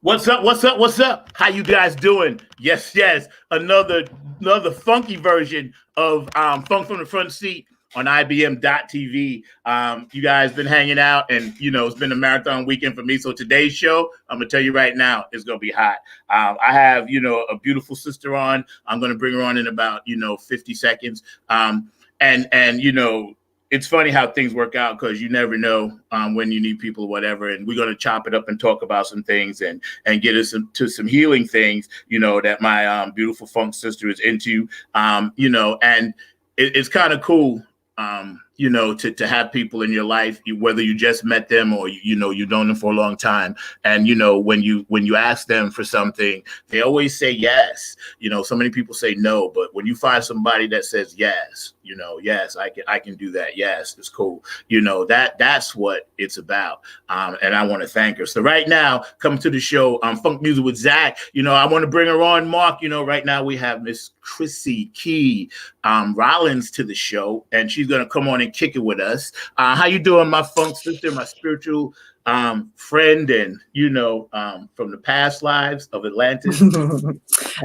What's up? What's up? What's up? How you guys doing? Yes, yes. Another funky version of Funk from the Front Seat on IBM.TV. You guys been hanging out, and it's been a marathon weekend for me. So today's show, I'm gonna tell you right now, it's gonna be hot. I have a beautiful sister on. I'm gonna bring her on in about 50 seconds. And it's funny how things work out because you never know when you need people or whatever. And we're going to chop it up and talk about some things and get us to some healing things, that my beautiful funk sister is into, and it's kind of cool, to have people in your life, whether you just met them or, you've known them for a long time. And, when you ask them for something, they always say yes. So many people say no, but when you find somebody that says yes, yes, I can do that. Yes, it's cool. That's what it's about. And I want to thank her. So right now, coming to the show, Funk Music with Zack, I want to bring her on, Mark. Right now we have Miss Chrissy Key Rollins to the show, and she's going to come on and kick it with us. How you doing, my funk sister, my spiritual friend, and from the past lives of Atlantis?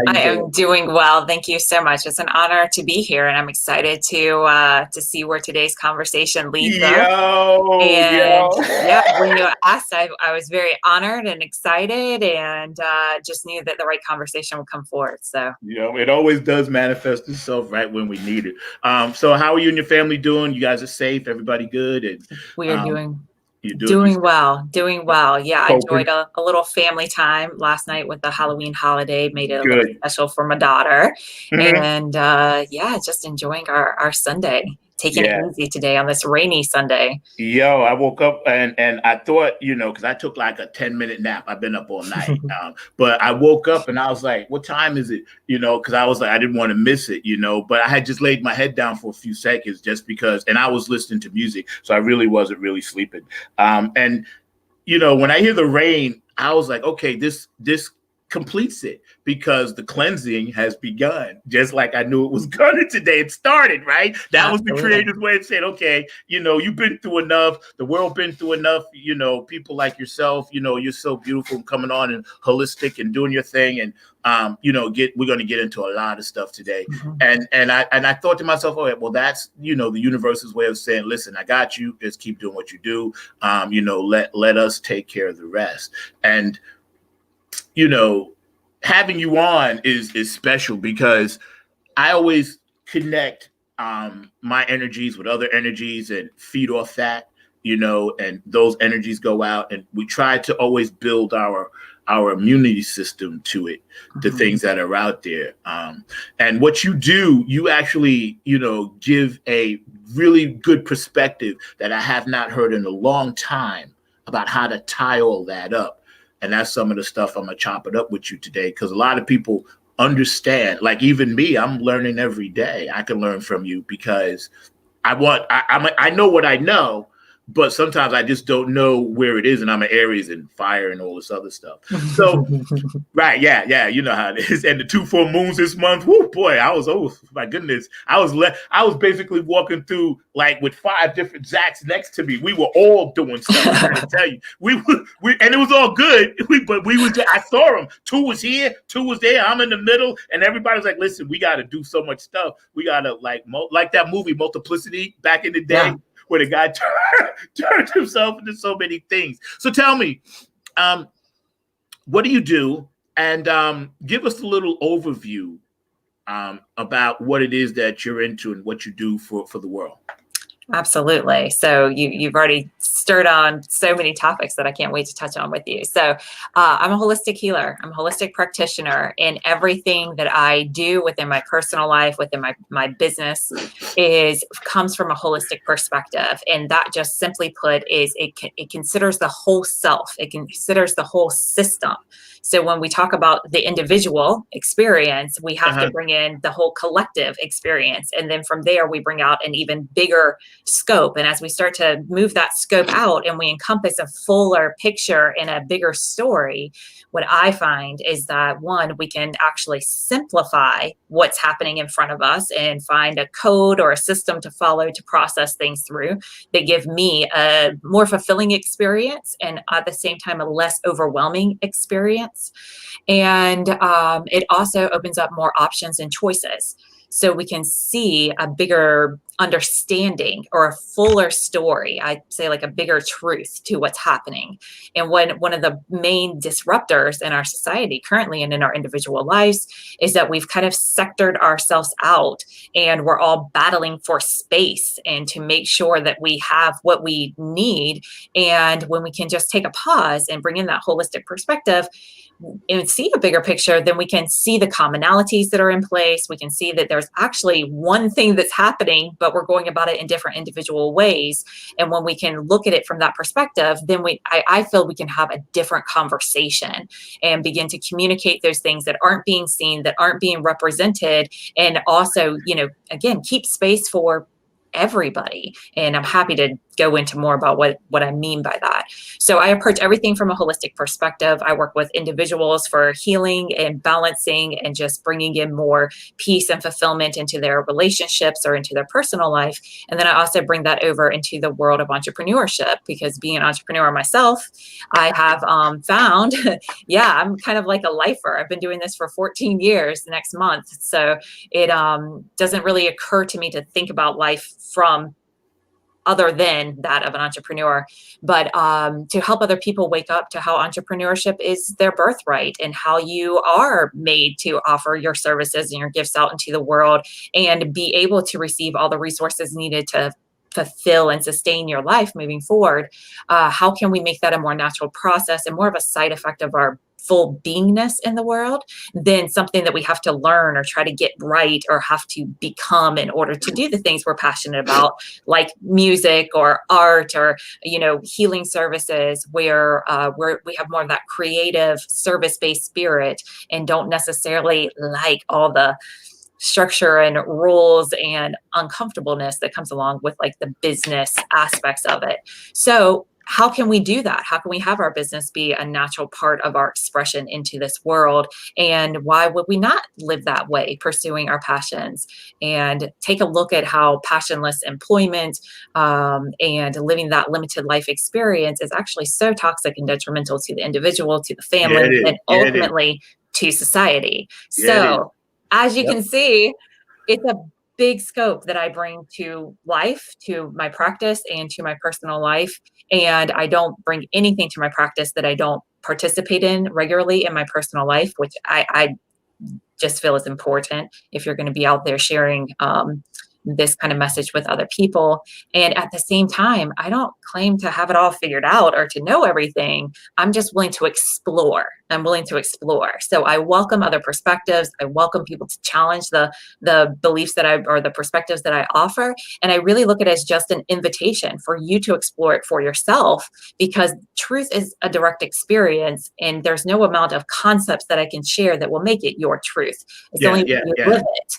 I am doing well. Thank you so much. It's an honor to be here, and I'm excited to see where today's conversation leads us. Yeah, when you asked, I was very honored and excited, and just knew that the right conversation would come forward. So it always does manifest itself right when we need it. So how are you and your family doing? You guys are safe? Everybody good? And we are doing well. Yeah, I enjoyed a little family time last night with the Halloween holiday. Made it a little special for my daughter. And just enjoying our Sunday. Taking it easy today on this rainy Sunday. I woke up and I thought, because I took like a 10-minute nap. I've been up all night. But I woke up and I was like, what time is it? Because I was like, I didn't want to miss it, but I had just laid my head down for a few seconds just because, and I was listening to music. So I really wasn't really sleeping. And when I hear the rain, I was like, okay, this completes it because the cleansing has begun, just like I knew it was gonna today. It started, right? That was the creator's way of saying, okay, you've been through enough, the world been through enough, people like yourself, you're so beautiful and coming on and holistic and doing your thing. And we're going to get into a lot of stuff today. And I thought to myself, all right, well, that's, the universe's way of saying, listen, I got you, just keep doing what you do. Let us take care of the rest. And having you on is special because I always connect my energies with other energies and feed off that, and those energies go out, and we try to always build our immunity system to it, to things that are out there. And what you do, you actually, give a really good perspective that I have not heard in a long time about how to tie all that up. And that's some of the stuff I'm going to chop it up with you today, because a lot of people understand, like even me, I'm learning every day. I can learn from you because I know what I know, but sometimes I just don't know where it is. And I'm an Aries and fire and all this other stuff. So, right. Yeah. You know how it is. And the 2 full moons this month. Whoo, boy, my goodness. I was basically walking through like with 5 different Zacks next to me. We were all doing stuff. I gotta tell you, and it was all good. I saw them. 2 was here, 2 was there. I'm in the middle, and everybody was like, listen, we got to do so much stuff. We got to like that movie Multiplicity back in the day. Yeah. Where the guy turned himself into so many things. So tell me, what do you do? And give us a little overview about what it is that you're into and what you do for the world. Absolutely. So you've already stirred on so many topics that I can't wait to touch on with you. So I'm a holistic healer. I'm a holistic practitioner, and everything that I do within my personal life, within my business, comes from a holistic perspective. And that, just simply put, is it considers the whole self. It considers the whole system. So when we talk about the individual experience, we have to bring in the whole collective experience. And then from there, we bring out an even bigger scope. And as we start to move that scope out and we encompass a fuller picture and a bigger story, what I find is that one, we can actually simplify what's happening in front of us and find a code or a system to follow to process things through that give me a more fulfilling experience and at the same time a less overwhelming experience. And it also opens up more options and choices. So we can see a bigger understanding or a fuller story. I'd say like a bigger truth to what's happening. And one of the main disruptors in our society currently and in our individual lives is that we've kind of sectored ourselves out and we're all battling for space and to make sure that we have what we need. And when we can just take a pause and bring in that holistic perspective, and see a bigger picture, then we can see the commonalities that are in place. We can see that there's actually one thing that's happening, but we're going about it in different individual ways. And when we can look at it from that perspective, then I feel we can have a different conversation and begin to communicate those things that aren't being seen, that aren't being represented, and also, again, keep space for everybody. And I'm happy to go into more about what I mean by that. So I approach everything from a holistic perspective. I work with individuals for healing and balancing and just bringing in more peace and fulfillment into their relationships or into their personal life. And then I also bring that over into the world of entrepreneurship, because being an entrepreneur myself, I have found, I'm kind of like a lifer. I've been doing this for 14 years next month. So it doesn't really occur to me to think about life from other than that of an entrepreneur, but to help other people wake up to how entrepreneurship is their birthright and how you are made to offer your services and your gifts out into the world and be able to receive all the resources needed to fulfill and sustain your life moving forward. How can we make that a more natural process and more of a side effect of our full beingness in the world than something that we have to learn or try to get right or have to become in order to do the things we're passionate about, like music or art or healing services, where we have more of that creative service-based spirit and don't necessarily like all the structure and rules and uncomfortableness that comes along with like the business aspects of it. So how can we do that? How can we have our business be a natural part of our expression into this world? And why would we not live that way, pursuing our passions? And take a look at how passionless employment and living that limited life experience is actually so toxic and detrimental to the individual, to the family, and ultimately to society. So as you can see, it's a big scope that I bring to life, to my practice, and to my personal life. And I don't bring anything to my practice that I don't participate in regularly in my personal life, which I just feel is important if you're going to be out there sharing this kind of message with other people. And at the same time, I don't claim to have it all figured out or to know everything. I'm just willing to explore. I'm willing to explore. So I welcome other perspectives. I welcome people to challenge the beliefs or the perspectives that I offer. And I really look at it as just an invitation for you to explore it for yourself, because truth is a direct experience and there's no amount of concepts that I can share that will make it your truth. It's only when you live it.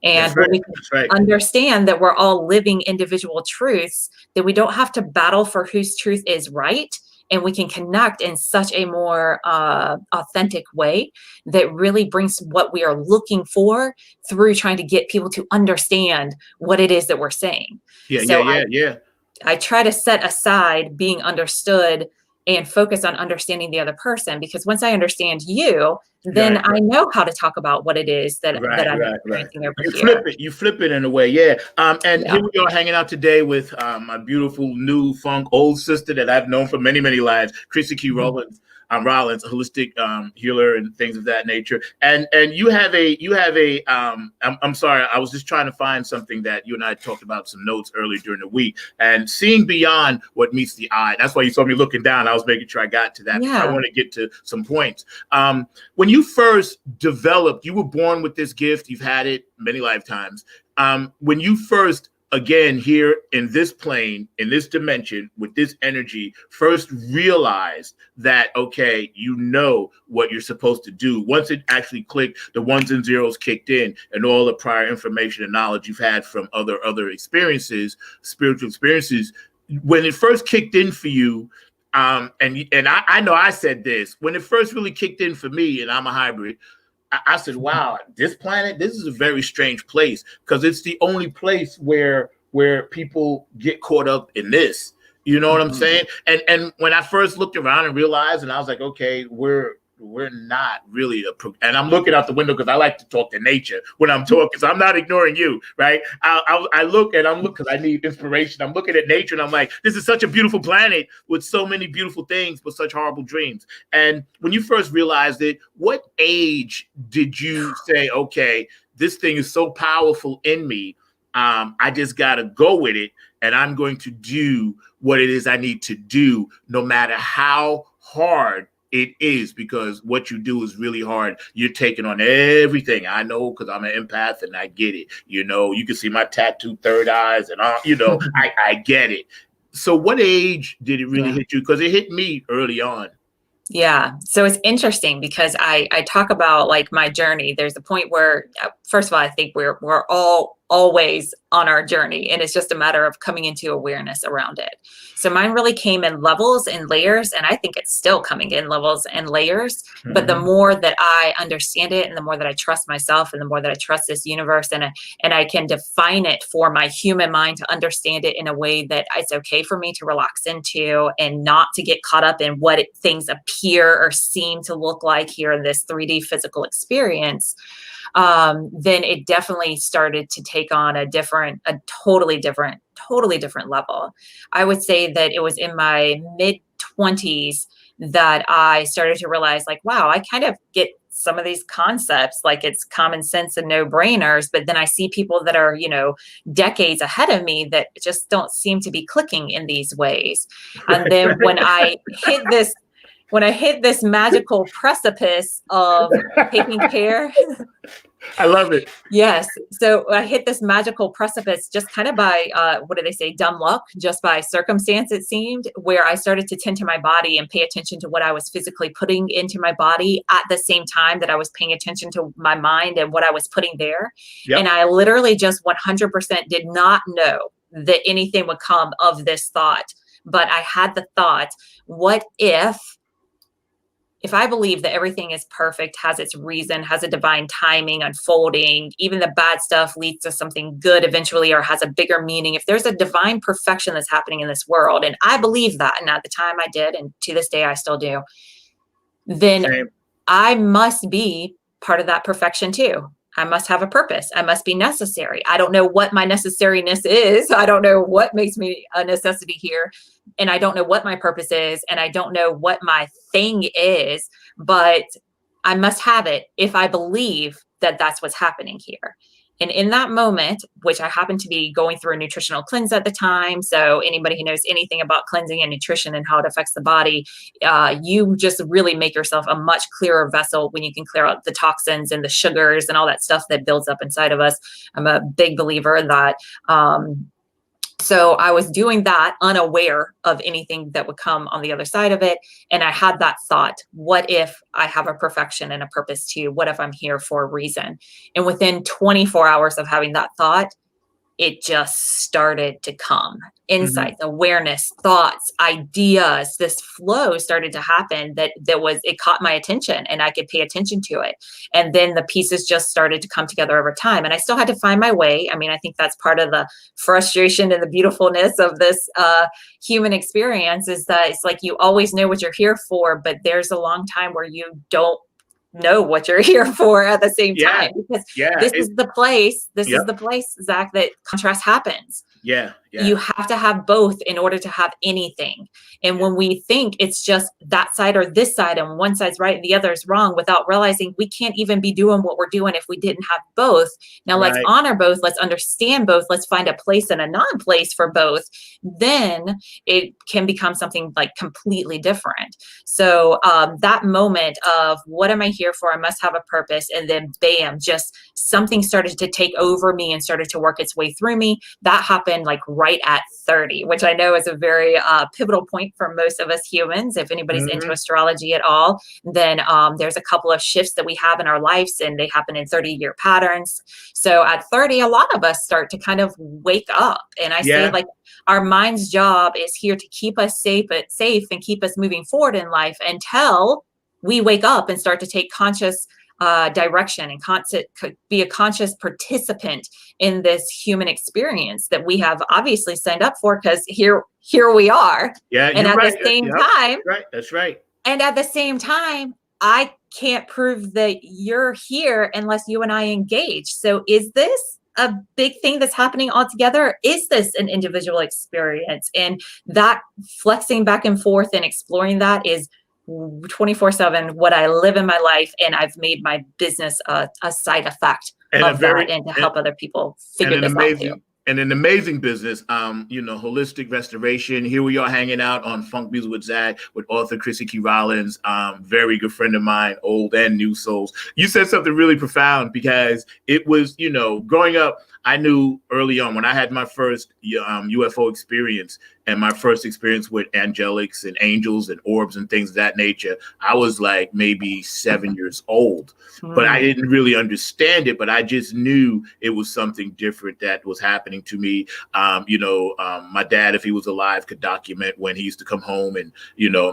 And when we understand that we're all living individual truths, that we don't have to battle for whose truth is right. And we can connect in such a more authentic way that really brings what we are looking for through trying to get people to understand what it is that we're saying. I try to set aside being understood and focus on understanding the other person, because once I understand you, then I know how to talk about what it is that I'm experiencing over here. You flip it in a way, here we are hanging out today with my beautiful new funk old sister that I've known for many, many lives, Chrissy Q. Rollins. Rollins, a holistic healer and things of that nature. And you have a I'm sorry, I was just trying to find something that you and I talked about, some notes earlier during the week, and seeing beyond what meets the eye. That's why you saw me looking down. I was making sure I got to that. I want to get to some points. When you first developed, you were born with this gift. You've had it many lifetimes. When you first, again, here in this plane, in this dimension, with this energy, first realized that, okay, you know what you're supposed to do. Once it actually clicked, the ones and zeros kicked in, and all the prior information and knowledge you've had from other experiences, spiritual experiences, when it first kicked in for you, and I know I said this when it first really kicked in for me, and I'm a hybrid. I said, "Wow, this planet, this is a very strange place because it's the only place where people get caught up in this." You know what I'm saying? And when I first looked around and realized, and I was like, "Okay, we're not really and I'm looking out the window because I like to talk to nature when I'm talking, so I'm not ignoring you, right? I look and I'm looking because I need inspiration. I'm looking at nature and I'm like, this is such a beautiful planet with so many beautiful things, but such horrible dreams. And when you first realized it, what age did you say, okay, this thing is so powerful in me, I just got to go with it, and I'm going to do what it is I need to do, no matter how hard it is, because what you do is really hard. You're taking on everything. I know because I'm an empath and I get it. You know, you can see my tattooed third eyes and all, you know, I get it. So what age did it really hit you? Because it hit me early on. Yeah. So it's interesting because I talk about like my journey. There's a point where, first of all, I think we're all always on our journey, and it's just a matter of coming into awareness around it. So mine really came in levels and layers, and I think it's still coming in levels and layers. But the more that I understand it, and the more that I trust myself, and the more that I trust this universe, and I can define it for my human mind to understand it in a way that it's okay for me to relax into, and not to get caught up in what things appear or seem to look like here in this 3D physical experience. Then it definitely started to take on a totally different level. I would say that it was in my mid-20s that I started to realize, like, wow, I kind of get some of these concepts, like it's common sense and no-brainers, but then I see people that are, decades ahead of me that just don't seem to be clicking in these ways. And then when I hit this magical precipice of taking care. I love it. Yes. So I hit this magical precipice just kind of by, what do they say, dumb luck, just by circumstance, it seemed, where I started to tend to my body and pay attention to what I was physically putting into my body at the same time that I was paying attention to my mind and what I was putting there. Yep. And I literally just 100% did not know that anything would come of this thought. But I had the thought, what if I believe that everything is perfect, has its reason, has a divine timing unfolding, even the bad stuff leads to something good eventually, or has a bigger meaning. If there's a divine perfection that's happening in this world, and I believe that, and at the time I did, and to this day I still do, then I must be part of that perfection too. I must have a purpose. I must be necessary. I don't know what my necessariness is. I don't know what makes me a necessity here. And I don't know what my purpose is. And I don't know what my thing is, but I must have it if I believe that that's what's happening here. And in that moment, which I happened to be going through a nutritional cleanse at the time, so anybody who knows anything about cleansing and nutrition and how it affects the body, you just really make yourself a much clearer vessel when you can clear out the toxins and the sugars and all that stuff that builds up inside of us. I'm a big believer in that. So I was doing that unaware of anything that would come on the other side of it. And I had that thought, what if I have a perfection and a purpose too? What if I'm here for a reason? And within 24 hours of having that thought, it just started to come. Insights, awareness, thoughts, ideas, this flow started to happen it caught my attention and I could pay attention to it. And then the pieces just started to come together over time. And I still had to find my way. I mean, I think that's part of the frustration and the beautifulness of this human experience, is that it's like you always know what you're here for, but there's a long time where you don't know what you're here for at the same time, because this is the place, Zach, that contrast happens. You have to have both in order to have anything. And when we think it's just that side or this side, and one side's right and the other is wrong, without realizing we can't even be doing what we're doing if we didn't have both. Now let's honor both. Let's understand both. Let's find a place and a non-place for both. Then it can become something like completely different. So that moment of what am I here for? I must have a purpose. And then bam, just something started to take over me and started to work its way through me. That happened like right right at 30, which I know is a very pivotal point for most of us humans. If anybody's into astrology at all, then there's a couple of shifts that we have in our lives, and they happen in 30-year patterns. So at 30, a lot of us start to kind of wake up. And I say, like, our mind's job is here to keep us safe and keep us moving forward in life until we wake up and start to take conscious direction and be a conscious participant in this human experience that we have obviously signed up for, because here we are. Yeah, and at the same time, right, that's right. And at the same time, I can't prove that you're here unless you and I engage. So is this a big thing that's happening all together? Is this an individual experience? And that flexing back and forth and exploring that is 24/7 what I live in my life, and I've made my business a side effect of that, and to help other people figure this out too. And an amazing business, holistic restoration. Here we are hanging out on Funk Music with Zack with author Chrissy Key Rollins, very good friend of mine, old and new souls. You said something really profound, because it was, growing up, I knew early on when I had my first UFO experience and my first experience with angelics and angels and orbs and things of that nature, I was like maybe 7 years old, but I didn't really understand it, but I just knew it was something different that was happening to me. My dad, if he was alive, could document when he used to come home, and,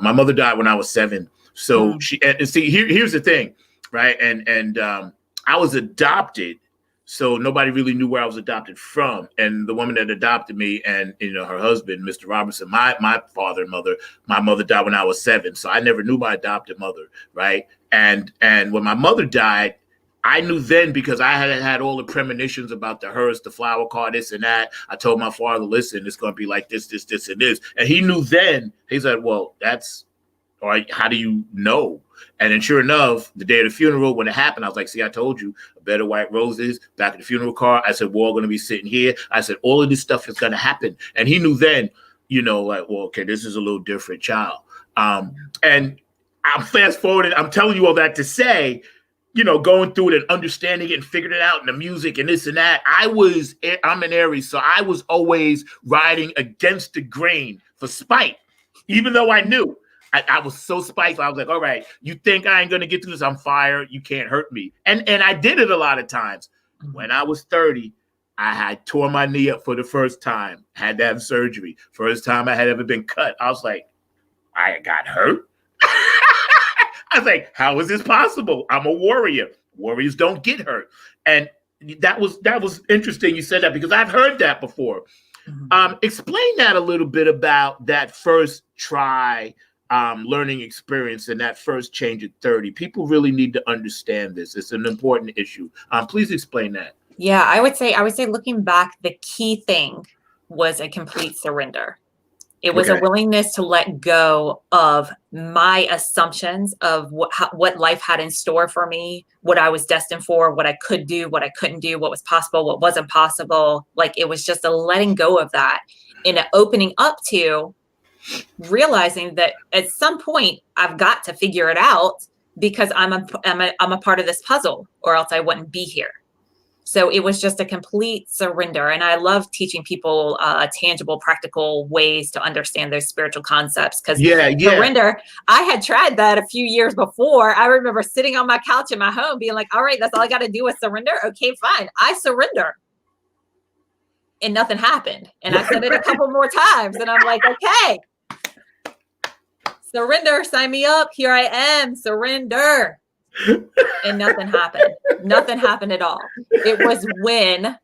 my mother died when I was 7. So here's the thing, right? And I was adopted. So nobody really knew where I was adopted from. And the woman that adopted me and, her husband, Mr. Robertson, my father and mother, my mother died when I was 7. So I never knew my adopted mother. Right. And when my mother died, I knew then, because I had all the premonitions about the hearse, the flower car, this and that. I told my father, listen, it's going to be like this, this, this, and this. And he knew then. He said, well, how do you know? And then sure enough, the day of the funeral, when it happened, I was like, see, I told you, a bed of white roses, back in the funeral car. I said, we're all going to be sitting here. I said, all of this stuff is going to happen. And he knew then, like, well, okay, this is a little different, child. And I'm fast forwarding. I'm telling you all that to say, going through it and understanding it and figuring it out, and the music and this and that. I'm an Aries, so I was always riding against the grain for spite, even though I knew. I was so spiteful. I was like, all right, you think I ain't going to get through this? I'm fired. You can't hurt me. And I did it a lot of times. When I was 30, I had tore my knee up for the first time, had to have surgery. First time I had ever been cut. I was like, I got hurt? I was like, how is this possible? I'm a warrior. Warriors don't get hurt. And that was interesting you said that, because I've heard that before. Explain that a little bit about that first try learning experience and that first change at 30. People really need to understand this. It's an important issue. Please explain that. Yeah, I would say looking back, the key thing was a complete surrender. It was a willingness to let go of my assumptions of what life had in store for me, what I was destined for, what I could do, what I couldn't do, what was possible, what wasn't possible. Like, it was just a letting go of that and an opening up to realizing that at some point I've got to figure it out, because I'm a part of this puzzle, or else I wouldn't be here. So it was just a complete surrender. And I love teaching people tangible, practical ways to understand those spiritual concepts. Because surrender, I had tried that a few years before. I remember sitting on my couch in my home being like, all right, that's all I got to do is surrender. Okay, fine. I surrender. And nothing happened. And I said it a couple more times. And I'm like, okay, surrender, sign me up. Here I am, surrender. And nothing happened. Nothing happened at all. It was when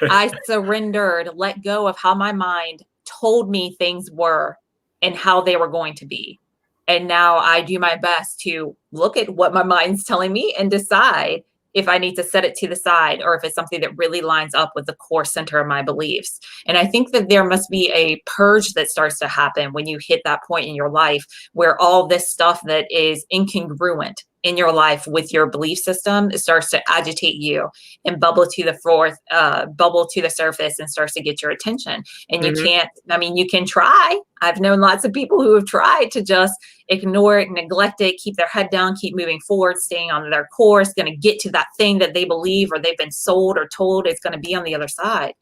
I surrendered, let go of how my mind told me things were and how they were going to be. And now I do my best to look at what my mind's telling me and decide if I need to set it to the side, or if it's something that really lines up with the core center of my beliefs. And I think that there must be a purge that starts to happen when you hit that point in your life where all this stuff that is incongruent in your life with your belief system, it starts to agitate you and bubble to the surface and starts to get your attention. And you can't, I mean, you can try. I've known lots of people who have tried to just ignore it, neglect it, keep their head down, keep moving forward, staying on their course, going to get to that thing that they believe or they've been sold or told is going to be on the other side.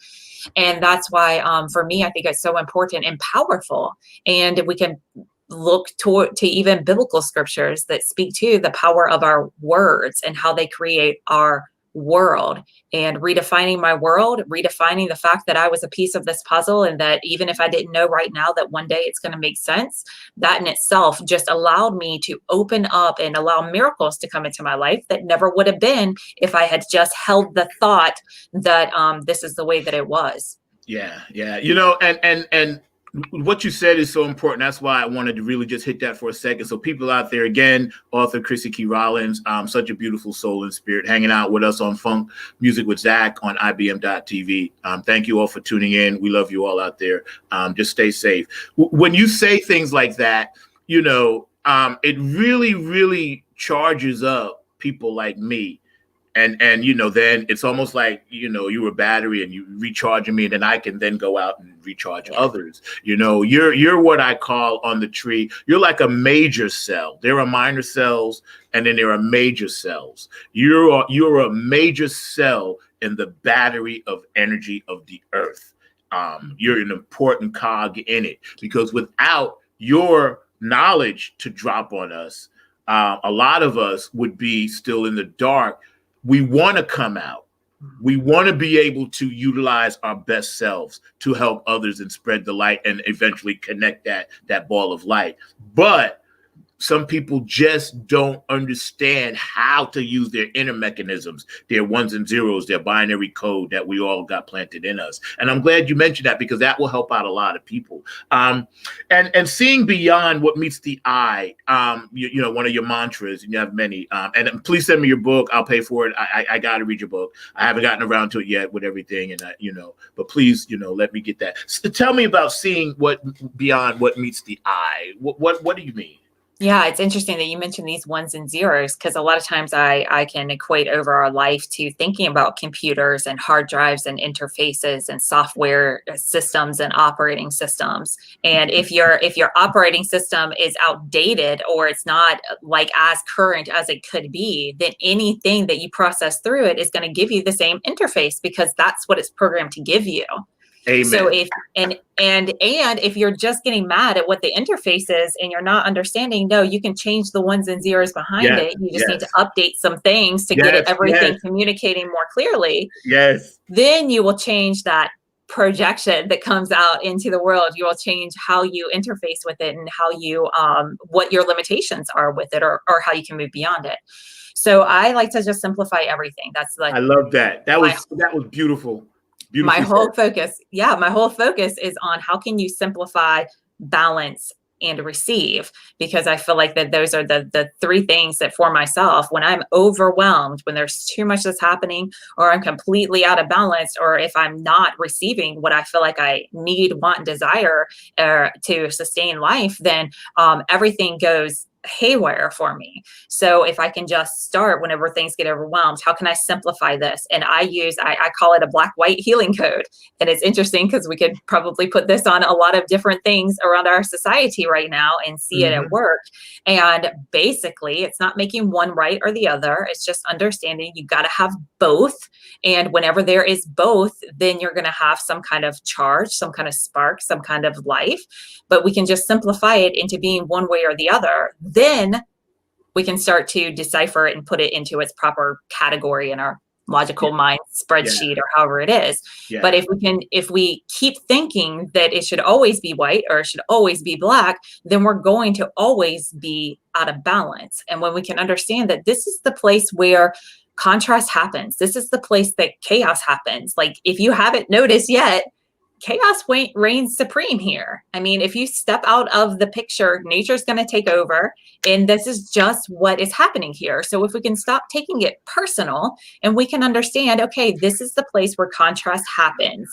And that's why, for me, I think it's so important and powerful. And we can look to even biblical scriptures that speak to the power of our words and how they create our world, and redefining my world, redefining the fact that I was a piece of this puzzle, and that even if I didn't know right now that one day it's going to make sense, that in itself just allowed me to open up and allow miracles to come into my life that never would have been if I had just held the thought that this is the way that it was. Yeah. You know, and what you said is so important. That's why I wanted to really just hit that for a second. So people out there, again, author Chrissy Key Rollins, such a beautiful soul and spirit, hanging out with us on Funk Music with Zack on IBM.TV. Thank you all for tuning in. We love you all out there. Just stay safe. When you say things like that, you know, it really, really charges up people like me. And you know, then it's almost like, you know, you're a battery and you recharging me, and then I can then go out and recharge others. You know, you're what I call on the tree. You're like a major cell. There are minor cells, and then there are major cells. You're a major cell in the battery of energy of the earth. You're an important cog in it, because without your knowledge to drop on us, a lot of us would be still in the dark. We want to come out. We want to be able to utilize our best selves to help others and spread the light and eventually connect that ball of light. But some people just don't understand how to use their inner mechanisms, their ones and zeros, their binary code that we all got planted in us. And I'm glad you mentioned that, because that will help out a lot of people. And seeing beyond what meets the eye, you know, one of your mantras, and you have many. And please send me your book. I'll pay for it. I got to read your book. I haven't gotten around to it yet with everything, and you know, but please, you know, let me get that. So tell me about seeing what beyond what meets the eye. What do you mean? Yeah, it's interesting that you mentioned these ones and zeros, because a lot of times I can equate over our life to thinking about computers and hard drives and interfaces and software systems and operating systems. And if your operating system is outdated or it's not like as current as it could be, then anything that you process through it is going to give you the same interface, because that's what it's programmed to give you. Amen. So if and if you're just getting mad at what the interface is and you're not understanding, no, you can change the ones and zeros behind it. You just need to update some things to get everything communicating more clearly. Yes. Then you will change that projection that comes out into the world. You will change how you interface with it and how you what your limitations are with it, or how you can move beyond it. So I like to just simplify everything. That's like, I love that. That was beautiful. My whole focus is on how can you simplify, balance, and receive, because I feel like that those are the three things that, for myself, when I'm overwhelmed, when there's too much that's happening, or I'm completely out of balance, or if I'm not receiving what I feel like I need, want, and desire to sustain life, then everything goes haywire for me. So if I can just start whenever things get overwhelmed, how can I simplify this? And I call it a black-white healing code. And it's interesting because we could probably put this on a lot of different things around our society right now and see it at work. And basically, it's not making one right or the other. It's just understanding you got to have both. And whenever there is both, then you're going to have some kind of charge, some kind of spark, some kind of life. But we can just simplify it into being one way or the other. Then we can start to decipher it and put it into its proper category in our logical mind spreadsheet or however it is. But if we keep thinking that it should always be white or it should always be black, then we're going to always be out of balance. And when we can understand that this is the place where contrast happens, this is the place that chaos happens. Like, if you haven't noticed yet, chaos reigns supreme here. I mean, if you step out of the picture, nature's going to take over, and this is just what is happening here. So if we can stop taking it personal and we can understand, okay, this is the place where contrast happens.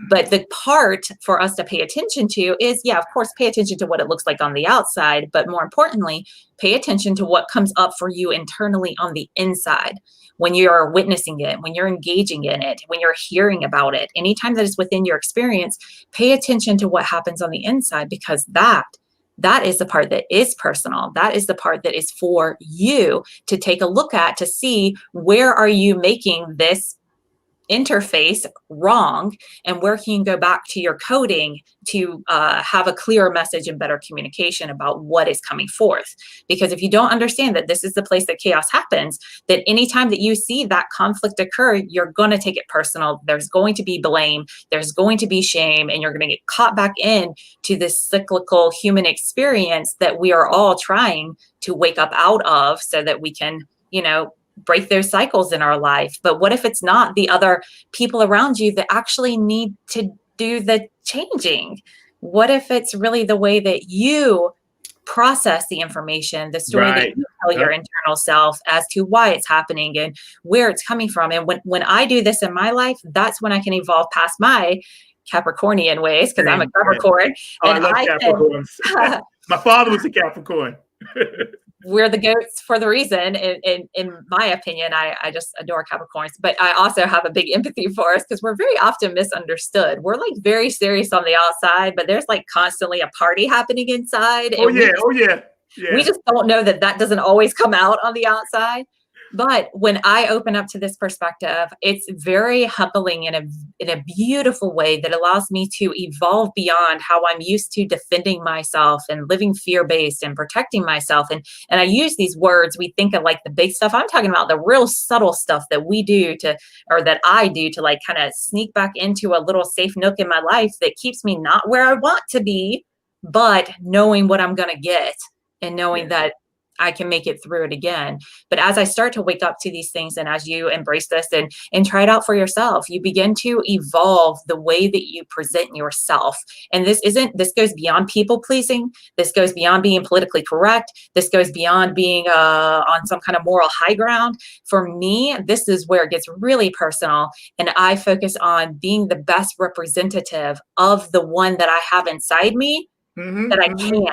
But the part for us to pay attention to is, of course, pay attention to what it looks like on the outside, but more importantly, pay attention to what comes up for you internally on the inside. When you're witnessing it, when you're engaging in it, when you're hearing about it, anytime that is within your experience, pay attention to what happens on the inside, because that is the part that is personal. That is the part that is for you to take a look at, to see where are you making this interface wrong, and where can you go back to your coding to have a clearer message and better communication about what is coming forth. Because if you don't understand that this is the place that chaos happens, that anytime that you see that conflict occur, you're going to take it personal. There's going to be blame, there's going to be shame, and you're going to get caught back in to this cyclical human experience that we are all trying to wake up out of, so that we can, break those cycles in our life. But what if it's not the other people around you that actually need to do the changing? What if it's really the way that you process the information, the story that you tell your internal self as to why it's happening and where it's coming from? And when I do this in my life, that's when I can evolve past my Capricornian ways, because I'm a Capricorn. Oh, and I love Capricorns. My father was a Capricorn. We're the goats for the reason, in my opinion. I just adore Capricorns, but I also have a big empathy for us, because we're very often misunderstood. We're like very serious on the outside, but there's like constantly a party happening inside. Oh yeah. We just don't know that doesn't always come out on the outside. But when I open up to this perspective, it's very humbling in a beautiful way that allows me to evolve beyond how I'm used to defending myself and living fear-based and protecting myself. And I use these words, we think of like the big stuff. I'm talking about the real subtle stuff that we do that I do to like kind of sneak back into a little safe nook in my life that keeps me not where I want to be, but knowing what I'm going to get and knowing that I can make it through it again. But as I start to wake up to these things, and as you embrace this and try it out for yourself, you begin to evolve the way that you present yourself. And this goes beyond people pleasing. This goes beyond being politically correct. This goes beyond being on some kind of moral high ground. For me, this is where it gets really personal. And I focus on being the best representative of the one that I have inside me that I can.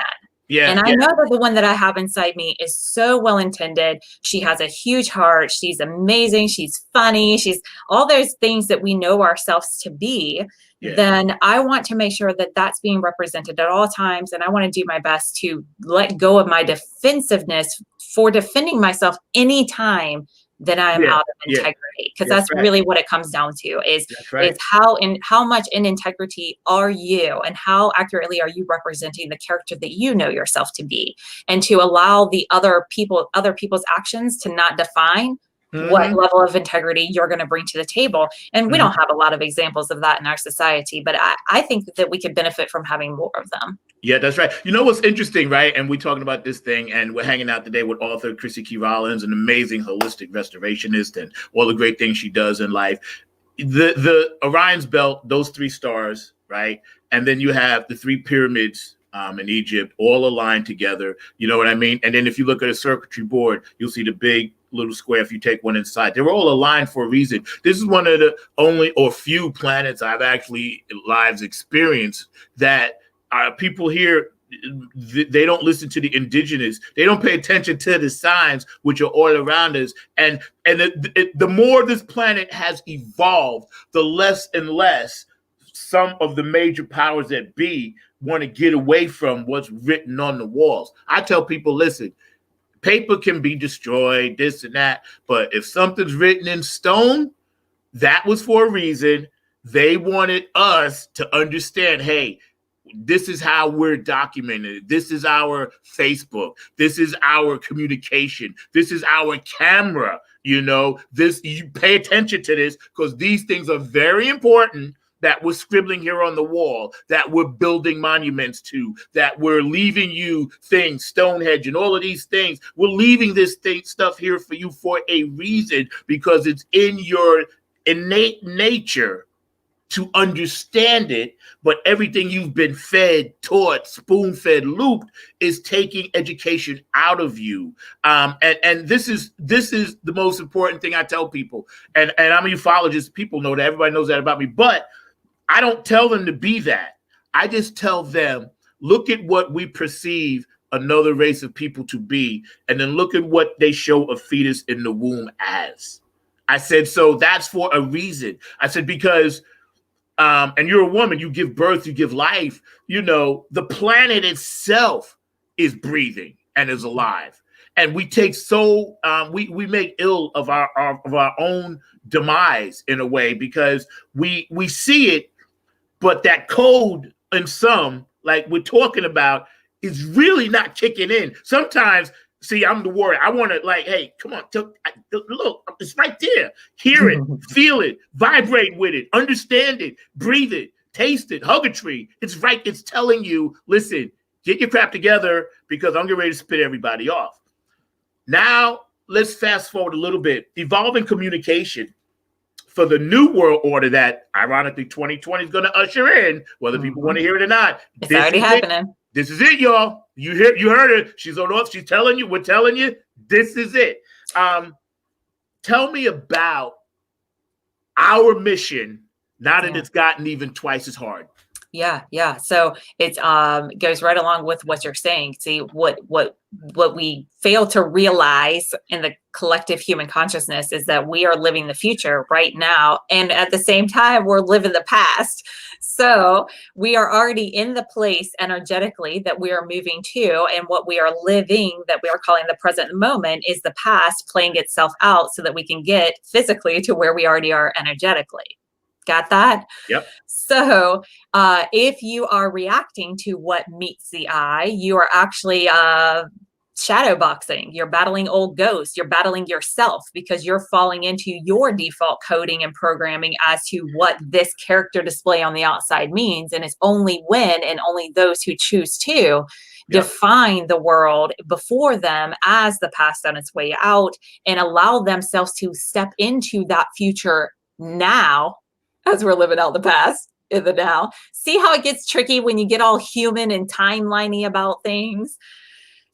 Yeah, and I know that the one that I have inside me is so well-intended. She has a huge heart. She's amazing. She's funny. She's all those things that we know ourselves to be. Then I want to make sure that that's being represented at all times. And I want to do my best to let go of my defensiveness for defending myself anytime that I am out of integrity, because that's really what it comes down to is how much in integrity are you, and how accurately are you representing the character that you know yourself to be, and to allow the other people's actions to not define what level of integrity you're going to bring to the table. And we don't have a lot of examples of that in our society, but I think that we could benefit from having more of them. Yeah, that's right. You know what's interesting, right? And we're talking about this thing, and we're hanging out today with author Chrissy Key Rollins, an amazing holistic restorationist, and all the great things she does in life. The Orion's belt, those 3 stars, right? And then you have the 3 pyramids in Egypt, all aligned together. You know what I mean? And then if you look at a circuitry board, you'll see the big little square if you take one inside. They're all aligned for a reason. This is one of the only or few planets I've actually lives experienced that people here, they don't listen to the indigenous. They don't pay attention to the signs which are all around us. And the more this planet has evolved, the less and less some of the major powers that be want to get away from what's written on the walls. I tell people, listen, paper can be destroyed, this and that, but if something's written in stone, that was for a reason. They wanted us to understand, hey, this is how we're documented. This is our Facebook. This is our communication. This is our camera. You pay attention to this, because these things are very important, that we're scribbling here on the wall, that we're building monuments to, that we're leaving you things, Stonehenge and all of these things. We're leaving this stuff here for you for a reason, because it's in your innate nature to understand it. But everything you've been fed, taught, spoon-fed, looped is taking education out of you. And this is the most important thing I tell people. And I'm a ufologist. People know that. Everybody knows that about me. But I don't tell them to be that. I just tell them, look at what we perceive another race of people to be, and then look at what they show a fetus in the womb as. I said, so that's for a reason. I said, because, and you're a woman, you give birth, you give life, you know, the planet itself is breathing and is alive. And we take we make ill of our own demise in a way, because we see it, but that code in some, like we're talking about, is really not kicking in. Sometimes, see, I'm the warrior. I want to, like, hey, come on, look, it's right there. Hear it, feel it, vibrate with it, understand it, breathe it, taste it, hug a tree. It's right. It's telling you, listen, get your crap together, because I'm getting ready to spit everybody off. Now, let's fast forward a little bit. Evolving communication for the new world order that, ironically, 2020 is going to usher in, whether people want to hear it or not. It's already happening. This is it, y'all. You heard her. She's on off. She's telling you. We're telling you. This is it. Tell me about our mission now that it's gotten even twice as hard. Yeah. So it goes right along with what you're saying. See, what we fail to realize in the collective human consciousness is that we are living the future right now, and at the same time, we're living the past. So we are already in the place energetically that we are moving to, and what we are living, that we are calling the present moment, is the past playing itself out so that we can get physically to where we already are energetically. Got that? Yep. So if you are reacting to what meets the eye, you are actually shadow boxing. You're battling old ghosts. You're battling yourself, because you're falling into your default coding and programming as to what this character display on the outside means. And it's only when, and only those who choose to define the world before them as the past on its way out, and allow themselves to step into that future now, as we're living out the past in the now. See how it gets tricky when you get all human and timeliney about things.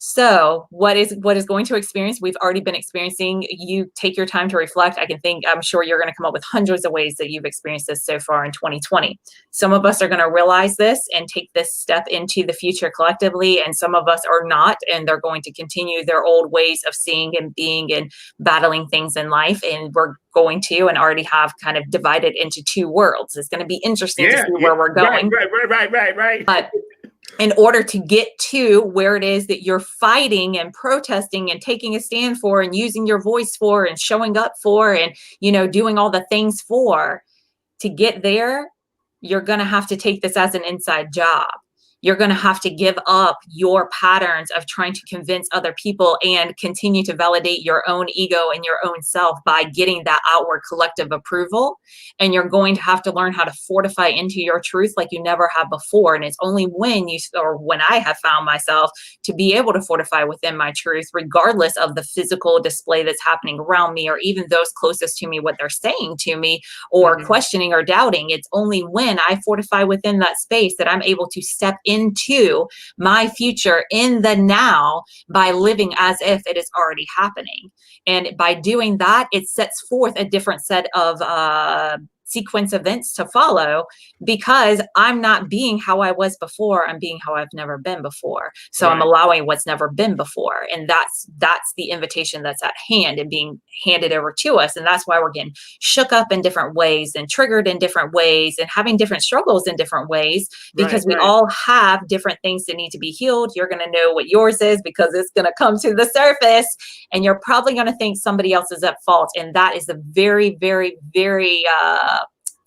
So what is going to experience? We've already been experiencing. You take your time to reflect. I'm sure you're going to come up with hundreds of ways that you've experienced this so far in 2020. Some of us are going to realize this and take this step into the future collectively, and some of us are not, and they're going to continue their old ways of seeing and being and battling things in life. And we're going to, and already have, kind of divided into two worlds. It's going to be interesting to see where we're going. Right. But in order to get to where it is that you're fighting and protesting and taking a stand for and using your voice for and showing up for and, doing all the things for, to get there, you're going to have to take this as an inside job. You're going to have to give up your patterns of trying to convince other people and continue to validate your own ego and your own self by getting that outward collective approval. And you're going to have to learn how to fortify into your truth like you never have before. And it's only when I have found myself to be able to fortify within my truth, regardless of the physical display that's happening around me, or even those closest to me, what they're saying to me, or questioning or doubting. It's only when I fortify within that space that I'm able to step into my future in the now by living as if it is already happening. And by doing that, it sets forth a different set of sequence events to follow, because I'm not being how I was before. I'm being how I've never been before. So I'm allowing what's never been before. And that's the invitation that's at hand and being handed over to us. And that's why we're getting shook up in different ways and triggered in different ways and having different struggles in different ways, because we all have different things that need to be healed. You're going to know what yours is because it's going to come to the surface, and you're probably going to think somebody else is at fault. And that is a very, very, very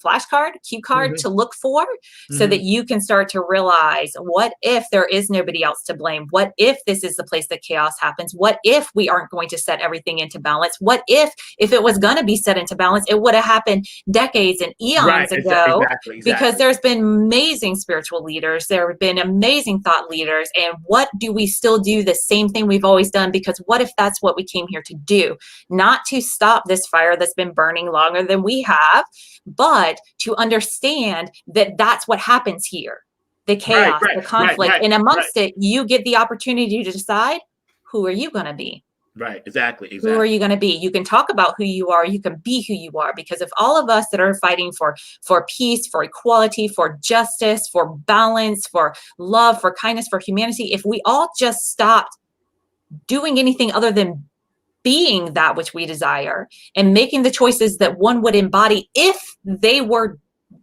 flashcard, cue card to look for, so that you can start to realize, what if there is nobody else to blame? What if this is the place that chaos happens? What if we aren't going to set everything into balance? What if it was going to be set into balance, it would have happened decades and eons ago? Exactly. Because there's been amazing spiritual leaders, there have been amazing thought leaders, and what do we still do? The same thing we've always done, because what if that's what we came here to do? Not to stop this fire that's been burning longer than we have, but to understand that that's what happens here. The chaos, the conflict, and amongst it, you get the opportunity to decide, who are you going to be? Right. Exactly. Who are Exactly. you going to be? You can talk about who you are. You can be who you are. Because if all of us that are fighting for peace, for equality, for justice, for balance, for love, for kindness, for humanity, if we all just stopped doing anything other than being that which we desire and making the choices that one would embody if they were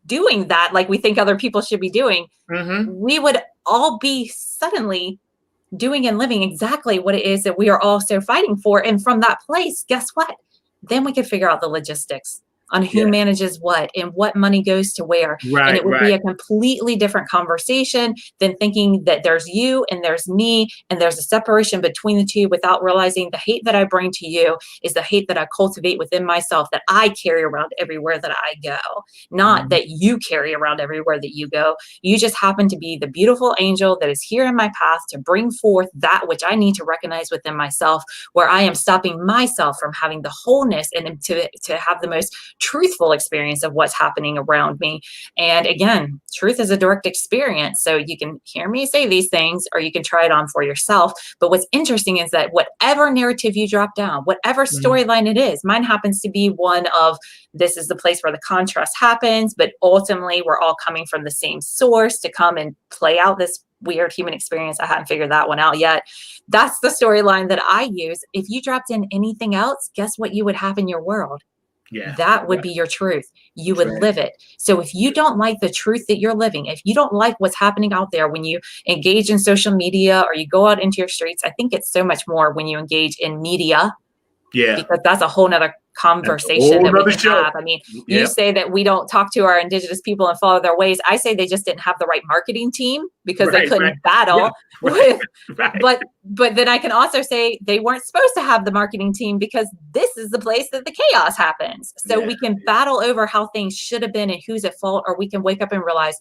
doing that, like we think other people should be doing, Mm-hmm. we would all be suddenly doing and living exactly what it is that we are all so fighting for. And from that place, guess what? Then we could figure out the logistics on who Yeah. manages what and what money goes to where. And Right. it would be Right. a completely different conversation than thinking that there's you and there's me and there's a separation between the two, without realizing the hate that I bring to you is the hate that I cultivate within myself, that I carry around everywhere that I go, not Mhm. that you carry around everywhere that you go. You just happen to be the beautiful angel that is here in my path to bring forth that which I need to recognize within myself, where I am stopping myself from having the wholeness and to have the most truthful experience of what's happening around me. And again, truth is a direct experience. So you can hear me say these things or you can try it on for yourself. But what's interesting is that whatever narrative you drop down, whatever Mhm. storyline it is, mine happens to be one of this is the place where the contrast happens, but ultimately we're all coming from the same source to come and play out this weird human experience. I hadn't figured that one out yet. That's the storyline that I use. If you dropped in anything else, guess what you would have in your world? Yeah. That would Right. be your truth. You That's would right. live it. So if you don't like the truth that you're living, if you don't like what's happening out there when you engage in social media or you go out into your streets, I think it's so much more when you engage in media, Yeah. because that's a whole nother That's a conversation whole that we nother can show. have. I mean, you Yep. say that we don't talk to our indigenous people and follow their ways. I say they just didn't have the right marketing team because they Right. Right. couldn't Yeah. battle Right. with, Right. but then I can also say they weren't supposed to have the marketing team because this is the place that the chaos happens. So Yeah. we can Yeah. battle over how things should have been and who's at fault, or we can wake up and realize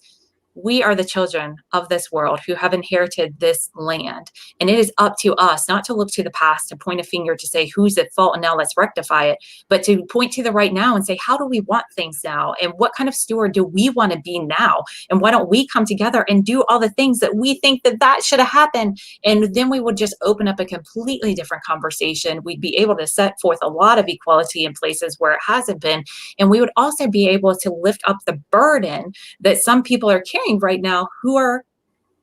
we are the children of this world who have inherited this land. And it is up to us not to look to the past, to point a finger to say who's at fault and now let's rectify it, but to point to the right now and say, how do we want things now? And what kind of steward do we want to be now? And why don't we come together and do all the things that we think that should have happened? And then we would just open up a completely different conversation. We'd be able to set forth a lot of equality in places where it hasn't been. And we would also be able to lift up the burden that some people are carrying right now who are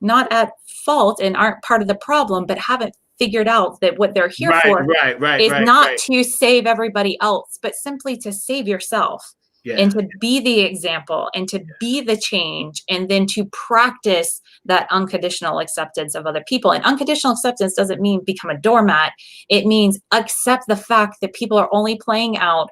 not at fault and aren't part of the problem, but haven't figured out that what they're here Right. for Right. Right. is Right. not Right. to save everybody else, but simply to save yourself Yeah. and to be the example and to be the change, and then to practice that unconditional acceptance of other people. And unconditional acceptance doesn't mean become a doormat. It means accept the fact that people are only playing out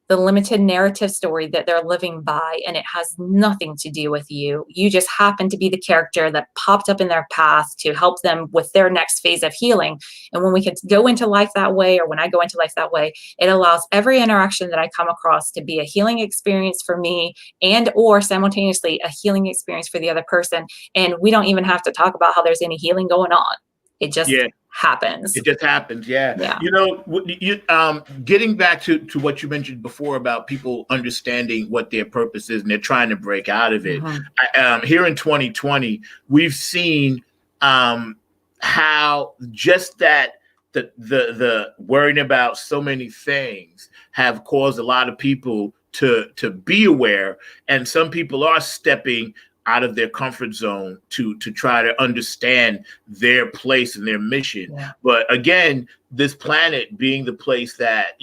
the limited narrative story that they're living by, and it has nothing to do with you. You just happen to be the character that popped up in their path to help them with their next phase of healing. And when we can go into life that way, or when I go into life that way, it allows every interaction that I come across to be a healing experience for me, and or simultaneously a healing experience for the other person. And we don't even have to talk about how there's any healing going on. It just Yeah. happens. It just happens, yeah. Yeah. You know, getting back to what you mentioned before about people understanding what their purpose is and they're trying to break out of it. Mhm. Here in 2020, we've seen how just that the worrying about so many things have caused a lot of people to be aware, and some people are stepping out of their comfort zone to try to understand their place and their mission. Yeah. But again, this planet being the place that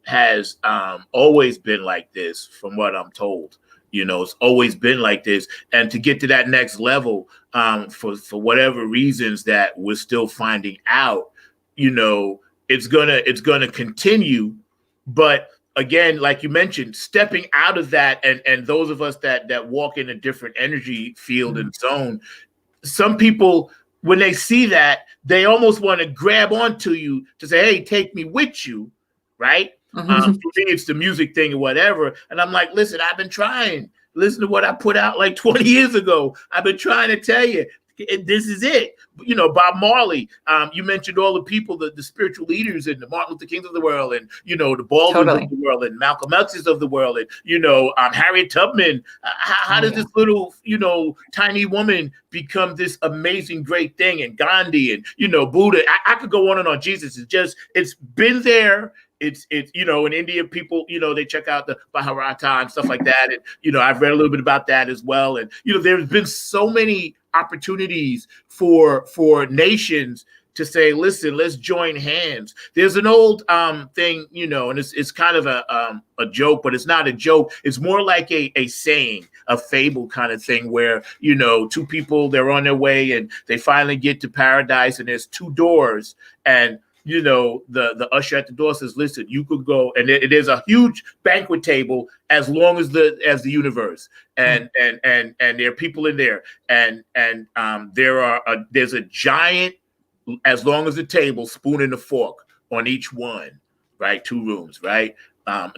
has always been like this, from what I'm told. It's always been like this, and to get to that next level, for whatever reasons that we're still finding out, it's gonna continue, but again, like you mentioned, stepping out of that, and those of us that walk in a different energy field and zone, some people, when they see that, they almost want to grab onto you to say, hey, take me with you, right? For Mhm. me, it's the music thing or whatever. And I'm like, listen, I've been trying. Listen to what I put out like 20 years ago. I've been trying to tell you, This is it. Bob Marley. You mentioned all the people, the spiritual leaders, and the Martin Luther Kings of the world, and the Baldwins of the world, and Malcolm X's of the world, and Harriet Tubman. How does this little tiny woman become this amazing great thing? And Gandhi, and Buddha. I could go on and on. Jesus is it's been there. It's in India, people they check out the Bharata and stuff like that, and I've read a little bit about that as well. And there's been so many opportunities for nations to say, listen, let's join hands. There's an old thing, and it's kind of a joke, but it's not a joke. It's more like a saying, a fable kind of thing, where two people, they're on their way and they finally get to paradise, and there's two doors, and the usher at the door says, listen, you could go, and there's a huge banquet table as long as the universe, and there are people in there, and there's a giant, as long as the table, spoon and a fork on each one, right? 2 rooms, right?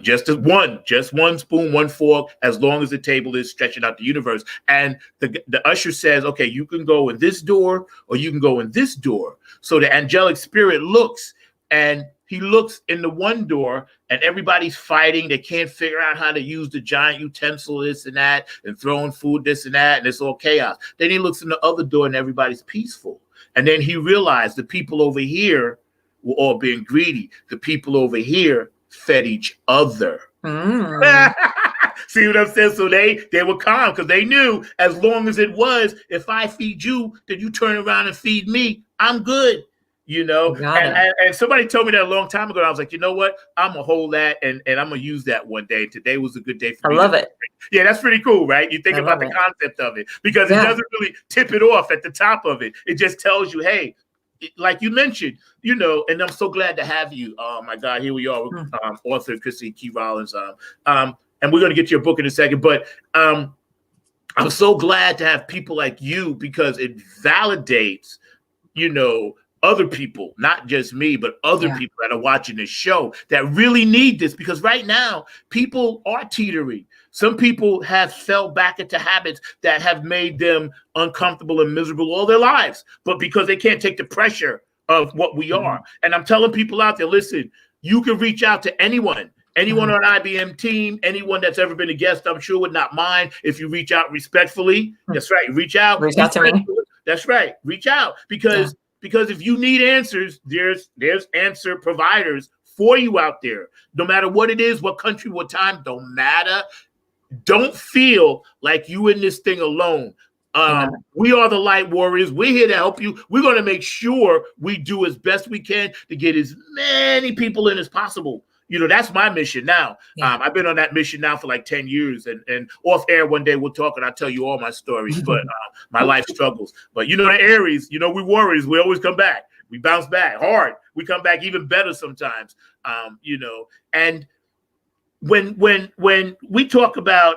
Just one spoon, 1 fork, as long as the table is stretching out the universe. And the usher says, okay, you can go in this door or you can go in this door. So the angelic spirit looks, and he looks in the one door, and everybody's fighting. They can't figure out how to use the giant utensil, this and that, and throwing food, this and that, and it's all chaos. Then he looks in the other door, and everybody's peaceful. And then he realized the people over here were all being greedy. The people over here fed each other. See what I'm saying? So they were calm, because they knew, as long as it was, if I feed you, then you turn around and feed me, I'm good. And somebody told me that a long time ago. And I was like, you know what? I'm gonna hold that, and I'm gonna use that one day. Today was a good day for me. I love it. Yeah, that's pretty cool, right? You think about the concept of it, because it doesn't really tip it off at the top of it. It just tells you, hey, like you mentioned, and I'm so glad to have you. Oh my God, here we are, author Chrissy Key Rollins. And we're going to get to your book in a second, but I'm so glad to have people like you, because it validates, other people, not just me, but other people that are watching this show that really need this, because right now people are teetering. Some people have fell back into habits that have made them uncomfortable and miserable all their lives, but because they can't take the pressure of what we are. And I'm telling people out there, listen, you can reach out to anyone on our IBM team, anyone that's ever been a guest, I'm sure would not mind if you reach out respectfully. That's right. Reach out to me. That's right. Reach out, because if you need answers, there's answer providers for you out there. No matter what it is, what country, what time, don't matter. Don't feel like you in this thing alone. We are the Light Warriors. We're here to help you. We're going to make sure we do as best we can to get as many people in as possible. That's my mission now. I've been on that mission now for like 10 years, and off air one day we'll talk and I'll tell you all my stories, but my life struggles. But the Aries, we warriors, we always come back. We bounce back hard. We come back even better sometimes. And when we talk about,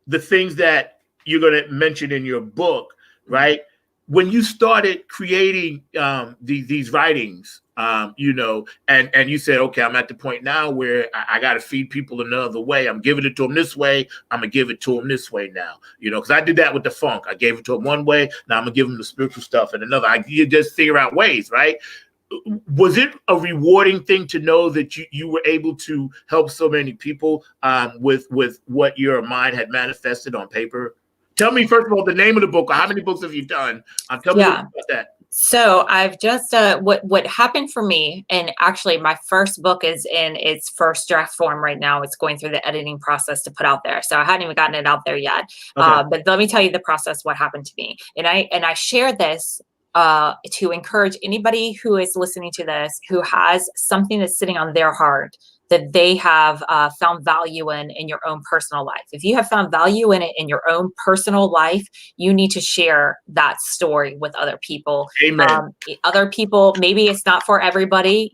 the things that you're going to mention in your book, right? When you started creating these writings, and you said, okay, I'm at the point now where I got to feed people another way. I'm giving it to them this way. I'm going to give it to them this way now, because I did that with the funk. I gave it to them one way. Now I'm going to give them the spiritual stuff and another. You just figure out ways, right? Was it a rewarding thing to know that you were able to help so many people with what your mind had manifested on paper? Tell me, first of all, the name of the book. How many books have you done? Tell me about that. So I've just, what happened for me, and actually my first book is in its first draft form right now. It's going through the editing process to put out there. So I hadn't even gotten it out there yet. Okay. But let me tell you the process, what happened to me. And I share this to encourage anybody who is listening to this, who has something that's sitting on their heart that they have found value in your own personal life. If you have found value in it in your own personal life, you need to share that story with other people. Amen. Other people, maybe it's not for everybody,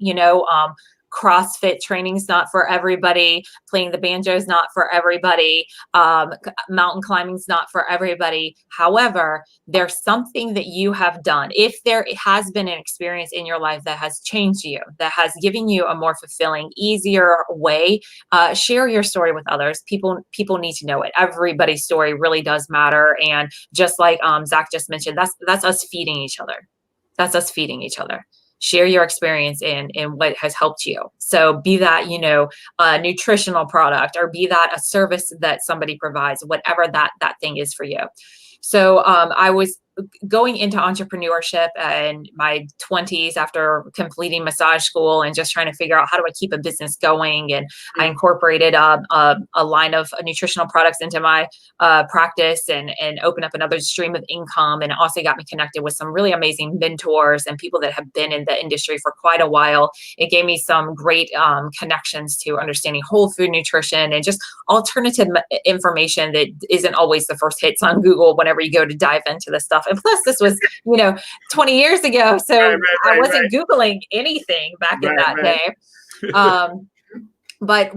CrossFit training's not for everybody. Playing the banjo is not for everybody. Mountain climbing's not for everybody. However, there's something that you have done. If there has been an experience in your life that has changed you, that has given you a more fulfilling, easier way, share your story with others. People need to know it. Everybody's story really does matter. And just like Zack just mentioned, that's us feeding each other. That's us feeding each other. Share your experience in what has helped you. So be that, a nutritional product, or be that a service that somebody provides, whatever that thing is for you. So I was going into entrepreneurship in my 20s after completing massage school and just trying to figure out how do I keep a business going. And I incorporated a line of nutritional products into my practice and opened up another stream of income. And it also got me connected with some really amazing mentors and people that have been in the industry for quite a while. It gave me some great connections to understanding whole food nutrition and just alternative information that isn't always the first hits on Google whenever you go to dive into this stuff. And plus, this was, 20 years ago. So I wasn't Googling anything back in that day. But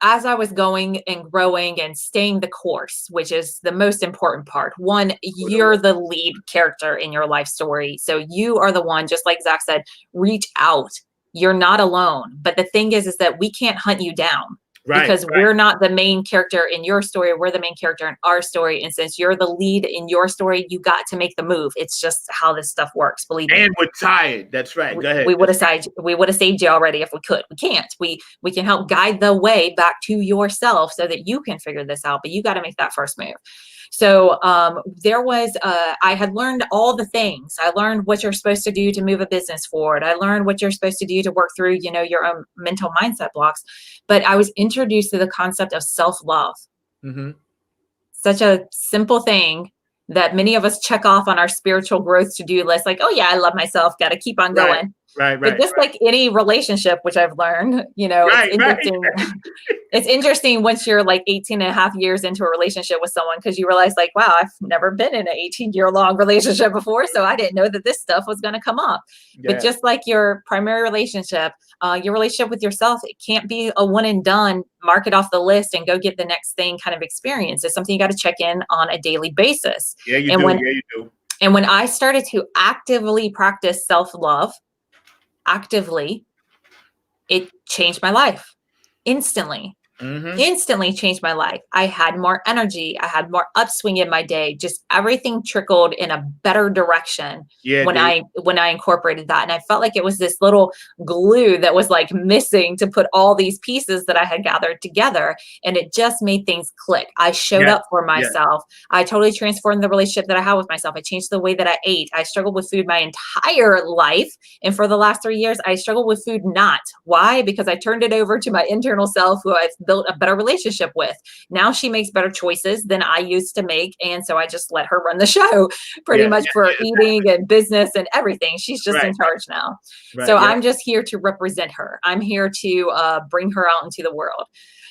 as I was going and growing and staying the course, which is the most important part, one, you're the lead character in your life story. So you are the one, just like Zack said, reach out. You're not alone. But the thing is that we can't hunt you down. Because we're not the main character in your story. We're the main character in our story. And since you're the lead in your story, you got to make the move. It's just how this stuff works. Believe me. And we're tired. That's right. Go ahead. We would have saved you already if we could. We can't. We can help guide the way back to yourself so that you can figure this out. But you got to make that first move. So there was, I had learned all the things. I learned what you're supposed to do to move a business forward. I learned what you're supposed to do to work through, your own mental mindset blocks. But I was introduced to the concept of self-love. Mm-hmm. Such a simple thing that many of us check off on our spiritual growth to-do list. Like, oh yeah, I love myself. Got to keep on going. Right. But just like any relationship, which I've learned, it's interesting. It's interesting once you're like 18 and a half years into a relationship with someone, because you realize like, wow, I've never been in an 18-year-long relationship before. So I didn't know that this stuff was going to come up. Yeah. But just like your primary relationship, your relationship with yourself, it can't be a one and done, mark it off the list and go get the next thing kind of experience. It's something you got to check in on a daily basis. Yeah, you do. And when I started to actively practice self-love, it changed my life instantly. Instantly changed my life. I had more energy. I had more upswing in my day. Just everything trickled in a better direction when I incorporated that. And I felt like it was this little glue that was like missing to put all these pieces that I had gathered together. And it just made things click. I showed up for myself. I totally transformed the relationship that I had with myself. I changed the way that I ate. I struggled with food my entire life. And for the last 3 years, I struggled with food not. Why? Because I turned it over to my internal self, who I've built a better relationship with. Now she makes better choices than I used to make. And so I just let her run the show pretty much for eating and business and everything. She's just in charge now. So I'm just here to represent her. I'm here to bring her out into the world.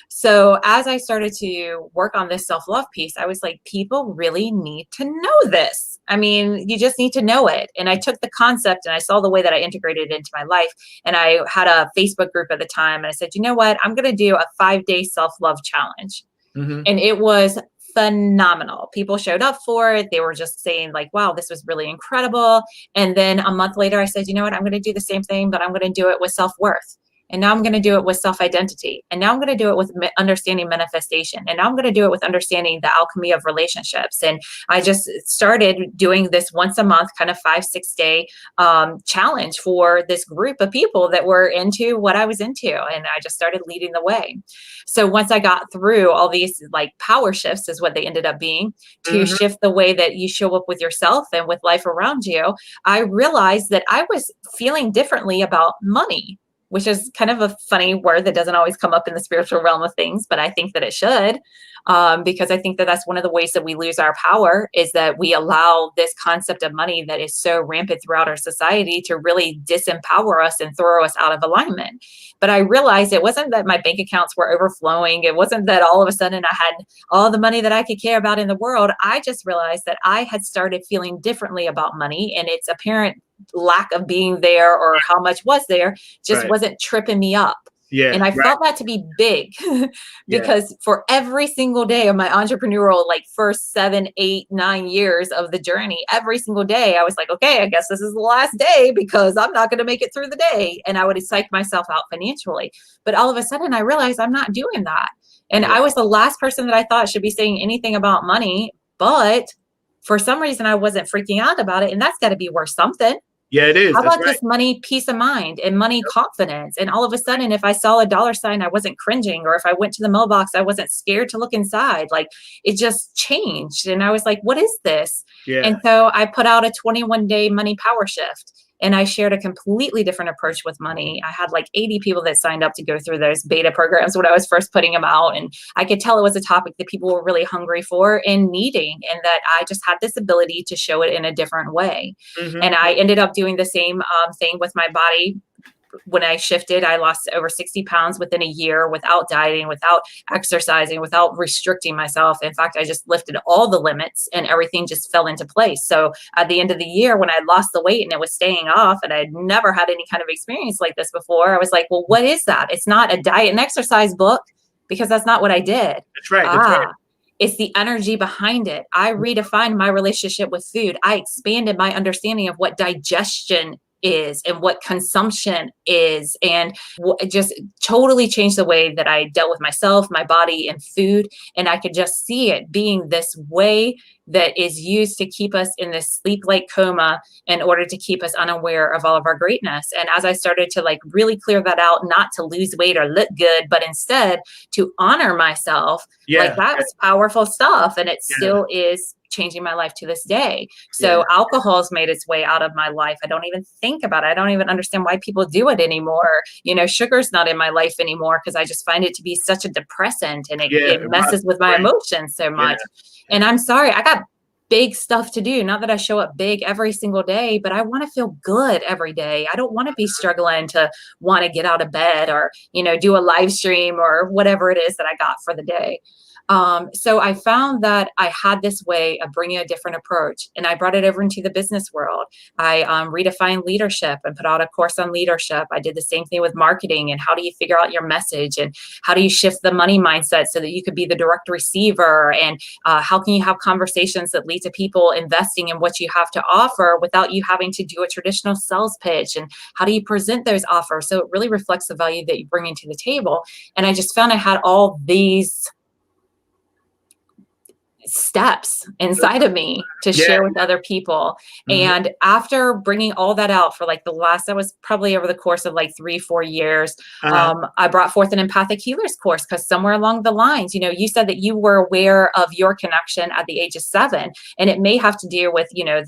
So as I started to work on this self-love piece, I was like, people really need to know this. I mean, you just need to know it. And I took the concept and I saw the way that I integrated it into my life. And I had a Facebook group at the time. And I said, you know what? I'm going to do a 5-day self-love challenge. And it was phenomenal. People showed up for it. They were just saying like, wow, this was really incredible. And then a month later, I said, you know what? I'm going to do the same thing, but I'm going to do it with self-worth. And now I'm going to do it with self-identity. And now I'm going to do it with understanding manifestation. And now I'm going to do it with understanding the alchemy of relationships. And I just started doing this once a month, kind of 5-6 day challenge for this group of people that were into what I was into. And I just started leading the way. So once I got through all these like power shifts is what they ended up being to shift the way that you show up with yourself and with life around you, I realized that I was feeling differently about money, which is kind of a funny word that doesn't always come up in the spiritual realm of things, but I think that it should, because I think that that's one of the ways that we lose our power is that we allow this concept of money that is so rampant throughout our society to really disempower us and throw us out of alignment. But I realized it wasn't that my bank accounts were overflowing. It wasn't that all of a sudden I had all the money that I could care about in the world. I just realized that I had started feeling differently about money, and it's apparent lack of being there or how much was there just Right. wasn't tripping me up. Yeah. And I Right. felt that to be big Yeah. because for every single day of my entrepreneurial, like first 7, 8, 9 years of the journey, every single day, I was like, okay, I guess this is the last day because I'm not going to make it through the day. And I would psych myself out financially. But all of a sudden I realized I'm not doing that. And Yeah. I was the last person that I thought should be saying anything about money. But for some reason, I wasn't freaking out about it. And that's got to be worth something. Yeah, it is. How That's about right. just money, peace of mind and money confidence? And all of a sudden, if I saw a dollar sign, I wasn't cringing. Or if I went to the mailbox, I wasn't scared to look inside. Like it just changed. And I was like, what is this? Yeah. And so I put out a 21-day money power shift. And I shared a completely different approach with money. I had like 80 people that signed up to go through those beta programs when I was first putting them out. And I could tell it was a topic that people were really hungry for and needing, and that I just had this ability to show it in a different way. Mm-hmm. And I ended up doing the same thing with my body. When I shifted, I lost over 60 pounds within a year without dieting, without exercising, without restricting myself. In fact, I just lifted all the limits and everything just fell into place. So at the end of the year, when I lost the weight and it was staying off and I'd never had any kind of experience like this before, I was like, well, what is that? It's not a diet and exercise book because that's not what I did. That's right. That's right. It's the energy behind it. I redefined my relationship with food. I expanded my understanding of what digestion is and what consumption is, and it just totally changed the way that I dealt with myself, my body, and food. And I could just see it being this way that is used to keep us in this sleep-like coma in order to keep us unaware of all of our greatness. And as I started to like really clear that out, not to lose weight or look good, but instead to honor myself, like that was powerful stuff. And it still is changing my life to this day. So alcohol's made its way out of my life. I don't even think about it. I don't even understand why people do it anymore. You know, sugar's not in my life anymore because I just find it to be such a depressant, and it messes with my emotions so much. And I'm sorry, I got big stuff to do. Not that I show up big every single day, but I want to feel good every day. I don't want to be struggling to want to get out of bed or, you know, do a live stream or whatever it is that I got for the day. So I found that I had this way of bringing a different approach, and I brought it over into the business world. I redefined leadership and put out a course on leadership. I did the same thing with marketing and how do you figure out your message and how do you shift the money mindset so that you could be the direct receiver, and how can you have conversations that lead to people investing in what you have to offer without you having to do a traditional sales pitch, and how do you present those offers so it really reflects the value that you bring into the table. And I just found I had all these steps inside of me to share with other people. And after bringing all that out for like that was probably over the course of like 3-4 years, I brought forth an empathic healers course, because somewhere along the lines, you know, you said that you were aware of your connection at the age of 7, and it may have to do with, you know,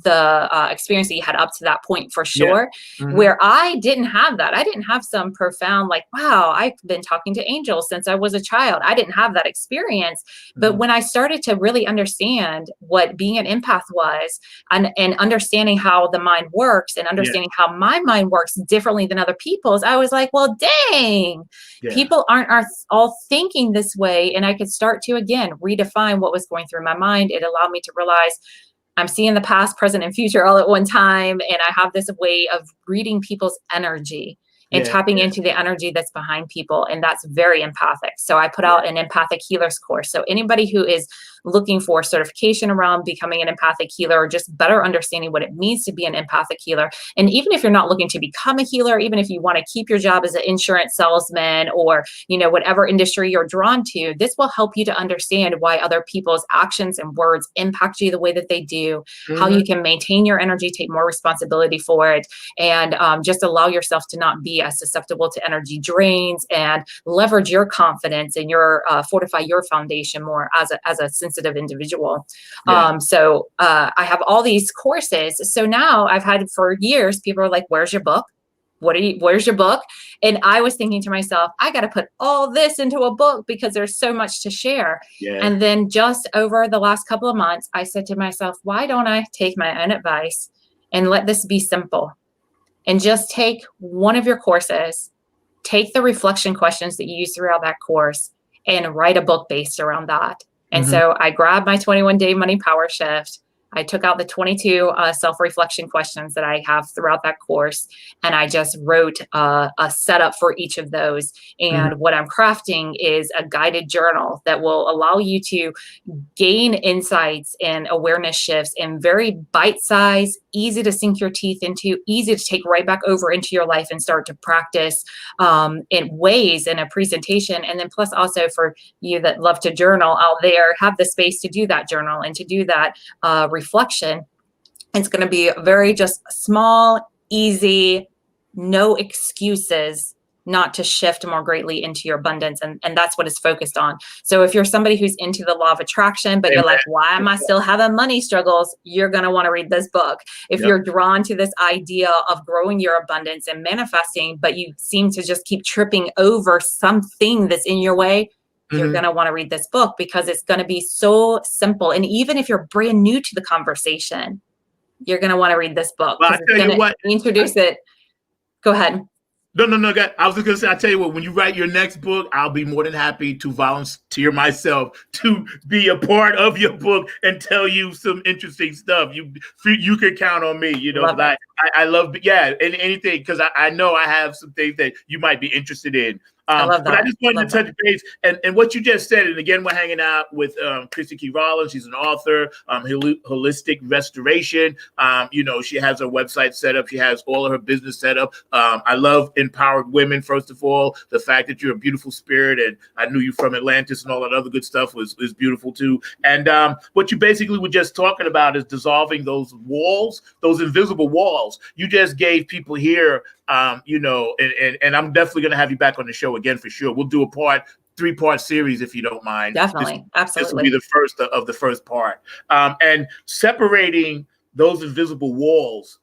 the experience that you had up to that point, for sure. Where I didn't have that. I didn't have some profound, like, wow, I've been talking to angels since I was a child. I didn't have that experience. But when I started to really understand what being an empath was, and understanding how the mind works, and understanding how my mind works differently than other people's, I was like, well, dang, people aren't all thinking this way. And I could start to, again, redefine what was going through my mind. It allowed me to realize I'm seeing the past, present, and future all at one time. And I have this way of reading people's energy and tapping into the energy that's behind people. And that's very empathic. So I put out an empathic healers course. So anybody who is looking for certification around becoming an empathic healer, or just better understanding what it means to be an empathic healer. And even if you're not looking to become a healer, even if you want to keep your job as an insurance salesman, or, you know, whatever industry you're drawn to, this will help you to understand why other people's actions and words impact you the way that they do, how you can maintain your energy, take more responsibility for it, and just allow yourself to not be as susceptible to energy drains, and leverage your confidence and your fortify your foundation more as a sensitive individual. So I have all these courses. So now I've had for years, people are like, where's your book? Where's your book? And I was thinking to myself, I got to put all this into a book because there's so much to share. And then just over the last couple of months, I said to myself, why don't I take my own advice and let this be simple, and just take one of your courses, take the reflection questions that you use throughout that course, and write a book based around that. And so I grabbed my 21-day money power shift. I took out the 22 self-reflection questions that I have throughout that course, and I just wrote a setup for each of those. And what I'm crafting is a guided journal that will allow you to gain insights and awareness shifts in very bite-sized, easy to sink your teeth into, easy to take right back over into your life and start to practice in ways in a presentation. And then plus also for you that love to journal out there, have the space to do that journal and to do that reflection. It's going to be very just small, easy, no excuses not to shift more greatly into your abundance. And that's what it's focused on. So if you're somebody who's into the law of attraction, but you're like, why am I still having money struggles? You're going to want to read this book. If you're drawn to this idea of growing your abundance and manifesting, but you seem to just keep tripping over something that's in your way, you're going to want to read this book because it's going to be so simple. And even if you're brand new to the conversation, you're going to want to read this book. Well, I tell you what, introduce it. Go ahead. No, guys. I was just gonna say, I tell you what, when you write your next book, I'll be more than happy to volunteer myself to be a part of your book and tell you some interesting stuff. You can count on me. You know, I love, anything, because I know I have some things that you might be interested in. I love that. But I just wanted to touch base, and what you just said, and again, we're hanging out with Christy Key Rollins. She's an author, holistic restoration. She has her website set up. She has all of her business set up. I love empowered women, first of all. The fact that you're a beautiful spirit, and I knew you from Atlantis and all that other good stuff was beautiful too. And what you basically were just talking about is dissolving those walls, those invisible walls. You just gave people here, and I'm definitely going to have you back on the show again for sure. We'll do a 3-part series if you don't mind. Definitely. Absolutely. This will be the first of the first part. And separating those invisible walls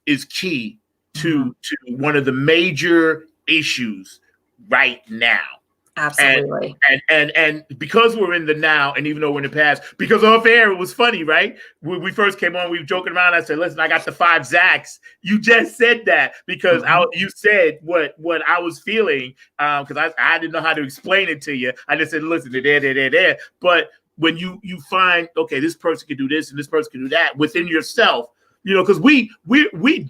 is key to one of the major issues right now. Absolutely. And because we're in the now, and even though we're in the past, because off air, it was funny, right? When we first came on, we were joking around. I said, listen, I got the 5 Zacks. You just said that because you said what I was feeling, because I didn't know how to explain it to you. I just said, listen, they're there. But when you find, okay, this person can do this and this person can do that within yourself, because we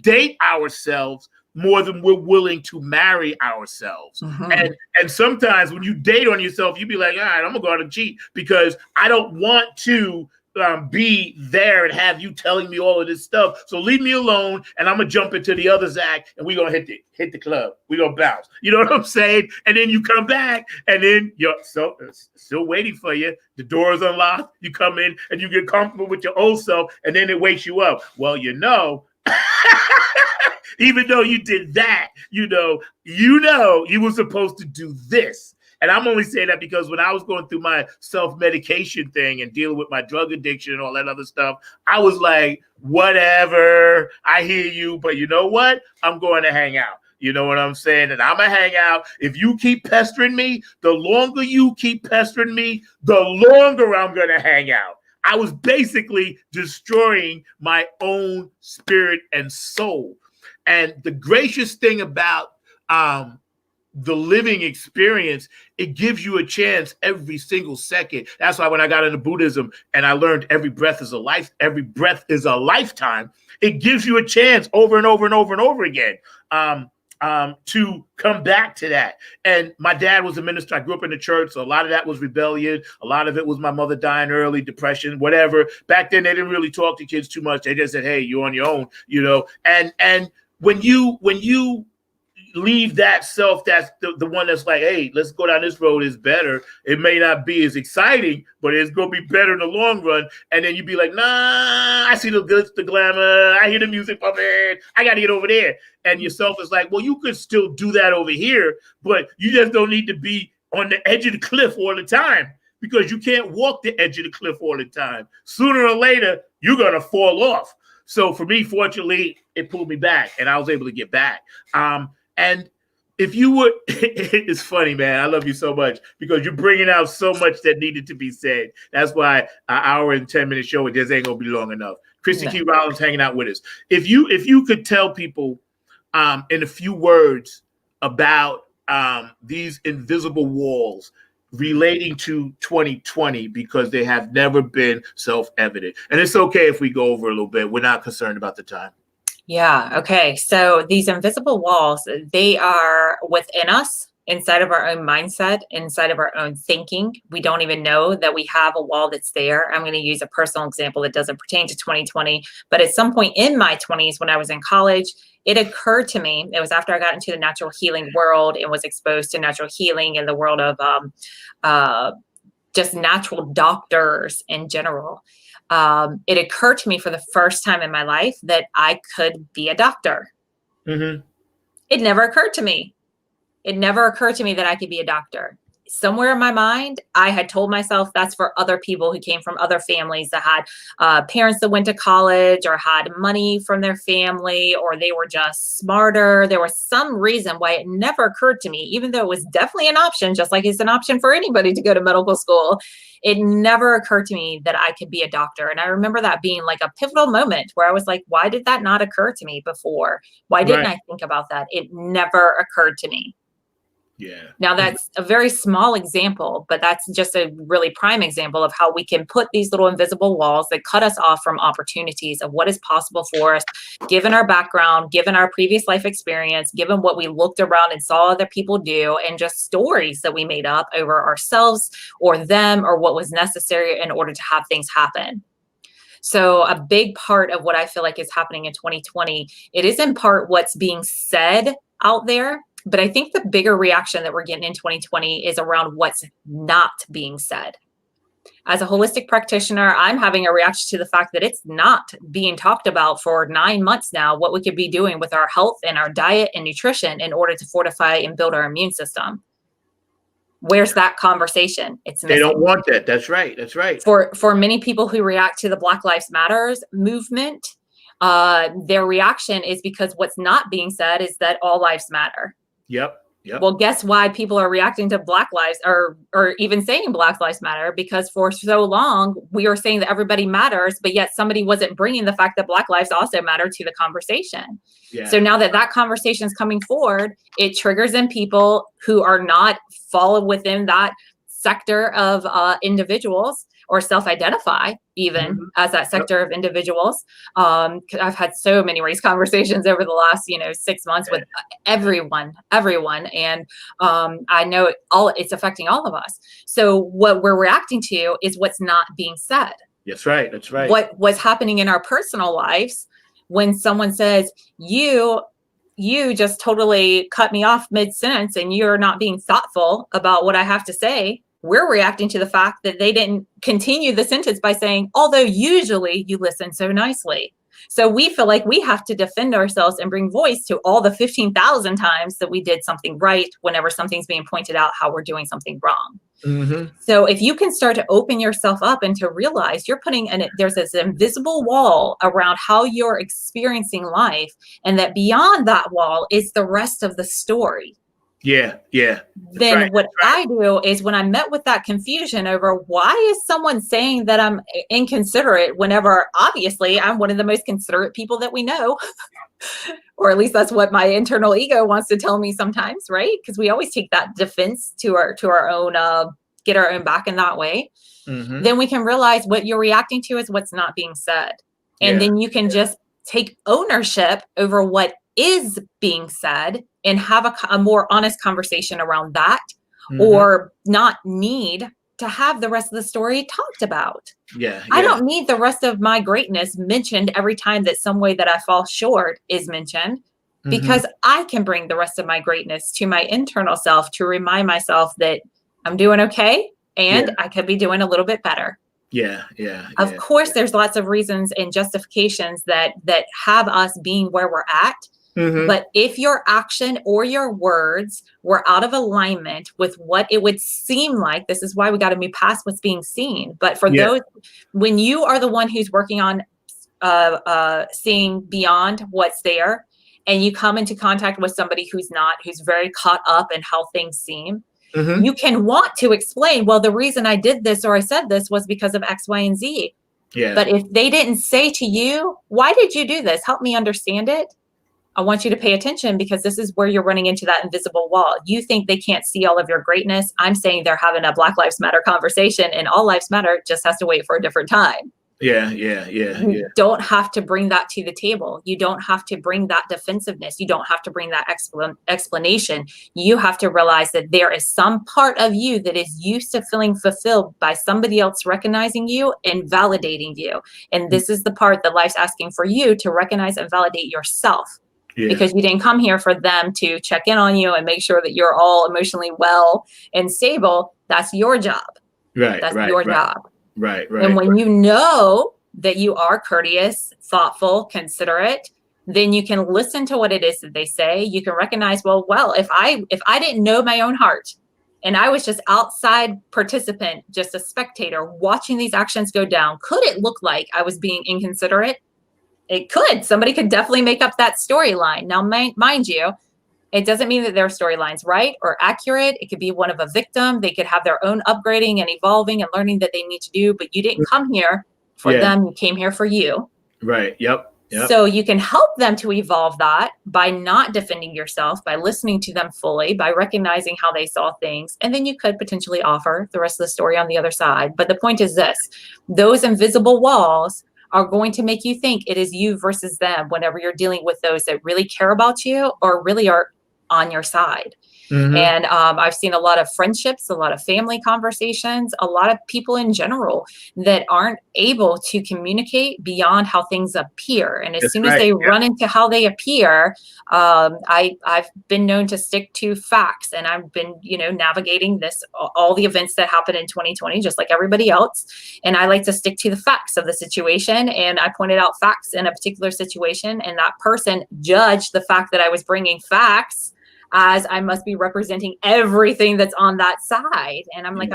date ourselves more than we're willing to marry ourselves. And sometimes when you date on yourself, you be like, all right, I'm gonna go out and cheat because I don't want to be there and have you telling me all of this stuff. So leave me alone, and I'm gonna jump into the other Zack, and we're gonna hit the club. We're gonna bounce. You know what I'm saying? And then you come back, and then you're still waiting for you. The door is unlocked. You come in, and you get comfortable with your old self, and then it wakes you up. Well, even though you did that, you were supposed to do this. And I'm only saying that because when I was going through my self-medication thing and dealing with my drug addiction and all that other stuff, I was like, whatever, I hear you, but you know what? I'm going to hang out. You know what I'm saying? And I'm going to hang out. If you keep pestering me, the longer you keep pestering me, the longer I'm going to hang out. I was basically destroying my own spirit and soul. And the gracious thing about the living experience, it gives you a chance every single second. That's why when I got into Buddhism and I learned every breath is a lifetime, it gives you a chance over and over and over and over again to come back to that. And my dad was a minister. I grew up in the church, so a lot of that was rebellion. A lot of it was my mother dying early, depression, whatever. Back then, they didn't really talk to kids too much. They just said, hey, you're on your own, And when you leave that self, that's the one that's like, hey, let's go down this road, is better. It may not be as exciting, but it's going to be better in the long run. And then you be like, nah, I see the glitz, the glamour. I hear the music pumping. I got to get over there. And yourself is like, well, you could still do that over here, but you just don't need to be on the edge of the cliff all the time, because you can't walk the edge of the cliff all the time. Sooner or later, you're going to fall off. So for me, fortunately, it pulled me back and I was able to get back. And if you would, it's funny, man. I love you so much because you're bringing out so much that needed to be said. That's why an hour and 10-minute show, it just ain't gonna be long enough. Christy Key Rollins hanging out with us. If you could tell people in a few words about these invisible walls, relating to 2020 because they have never been self-evident. And it's okay if we go over a little bit. We're not concerned about the time. Yeah. Okay. So these invisible walls, they are within us, inside of our own mindset, inside of our own thinking. We don't even know that we have a wall that's there. I'm going to use a personal example that doesn't pertain to 2020, but at some point in my 20s, when I was in college, it occurred to me, it was after I got into the natural healing world and was exposed to natural healing in the world of just natural doctors in general. It occurred to me for the first time in my life that I could be a doctor. Mm-hmm. It never occurred to me. It never occurred to me that I could be a doctor. Somewhere in my mind, I had told myself that's for other people who came from other families that had parents that went to college or had money from their family, or they were just smarter. There was some reason why it never occurred to me, even though it was definitely an option, just like it's an option for anybody to go to medical school. It never occurred to me that I could be a doctor. And I remember that being like a pivotal moment where I was like, why did that not occur to me before? Why didn't I think about that? It never occurred to me. Yeah. Now that's a very small example, but that's just a really prime example of how we can put these little invisible walls that cut us off from opportunities of what is possible for us, given our background, given our previous life experience, given what we looked around and saw other people do, and just stories that we made up over ourselves or them or what was necessary in order to have things happen. So a big part of what I feel like is happening in 2020, it is in part what's being said out there. But I think the bigger reaction that we're getting in 2020 is around what's not being said. As a holistic practitioner, I'm having a reaction to the fact that it's not being talked about for 9 months now, what we could be doing with our health and our diet and nutrition in order to fortify and build our immune system. Where's that conversation? It's missing. They don't want that. That's right. That's right. For many people who react to the Black Lives Matters movement, their reaction is because what's not being said is that all lives matter. Yep. Well, guess why people are reacting to Black Lives or even saying Black Lives Matter? Because for so long, we were saying that everybody matters, but yet somebody wasn't bringing the fact that Black lives also matter to the conversation. Yeah. So now that conversation is coming forward, it triggers in people who are not fall within that sector of individuals or self-identify even as that sector of individuals. I've had so many race conversations over the last, 6 months with everyone. And I know it's affecting all of us. So what we're reacting to is what's not being said. That's right. That's right. What's happening in our personal lives when someone says, you just totally cut me off mid-sentence and you're not being thoughtful about what I have to say. We're reacting to the fact that they didn't continue the sentence by saying, although usually you listen so nicely. So we feel like we have to defend ourselves and bring voice to all the 15,000 times that we did something right whenever something's being pointed out how we're doing something wrong. Mm-hmm. So if you can start to open yourself up and to realize you're there's this invisible wall around how you're experiencing life, and that beyond that wall is the rest of the story. Yeah. Then what I do is when I'm met with that confusion over why is someone saying that I'm inconsiderate whenever obviously I'm one of the most considerate people that we know, or at least that's what my internal ego wants to tell me sometimes, right? Because we always take that defense to our own, get our own back in that way. Mm-hmm. Then we can realize what you're reacting to is what's not being said. And then you can just take ownership over what is being said and have a more honest conversation around that, or not need to have the rest of the story talked about. I don't need the rest of my greatness mentioned every time that some way that I fall short is mentioned, because I can bring the rest of my greatness to my internal self to remind myself that I'm doing okay and I could be doing a little bit better. Of course, there's lots of reasons and justifications that have us being where we're at. But if your action or your words were out of alignment with what it would seem like, this is why we got to move past what's being seen. But for those, when you are the one who's working on seeing beyond what's there, and you come into contact with somebody who's very caught up in how things seem, you can want to explain, well, the reason I did this or I said this was because of X, Y, and Z. But if they didn't say to you, why did you do this? Help me understand it. I want you to pay attention because this is where you're running into that invisible wall. You think they can't see all of your greatness. I'm saying they're having a Black Lives Matter conversation, and all lives matter, just has to wait for a different time. Yeah. You don't have to bring that to the table. You don't have to bring that defensiveness. You don't have to bring that explanation. You have to realize that there is some part of you that is used to feeling fulfilled by somebody else recognizing you and validating you. And this is the part that life's asking for you to recognize and validate yourself. Yeah. Because you didn't come here for them to check in on you and make sure that you're all emotionally well and stable. That's your job. Right. That's your job. Right. And when you know that you are courteous, thoughtful, considerate, then you can listen to what it is that they say. You can recognize, well, if I didn't know my own heart and I was just outside participant, just a spectator watching these actions go down, could it look like I was being inconsiderate? It could. Somebody could definitely make up that storyline. Now, mind you, it doesn't mean that their storyline's right or accurate. It could be one of a victim. They could have their own upgrading and evolving and learning that they need to do, but you didn't come here for them. You came here for you. Right. Yep. So you can help them to evolve that by not defending yourself, by listening to them fully, by recognizing how they saw things. And then you could potentially offer the rest of the story on the other side. But the point is this, those invisible walls are going to make you think it is you versus them whenever you're dealing with those that really care about you or really are on your side. Mm-hmm. And I've seen a lot of friendships, a lot of family conversations, a lot of people in general that aren't able to communicate beyond how things appear. And as soon as they run into how they appear, I've been known to stick to facts, and I've been, navigating all the events that happened in 2020, just like everybody else. And I like to stick to the facts of the situation. And I pointed out facts in a particular situation, and that person judged the fact that I was bringing facts as I must be representing everything that's on that side. And I'm like,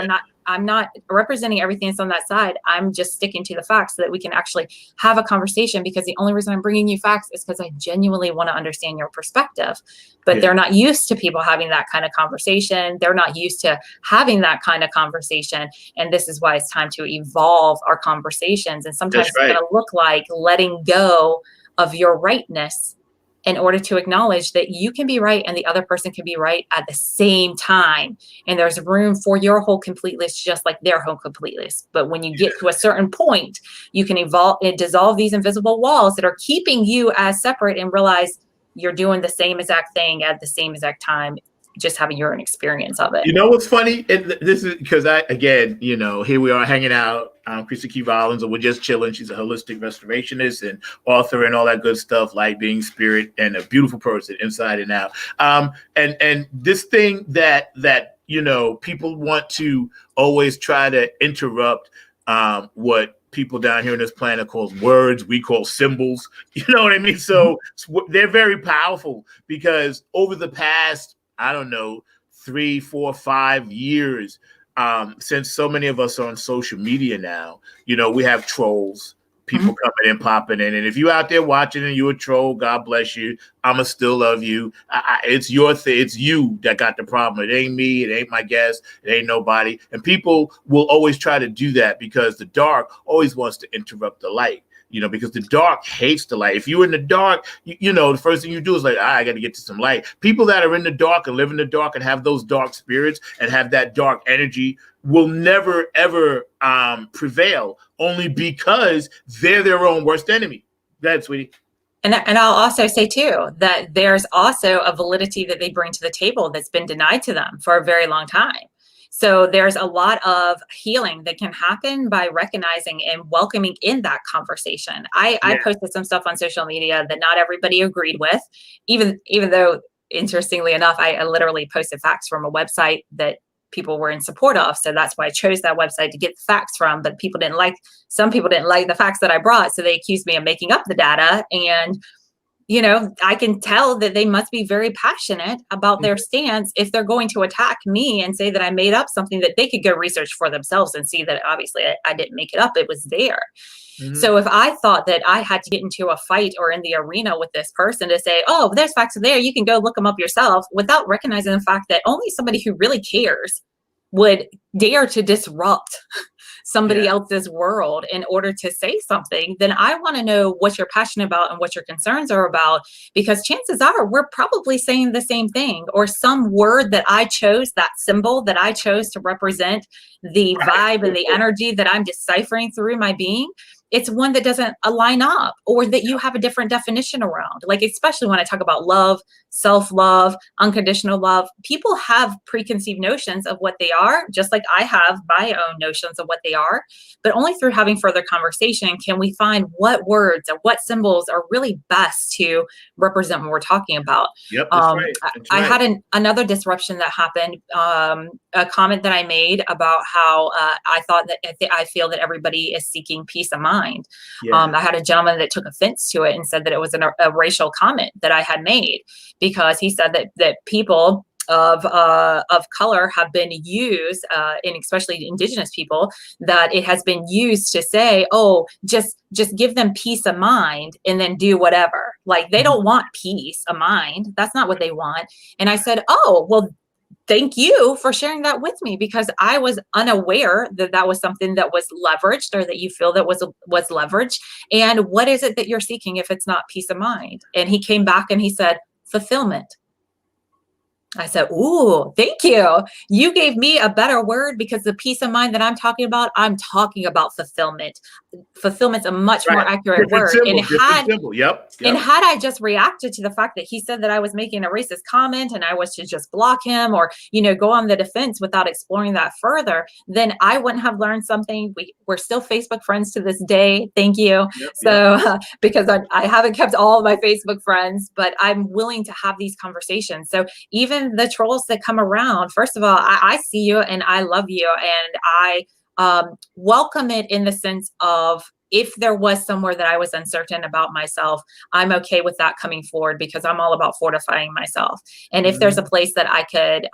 I'm not representing everything that's on that side. I'm just sticking to the facts so that we can actually have a conversation, because the only reason I'm bringing you facts is because I genuinely want to understand your perspective. But they're not used to people having that kind of conversation. They're not used to having that kind of conversation. And this is why it's time to evolve our conversations. And sometimes it's going to look like letting go of your rightness in order to acknowledge that you can be right and the other person can be right at the same time. And there's room for your whole completeness, just like their whole completeness. But when you get to a certain point, you can evolve and dissolve these invisible walls that are keeping you as separate and realize you're doing the same exact thing at the same exact time, just having your own experience of it. You know what's funny? This is because here we are hanging out. Chrissy Key Rollins, and we're just chilling. She's a holistic restorationist and author and all that good stuff, light being, spirit, and a beautiful person inside and out. And this thing that people want to always try to interrupt what people down here on this planet calls words, we call symbols. You know what I mean? So they're very powerful, because over the past, 3, 4, 5 years, since so many of us are on social media now, we have trolls, people coming in, popping in. And if you're out there watching and you're a troll, God bless you. I'ma still love you. It's your thing. It's you that got the problem. It ain't me. It ain't my guest. It ain't nobody. And people will always try to do that because the dark always wants to interrupt the light. Because the dark hates the light. If you're in the dark, the first thing you do is like, I got to get to some light. People that are in the dark and live in the dark and have those dark spirits and have that dark energy will never, ever prevail, only because they're their own worst enemy. Go ahead, sweetie. And I'll also say, too, that there's also a validity that they bring to the table that's been denied to them for a very long time. So there's a lot of healing that can happen by recognizing and welcoming in that conversation. I posted some stuff on social media that not everybody agreed with, even though, interestingly enough, I literally posted facts from a website that people were in support of. So that's why I chose that website to get the facts from. But some people didn't like the facts that I brought. So they accused me of making up the data. And I can tell that they must be very passionate about their stance if they're going to attack me and say that I made up something that they could go research for themselves and see that obviously I didn't make it up. It was there. Mm-hmm. So if I thought that I had to get into a fight or in the arena with this person to say, oh, there's facts there, you can go look them up yourself, without recognizing the fact that only somebody who really cares would dare to disrupt somebody else's world in order to say something, then I want to know what you're passionate about and what your concerns are about, because chances are we're probably saying the same thing, or some word that I chose, that symbol that I chose to represent the vibe and the energy that I'm deciphering through my being, it's one that doesn't align up, or that you have a different definition around. Like, especially when I talk about love, self-love, unconditional love, people have preconceived notions of what they are, just like I have my own notions of what they are. But only through having further conversation can we find what words or what symbols are really best to represent what we're talking about. Yep, that's right. That's I right. had another disruption that happened, a comment that I made about how I thought that I feel that everybody is seeking peace of mind. I had a gentleman that took offense to it and said that it was a racial comment that I had made, because he said that people of color have been used, and especially indigenous people, that it has been used to say, oh, just give them peace of mind and then do whatever. Like, they don't want peace of mind. That's not what they want. And I said, oh, well, thank you for sharing that with me, because I was unaware that that was something that was leveraged, or that you feel that was leveraged. And what is it that you're seeking if it's not peace of mind? And he came back and he said, fulfillment. I said, ooh, thank you. You gave me a better word, because the peace of mind that I'm talking about fulfillment. Fulfillment's a much more accurate Different word. symbol, different symbol. Yep. And had I just reacted to the fact that he said that I was making a racist comment and I was to just block him, or, go on the defense without exploring that further, then I wouldn't have learned something. We're still Facebook friends to this day. Thank you. Because I haven't kept all of my Facebook friends, but I'm willing to have these conversations. So even the trolls that come around, first of all, I see you and I love you, and I welcome it, in the sense of, if there was somewhere that I was uncertain about myself, I'm okay with that coming forward, because I'm all about fortifying myself. And if there's a place that I could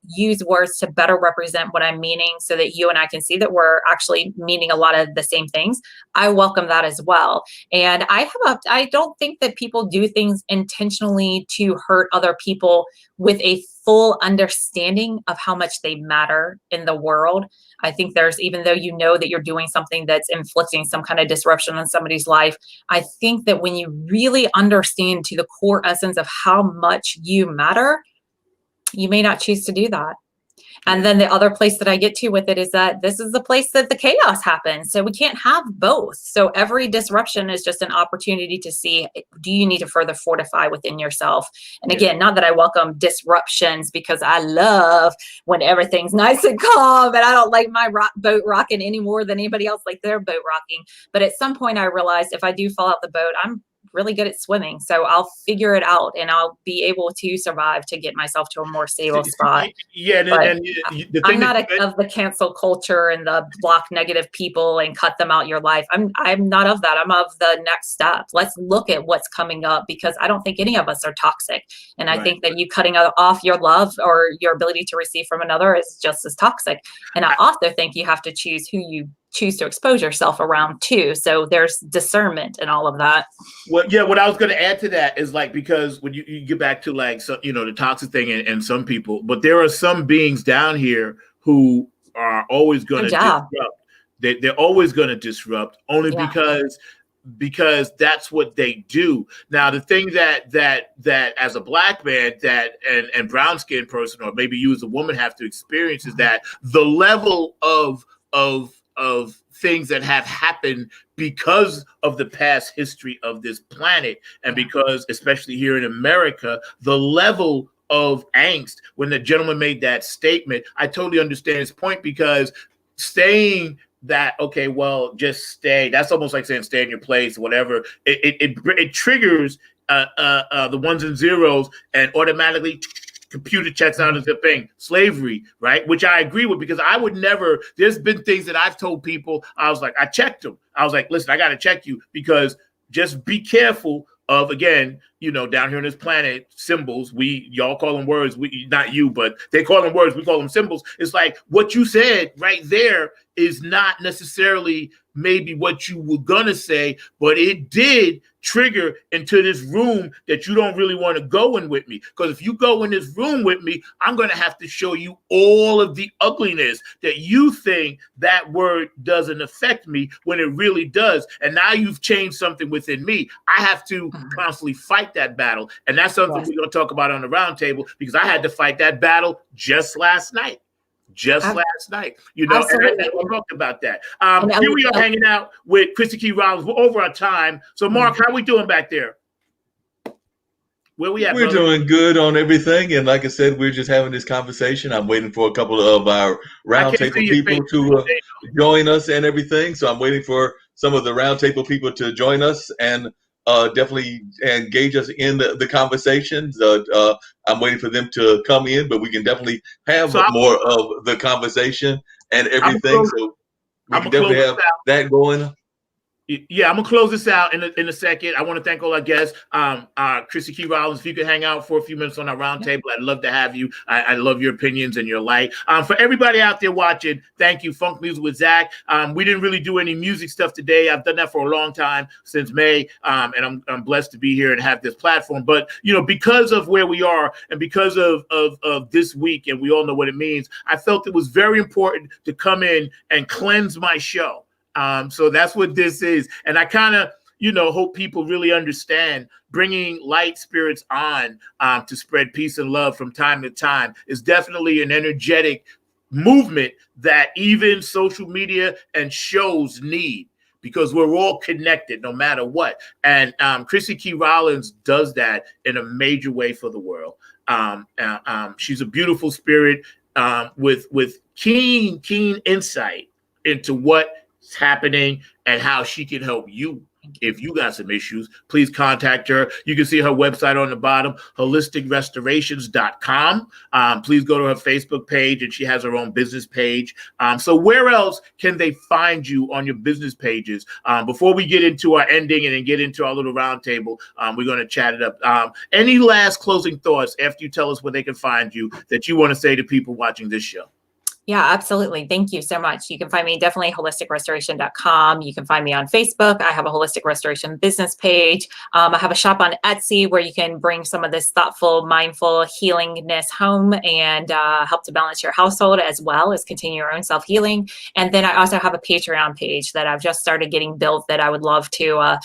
use words to better represent what I'm meaning, so that you and I can see that we're actually meaning a lot of the same things, I welcome that as well. And I don't think that people do things intentionally to hurt other people with a full understanding of how much they matter in the world. I think even though that you're doing something that's inflicting some kind of disruption on somebody's life, I think that when you really understand to the core essence of how much you matter, you may not choose to do that. And then the other place that I get to with it is that this is the place that the chaos happens. So we can't have both. So every disruption is just an opportunity to see, do you need to further fortify within yourself? And again, not that I welcome disruptions, because I love when everything's nice and calm, and I don't like my boat rocking any more than anybody else like their boat rocking. But at some point I realized, if I do fall out the boat, I'm really good at swimming, so I'll figure it out and I'll be able to survive to get myself to a more stable spot. I'm not of the cancel culture and the block negative people and cut them out your life. I'm not of that. I'm of the next step. Let's look at what's coming up, because I don't think any of us are toxic, and I think that you cutting off your love or your ability to receive from another is just as toxic. And I also think you have to choose who you choose to expose yourself around too. So there's discernment and all of that. Well, yeah, what I was going to add to that is, like, because when you get back to, like, so, the toxic thing and some people, but there are some beings down here who are always going to disrupt. They're always going to disrupt, only because that's what they do. Now, the thing that as a black man and brown skinned person, or maybe you as a woman, have to experience is that the level of things that have happened because of the past history of this planet, and because, especially here in America, the level of angst. When the gentleman made that statement, I totally understand his point, because saying that, okay, well, just stay, that's almost like saying stay in your place, whatever. It triggers the ones and zeros, and automatically computer checks out as a thing, slavery, right? Which I agree with, because I would never, there's been things that I've told people, I was like, I checked them. I was like, listen, I got to check you, because just be careful of, again, down here on this planet, symbols, y'all call them words, not you, but they call them words, we call them symbols. It's like what you said right there is not necessarily maybe what you were gonna say, but it did trigger into this room that you don't really want to go in with me. Because if you go in this room with me, I'm gonna have to show you all of the ugliness that you think that word doesn't affect me when it really does. And now you've changed something within me. I have to constantly fight that battle. And that's something we're gonna talk about on the roundtable, because I had to fight that battle just last night. Last night, and we talked about that. Here we are hanging out with Chrissy Key Rollins. We're over our time. So, Mark, how we doing back there? Where we at? We're doing good on everything. And like I said, we're just having this conversation. I'm waiting for a couple of our roundtable people to join us and everything. So I'm waiting for some of the roundtable people to join us and definitely engage us in the conversations. I'm waiting for them to come in, but we can definitely have more of the conversation and everything. So we can definitely have that going. Yeah, I'm gonna close this out in a second. I want to thank all our guests. Chrissy Key Rollins, if you could hang out for a few minutes on our roundtable, I'd love to have you. I love your opinions and your light. For everybody out there watching, thank you. Funk Music with Zack. We didn't really do any music stuff today. I've done that for a long time, since May, and I'm blessed to be here and have this platform. But because of where we are and because of this week, and we all know what it means, I felt it was very important to come in and cleanse my show. So that's what this is. And I kind of, hope people really understand bringing light spirits on to spread peace and love from time to time is definitely an energetic movement that even social media and shows need, because we're all connected no matter what. And Chrissy Key Rollins does that in a major way for the world. She's a beautiful spirit with keen insight into what happening and how she can help you. If you got some issues, please contact her. You can see her website on the bottom, holisticrestorations.com. Please go to her Facebook page, and she has her own business page. So where else can they find you on your business pages? Before we get into our ending and then get into our little roundtable, we're going to chat it up. Any last closing thoughts after you tell us where they can find you that you want to say to people watching this show? Yeah, absolutely. Thank you so much. You can find me definitely holisticrestoration.com. You can find me on Facebook. I have a holistic restoration business page. I have a shop on Etsy where you can bring some of this thoughtful, mindful healingness home and help to balance your household, as well as continue your own self-healing. And then I also have a Patreon page that I've just started getting built that I would love to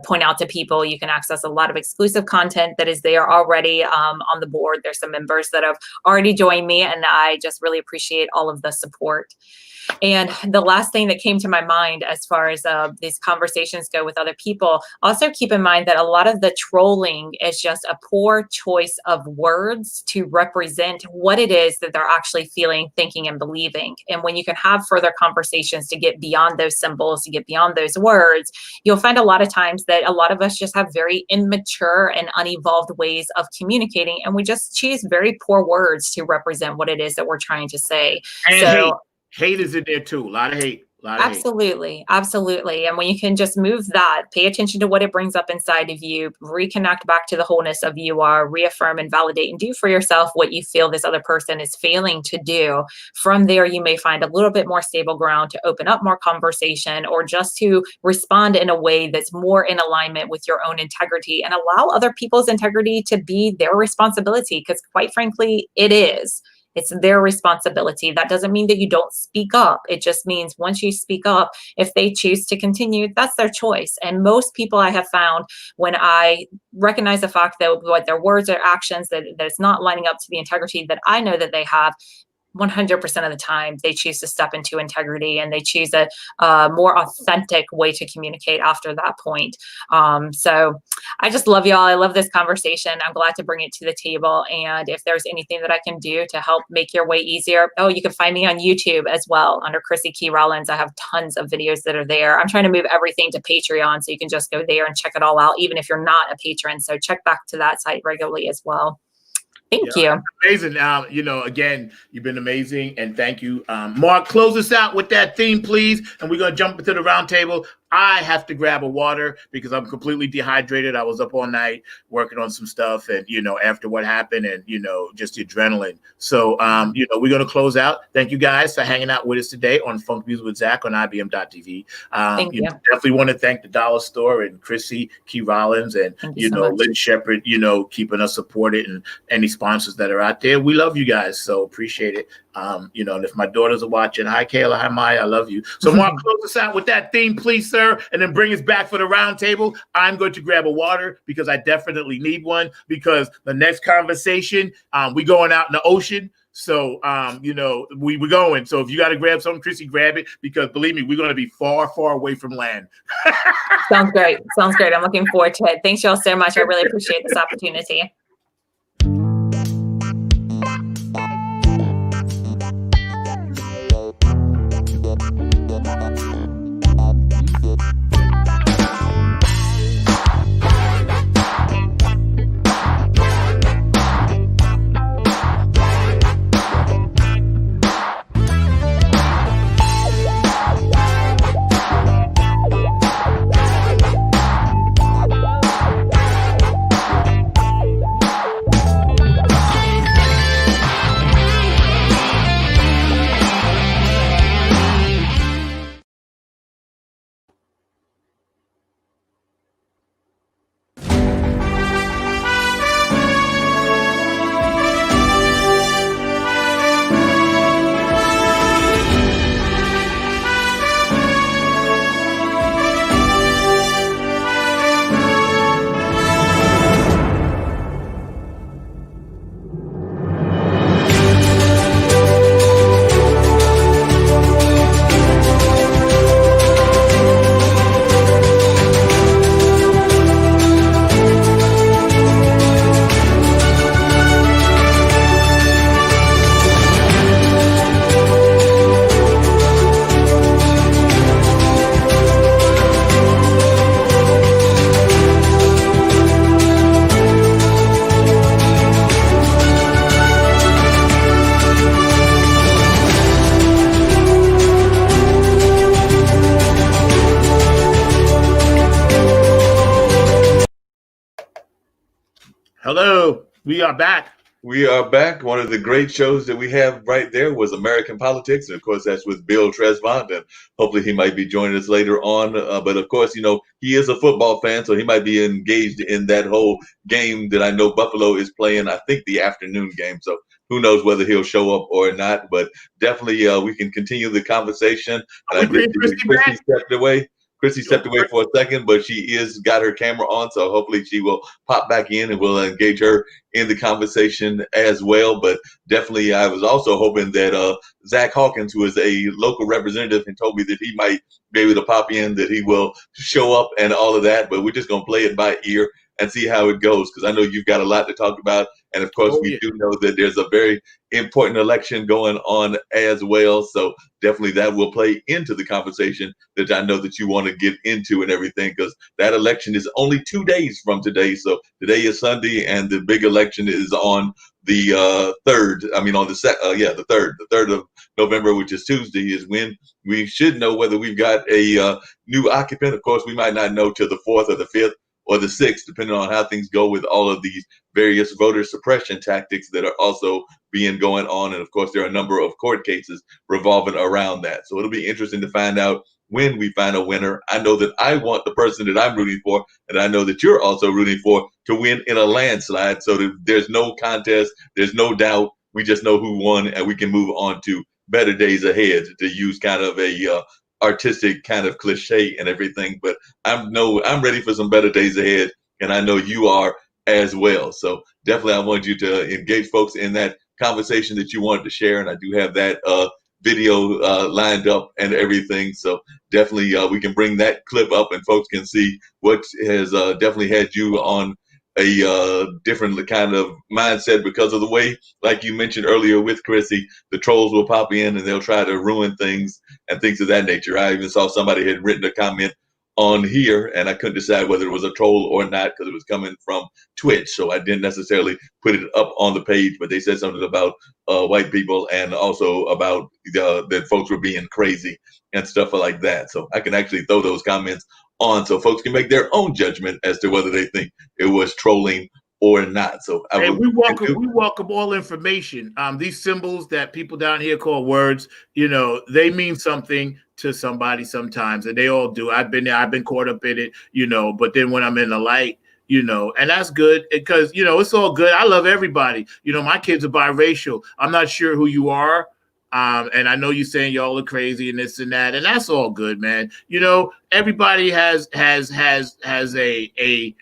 point out to people. You can access a lot of exclusive content that is there already on the board. There's some members that have already joined me, and I just really appreciate all of the support. And the last thing that came to my mind as far as these conversations go with other people, also keep in mind that a lot of the trolling is just a poor choice of words to represent what it is that they're actually feeling, thinking, and believing. And when you can have further conversations to get beyond those symbols, to get beyond those words, you'll find a lot of times that a lot of us just have very immature and unevolved ways of communicating, and we just choose very poor words to represent what it is that we're trying to say. And hate is in there too. A lot of hate. Absolutely. And when you can just move that, pay attention to what it brings up inside of you, reconnect back to the wholeness of you are, reaffirm and validate and do for yourself what you feel this other person is failing to do. From there, you may find a little bit more stable ground to open up more conversation, or just to respond in a way that's more in alignment with your own integrity, and allow other people's integrity to be their responsibility, because quite frankly, it is. It's their responsibility. That doesn't mean that you don't speak up. It just means once you speak up, if they choose to continue, that's their choice. And most people I have found, when I recognize the fact that what their words or actions, that it's not lining up to the integrity that I know that they have, 100% of the time, they choose to step into integrity, and they choose a more authentic way to communicate after that point. So I just love y'all. I love this conversation. I'm glad to bring it to the table. And if there's anything that I can do to help make your way easier, you can find me on YouTube as well under Chrissy Key Rollins. I have tons of videos that are there. I'm trying to move everything to Patreon, so you can just go there and check it all out, even if you're not a patron. So check back to that site regularly as well. Thank you. Amazing. Again, you've been amazing, and thank you. Mark, close us out with that theme, please. And we're going to jump into the roundtable. I have to grab a water because I'm completely dehydrated. I was up all night working on some stuff, and after what happened, and just the adrenaline. So we're gonna close out. Thank you guys for hanging out with us today on Funk Music with Zack on IBM.TV. Thank you. Definitely want to thank the Dollar Store and Chrissy Key Rollins and Lynn Shepard, keeping us supported, and any sponsors that are out there. We love you guys, so appreciate it. And if my daughters are watching, hi Kayla, hi Maya, I love you. So Mark, close us out with that theme, please, sir, and then bring us back for the round table. I'm going to grab a water because I definitely need one, because the next conversation, we going out in the ocean. So, we're going. So if you got to grab something, Chrissy, grab it, because believe me, we're going to be far, far away from land. Sounds great. Sounds great. I'm looking forward to it. Thanks y'all so much. I really appreciate this opportunity. Hello, we are back. We are back. One of the great shows that we have right there was American Politics. And of course, that's with Bill Tresvant. And hopefully he might be joining us later on. But of course, he is a football fan, so he might be engaged in that whole game that I know Buffalo is playing, I think the afternoon game. So who knows whether he'll show up or not. But definitely we can continue the conversation. And I did Chrissy stepped away. Chrissy stepped away for a second, but she is got her camera on, so hopefully she will pop back in and we'll engage her in the conversation as well. But definitely, I was also hoping that Zack Hawkins, who is a local representative and told me that he might be able to pop in, that he will show up and all of that. But we're just going to play it by ear and see how it goes, because I know you've got a lot to talk about. And of course, we do know that there's a very important election going on as well. So definitely that will play into the conversation that I know that you want to get into and everything, because that election is only 2 days from today. So today is Sunday, and the big election is on the 3rd. I mean, on the 3rd of November, which is Tuesday, is when we should know whether we've got a new occupant. Of course, we might not know till the 4th or the 5th or the 6th, depending on how things go with all of these various voter suppression tactics that are also being going on. And of course, there are a number of court cases revolving around that. So it'll be interesting to find out when we find a winner. I know that I want the person that I'm rooting for, and I know that you're also rooting for, to win in a landslide, so that there's no contest, there's no doubt. We just know who won, and we can move on to better days ahead, to use kind of a artistic kind of cliche and everything. But I'm ready for some better days ahead, and I know you are as well. So definitely I want you to engage folks in that conversation that you wanted to share, and I do have that video lined up and everything. So definitely we can bring that clip up and folks can see what has definitely had you on a different kind of mindset, because of the way, like you mentioned earlier with Chrissy, the trolls will pop in and they'll try to ruin things and things of that nature. I even saw somebody had written a comment on here, and I couldn't decide whether it was a troll or not because it was coming from Twitch. So I didn't necessarily put it up on the page, but they said something about white people and also about that folks were being crazy and stuff like that. So I can actually throw those comments on so folks can make their own judgment as to whether they think it was trolling or not. So we welcome all information. These symbols that people down here call words, they mean something to somebody sometimes, and they all do. I've been there. I've been caught up in it, but then when I'm in the light, and that's good because, it's all good. I love everybody. My kids are biracial. I'm not sure who you are. And I know you're saying y'all are crazy and this and that, and that's all good, man. Everybody has a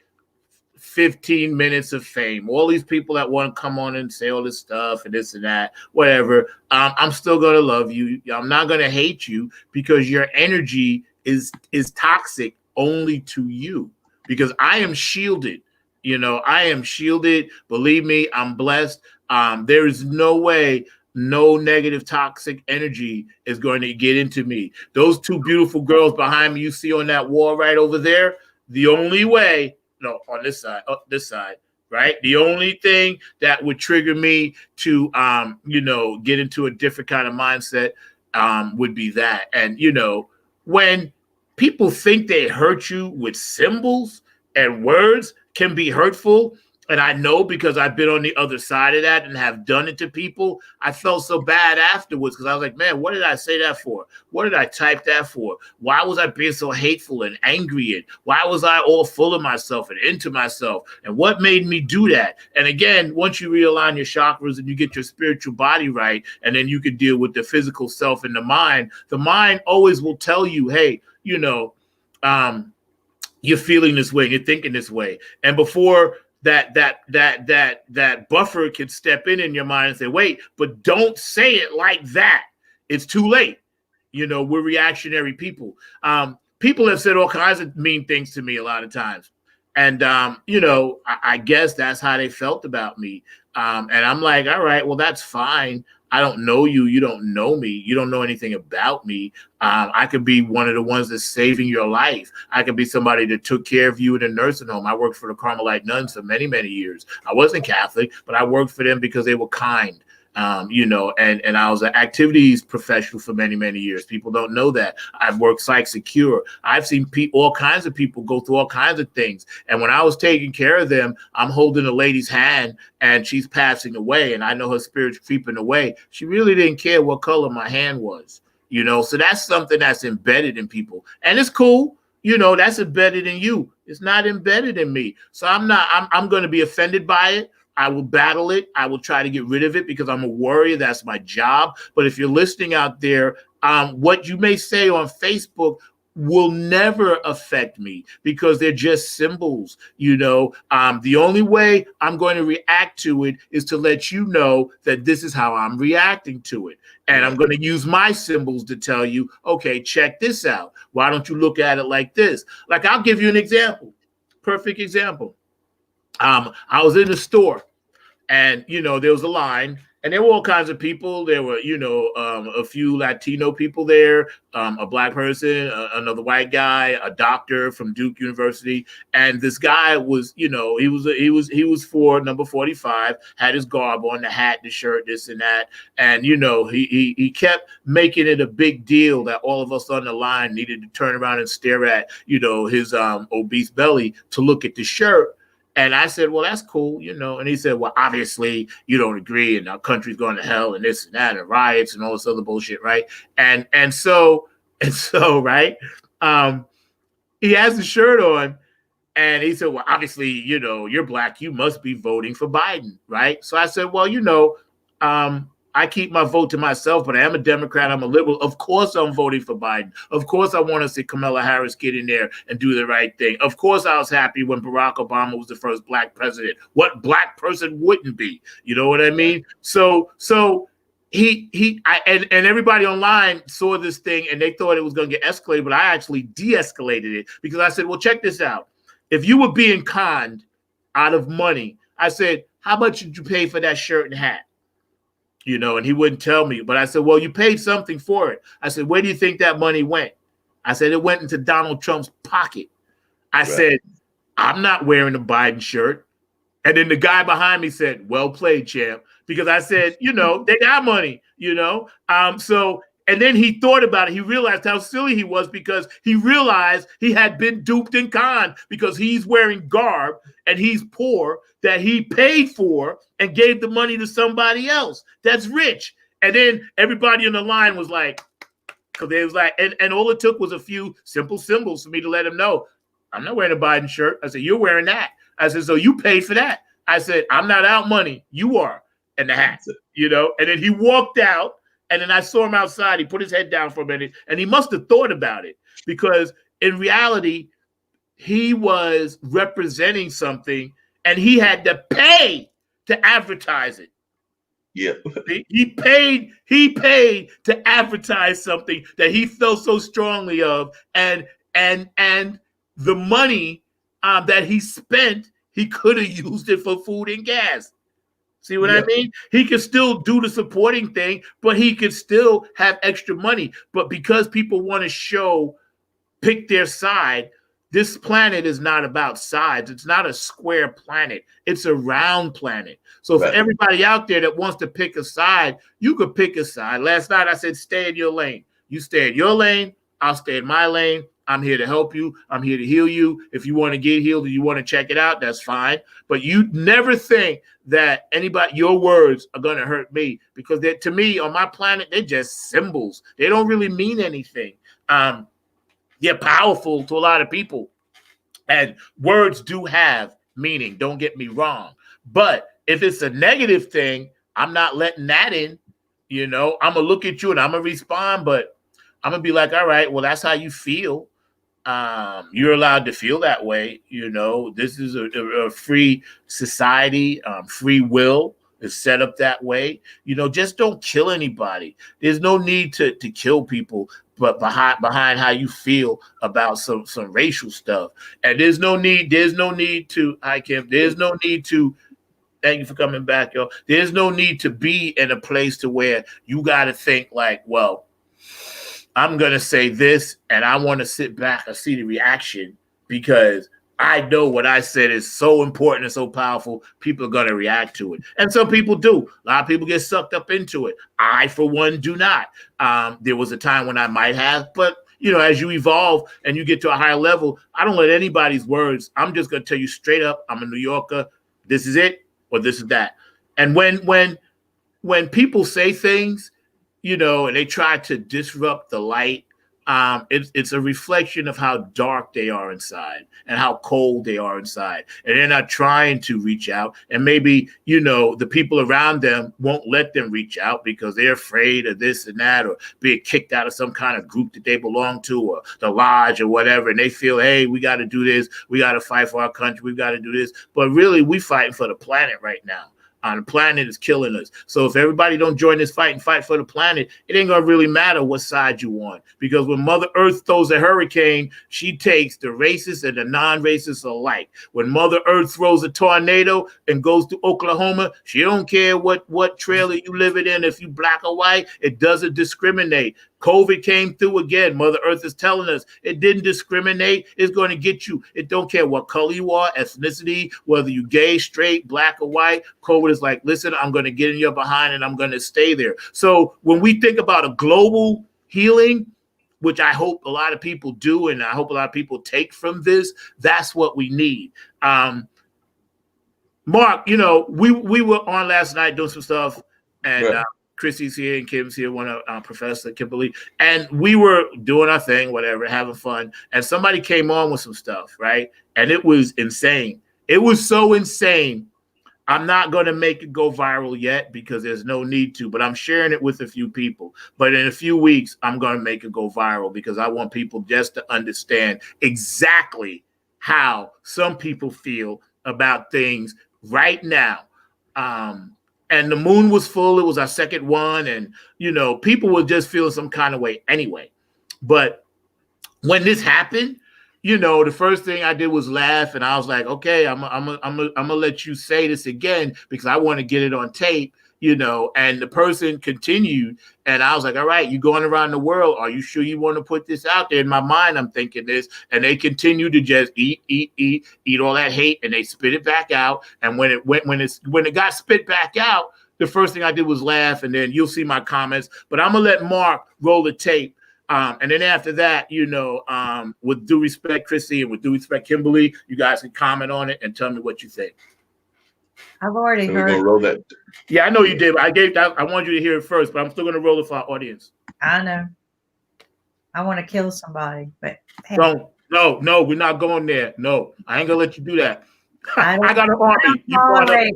15 minutes of fame. All these people that want to come on and say all this stuff and this and that, whatever. I'm still gonna love you. I'm not gonna hate you because your energy is toxic only to you. Because I am shielded. I am shielded. Believe me, I'm blessed. There is no way no negative toxic energy is going to get into me. Those two beautiful girls behind me you see on that wall right over there, the only way, on this side, right? The only thing that would trigger me to, get into a different kind of mindset would be that. And, when people think they hurt you with symbols and words can be hurtful, and I know because I've been on the other side of that and have done it to people. I felt so bad afterwards because I was like, man, what did I say that for? What did I type that for? Why was I being so hateful and angry? And why was I all full of myself and into myself? And what made me do that? And again, once you realign your chakras and you get your spiritual body right, and then you can deal with the physical self and the mind always will tell you, hey, you're feeling this way, you're thinking this way. And before that buffer can step in your mind and say, wait, but don't say it like that. It's too late. We're reactionary people. People have said all kinds of mean things to me a lot of times. And, I guess that's how they felt about me. And I'm like, all right, well, that's fine. I don't know you. You don't know me. You don't know anything about me. I could be one of the ones that's saving your life. I could be somebody that took care of you in a nursing home. I worked for the Carmelite nuns for many, many years. I wasn't Catholic, but I worked for them because they were kind. And I was an activities professional for many, many years. People don't know that. I've worked psych secure. I've seen all kinds of people go through all kinds of things. And when I was taking care of them, I'm holding a lady's hand and she's passing away. And I know her spirit's creeping away. She really didn't care what color my hand was, so that's something that's embedded in people. And it's cool. That's embedded in you. It's not embedded in me. So I'm going to be offended by it. I will battle it. I will try to get rid of it because I'm a warrior. That's my job. But if you're listening out there, what you may say on Facebook will never affect me because they're just symbols. The only way I'm going to react to it is to let you know that this is how I'm reacting to it. And I'm going to use my symbols to tell you, okay, check this out. Why don't you look at it like this? Like, I'll give you an example. Perfect example. I was in the store and, there was a line and there were all kinds of people. There were, a few Latino people there, a black person, another white guy, a doctor from Duke University. And this guy was, he was for number 45, had his garb on, the hat, the shirt, this and that. And, he kept making it a big deal that all of us on the line needed to turn around and stare at, his obese belly to look at the shirt. And I said, well, that's cool, And he said, well, obviously you don't agree, and our country's going to hell, and this and that, and riots, and all this other bullshit, right? And so, right? He has the shirt on, and he said, well, obviously, you're black, you must be voting for Biden, right? So I said, well, I keep my vote to myself, but I am a Democrat. I'm a liberal. Of course, I'm voting for Biden. Of course, I want to see Kamala Harris get in there and do the right thing. Of course, I was happy when Barack Obama was the first black president. What black person wouldn't be? You know what I mean? So and everybody online saw this thing and they thought it was going to get escalated, but I actually de-escalated it because I said, well, check this out. If you were being conned out of money, I said, how much did you pay for that shirt and hat? And he wouldn't tell me. But I said, well, you paid something for it. I said, where do you think that money went? I said, it went into Donald Trump's pocket. I said, I'm not wearing a Biden shirt. And then the guy behind me said, well played, champ. Because I said, you know, they got money, you know. And then he thought about it. He realized how silly he was because he realized he had been duped and conned because he's wearing garb and he's poor that he paid for and gave the money to somebody else that's rich. And then everybody in the line was like, because they was like, and all it took was a few simple symbols for me to let him know, I'm not wearing a Biden shirt. I said, you're wearing that. I said, so you paid for that. I said, I'm not out money. You are. And the hat, you know. And then he walked out. And then I saw him outside. He put his head down for a minute. And he must have thought about it. Because in reality, he was representing something. And he had to pay to advertise it. Yeah. He paid to advertise something that he felt so strongly of. And the money that he spent, he could have used it for food and gas. See what I mean? He could still do the supporting thing, but he could still have extra money. But because people want to pick their side, this planet is not about sides. It's not a square planet. It's a round planet. So for everybody out there that wants to pick a side, you could pick a side. Last night I said, stay in your lane. You stay in your lane. I'll stay in my lane. I'm here to help you. I'm here to heal you. If you want to get healed and you want to check it out, that's fine. But you never think that your words are going to hurt me, because to me, on my planet, they're just symbols. They don't really mean anything. They're powerful to a lot of people. And words do have meaning. Don't get me wrong. But if it's a negative thing, I'm not letting that in. You know, I'm going to look at you and I'm going to respond, but I'm going to be like, all right, well, that's how you feel. You're allowed to feel that way. You know, this is a free society. Free will is set up that way. You know, just don't kill anybody. There's no need to kill people, but behind how you feel about some racial stuff. And there's no need to, hi Kim, there's no need to, thank you for coming back, yo. There's no need to be in a place to where you got to think like, well, I'm going to say this and I want to sit back and see the reaction, because I know what I said is so important and so powerful. People are going to react to it. And some people do. A lot of people get sucked up into it. I, for one, do not. There was a time when I might have, but you know, as you evolve and you get to a higher level, I don't let anybody's words. I'm just going to tell you straight up, I'm a New Yorker. This is it or this is that. And when people say things, you know, and they try to disrupt the light, it's a reflection of how dark they are inside and how cold they are inside. And they're not trying to reach out. And maybe, you know, the people around them won't let them reach out because they're afraid of this and that, or being kicked out of some kind of group that they belong to, or the lodge or whatever. And they feel, hey, we got to do this. We got to fight for our country. We got to do this. But really, we fighting for the planet right now. The planet is killing us. So if everybody don't join this fight and fight for the planet, it ain't going to really matter what side you want. Because when Mother Earth throws a hurricane, she takes the racists and the non-racists alike. When Mother Earth throws a tornado and goes to Oklahoma, she don't care what trailer you live in, if you black or white. It doesn't discriminate. COVID came through again. Mother Earth is telling us it didn't discriminate. It's going to get you. It don't care what color you are, ethnicity, whether you gay, straight, black or white. COVID is like, listen, I'm going to get in your behind and I'm going to stay there. So when we think about a global healing, which I hope a lot of people do, and I hope a lot of people take from this, that's what we need. Mark, you know, we were on last night doing some stuff, and Chrissy's here and Kim's here, one of Professor Kimberly, and we were doing our thing, whatever, having fun. And somebody came on with some stuff, right? And it was insane. It was so insane. I'm not going to make it go viral yet because there's no need to, but I'm sharing it with a few people. But in a few weeks, I'm going to make it go viral because I want people just to understand exactly how some people feel about things right now. And the moon was full. It was our second one. And, you know, people were just feeling some kind of way anyway. But when this happened, you know, the first thing I did was laugh. And I was like, okay, I'm gonna let you say this again because I want to get it on tape. and the person continued. And I was like, all right, you going around the world. Are you sure you want to put this out there? In my mind, I'm thinking this. And they continue to just eat all that hate, and they spit it back out. And when it got spit back out, the first thing I did was laugh, and then you'll see my comments. But I'm going to let Mark roll the tape. And then after that, with due respect, Chrissy, and with due respect, Kimberly, you guys can comment on it and tell me what you think. I've already heard. We're gonna roll that. Yeah, I know you did. I wanted you to hear it first, but I'm still going to roll it for our audience. I know. I want to kill somebody, but hey. No, we're not going there. No, I ain't gonna let you do that. I got an army.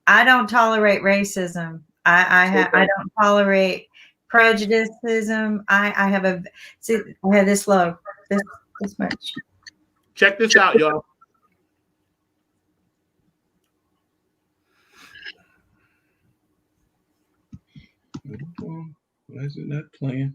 I don't tolerate racism. I don't tolerate prejudicism. I have this low, this much. Check this out, y'all. Why is it not playing?